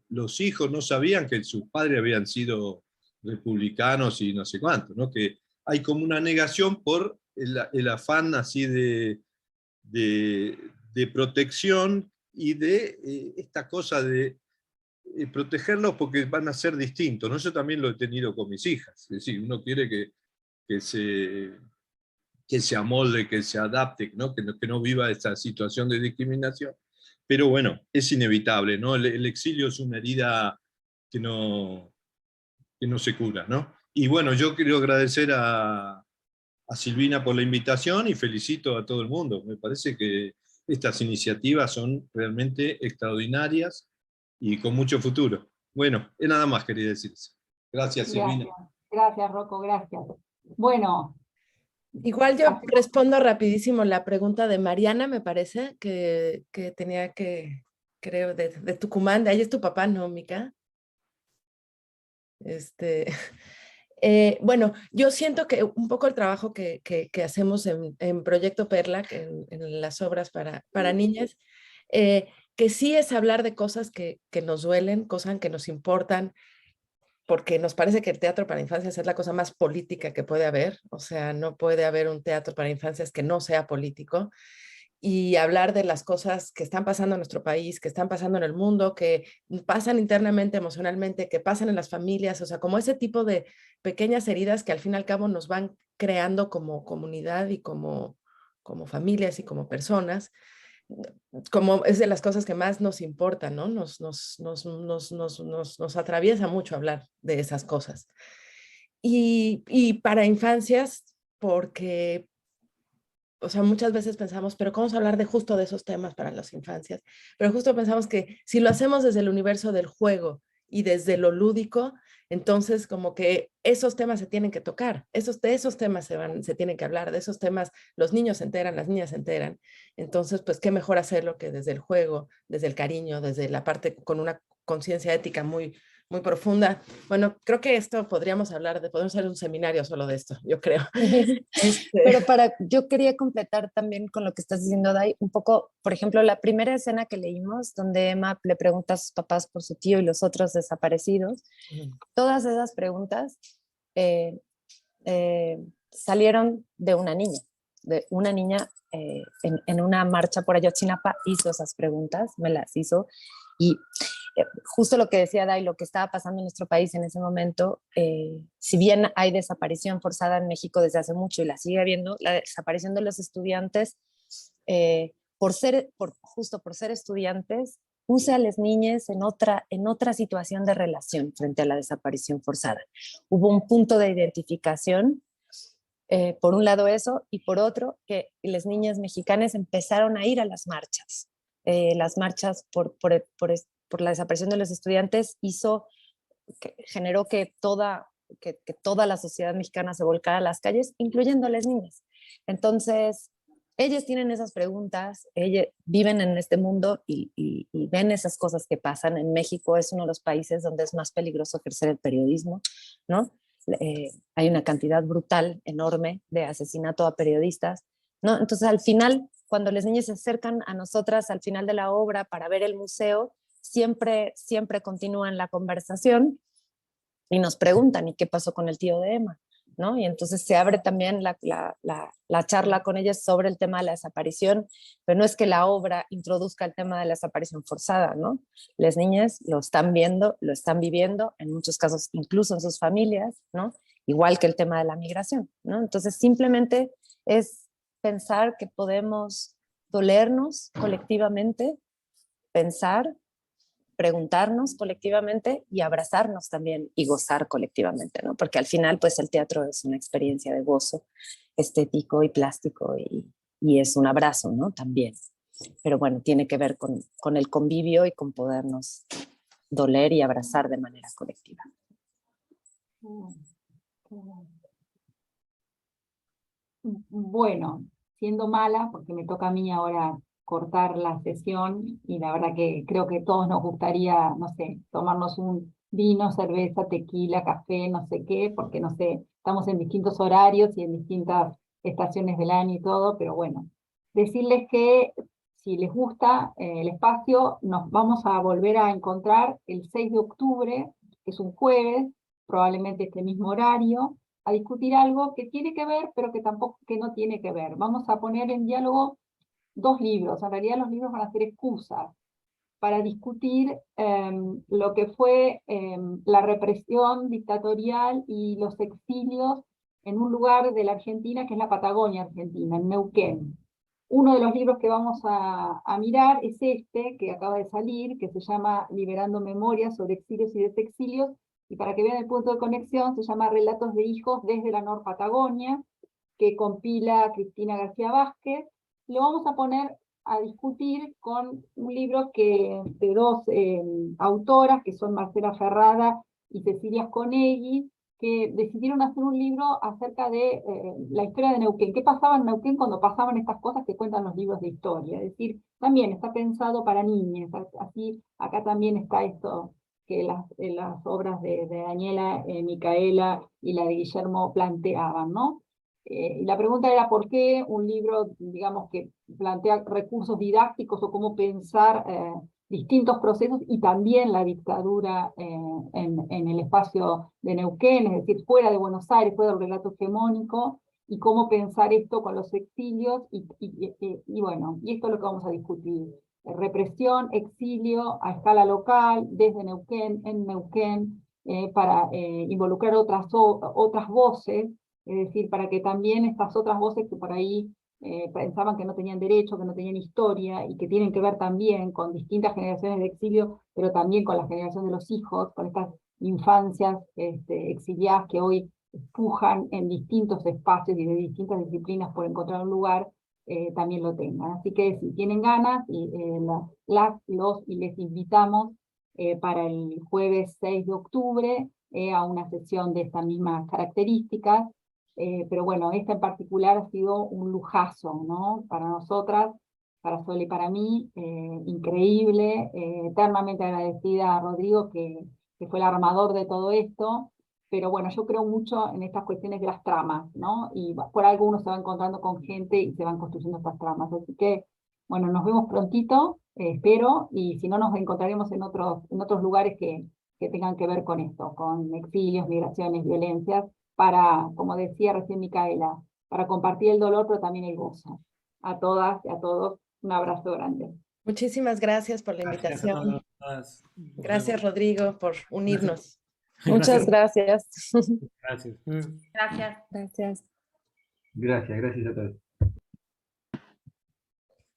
Speaker 11: los hijos no sabían que sus padres habían sido republicanos y no sé cuánto, ¿no? Que hay como una negación por el afán así de protección y de esta cosa de protegerlos porque van a ser distintos, ¿no? Yo también lo he tenido con mis hijas, es decir, uno quiere que se amolde, que se adapte, ¿no? Que no viva esta situación de discriminación, pero bueno, es inevitable, ¿no? El exilio es una herida que no se cura, ¿no? Y bueno, yo quiero agradecer a Silvina por la invitación y felicito a todo el mundo. Me parece que estas iniciativas son realmente extraordinarias y con mucho futuro. Bueno, es nada más quería decirse. Gracias, Silvina.
Speaker 6: Gracias, Rocco, gracias. Bueno.
Speaker 3: Igual yo respondo rapidísimo la pregunta de Mariana, me parece, que tenía creo, de Tucumán, de ahí es tu papá, ¿no, Mica? Bueno, yo siento que un poco el trabajo que hacemos en Proyecto Perla, en las obras para niñas, que sí es hablar de cosas que nos duelen, cosas que nos importan, porque nos parece que el teatro para infancias es la cosa más política que puede haber, o sea, no puede haber un teatro para infancias que no sea político, y hablar de las cosas que están pasando en nuestro país, que están pasando en el mundo, que pasan internamente, emocionalmente, que pasan en las familias, o sea, como ese tipo de pequeñas heridas que al fin y al cabo nos van creando como comunidad y como familias y como personas, como es de las cosas que más nos importan, ¿no? Nos atraviesa mucho hablar de esas cosas. Y para infancias, porque, o sea, muchas veces pensamos, pero ¿cómo vamos a hablar de justo de esos temas para las infancias? Pero justo pensamos que si lo hacemos desde el universo del juego y desde lo lúdico, entonces como que esos temas se tienen que tocar, de esos temas se tienen que hablar, de esos temas los niños se enteran, las niñas se enteran. Entonces, pues qué mejor hacerlo que desde el juego, desde el cariño, desde la parte con una conciencia ética muy, muy profunda. Bueno, creo que esto podemos hacer un seminario solo de esto, yo creo.
Speaker 4: Pero yo quería completar también con lo que estás diciendo, Dai, un poco, por ejemplo, la primera escena que leímos, donde Emma le pregunta a sus papás por su tío y los otros desaparecidos, todas esas preguntas salieron de una niña. En una marcha por Ayotzinapa hizo esas preguntas, me las hizo, y justo lo que decía Dai, lo que estaba pasando en nuestro país en ese momento, si bien hay desaparición forzada en México desde hace mucho y la sigue habiendo, la desaparición de los estudiantes, justo por ser estudiantes, puse a las niñas en otra situación de relación frente a la desaparición forzada. Hubo un punto de identificación, por un lado eso, y por otro que las niñas mexicanas empezaron a ir a las marchas. Las marchas por la desaparición de los estudiantes generó que toda la sociedad mexicana se volcara a las calles, incluyendo a las niñas. Entonces, ellas tienen esas preguntas, ellas viven en este mundo y ven esas cosas que pasan. En México es uno de los países donde es más peligroso ejercer el periodismo, ¿no? Hay una cantidad brutal, enorme, de asesinato a periodistas, ¿no? Entonces, al final, cuando las niñas se acercan a nosotras al final de la obra para ver el museo, siempre continúan la conversación y nos preguntan, ¿y qué pasó con el tío de Emma? ¿No? Y entonces se abre también la charla con ellas sobre el tema de la desaparición, pero no es que la obra introduzca el tema de la desaparición forzada, ¿no? Las niñas lo están viendo, lo están viviendo, en muchos casos incluso en sus familias, ¿no? Igual que el tema de la migración, ¿no? Entonces simplemente es pensar que podemos dolernos colectivamente, pensar, preguntarnos colectivamente y abrazarnos también y gozar colectivamente, ¿no? Porque al final, pues el teatro es una experiencia de gozo estético y plástico y es un abrazo, ¿no? También. Pero bueno, tiene que ver con el convivio y con podernos doler y abrazar de manera colectiva.
Speaker 6: Bueno, siendo mala, porque me toca a mí ahora cortar la sesión, y la verdad que creo que todos nos gustaría, no sé, tomarnos un vino, cerveza, tequila, café, no sé qué, porque no sé, estamos en distintos horarios y en distintas estaciones del año y todo, pero bueno, decirles que si les gusta el espacio, nos vamos a volver a encontrar el 6 de octubre, que es un jueves, probablemente este mismo horario, a discutir algo que tiene que ver, pero que no tiene que ver. Vamos a poner en diálogo dos libros. En realidad los libros van a ser excusas para discutir lo que fue la represión dictatorial y los exilios en un lugar de la Argentina que es la Patagonia Argentina, en Neuquén. Uno de los libros que vamos a mirar es este, que acaba de salir, que se llama Liberando Memorias sobre exilios y desexilios, y para que vean el punto de conexión, se llama Relatos de hijos desde la Nor Patagonia, que compila Cristina García Vázquez. Lo vamos a poner a discutir con un libro de dos autoras, que son Marcela Ferrada y Cecilia Sconegui, que decidieron hacer un libro acerca de la historia de Neuquén. ¿Qué pasaba en Neuquén cuando pasaban estas cosas que cuentan los libros de historia? Es decir, también está pensado para niñas, así acá también está esto que las obras de Daniela, Micaela y la de Guillermo planteaban, ¿no? Y la pregunta era por qué un libro, digamos, que plantea recursos didácticos o cómo pensar distintos procesos y también la dictadura en el espacio de Neuquén, es decir, fuera de Buenos Aires, fuera del relato hegemónico, y cómo pensar esto con los exilios, y bueno, y esto es lo que vamos a discutir. Represión, exilio a escala local, desde Neuquén, en Neuquén, para involucrar otras voces, es decir, para que también estas otras voces que por ahí pensaban que no tenían derecho, que no tenían historia, y que tienen que ver también con distintas generaciones de exilio, pero también con la generación de los hijos, con estas infancias exiliadas que hoy pujan en distintos espacios y de distintas disciplinas por encontrar un lugar, también lo tengan. Así que si tienen ganas, y les invitamos para el jueves 6 de octubre a una sesión de estas mismas características. Pero bueno, esta en particular ha sido un lujazo, ¿no? Para nosotras, para Sol y para mí, increíble, eternamente agradecida a Rodrigo que que fue el armador de todo esto, pero bueno, yo creo mucho en estas cuestiones de las tramas, ¿no? Y por algo uno se va encontrando con gente y se van construyendo estas tramas. Así que, bueno, nos vemos prontito, espero, y si no nos encontraremos en otros lugares que tengan que ver con esto, con exilios, migraciones, violencias, para, como decía recién Micaela, para compartir el dolor, pero también el gozo. A todas y a todos, un abrazo grande.
Speaker 3: Muchísimas gracias por la
Speaker 2: Gracias a
Speaker 3: invitación.
Speaker 2: todas.
Speaker 3: Gracias, Rodrigo, por unirnos.
Speaker 4: Muchas gracias.
Speaker 2: Gracias.
Speaker 9: Gracias.
Speaker 4: Gracias.
Speaker 5: Gracias a todos.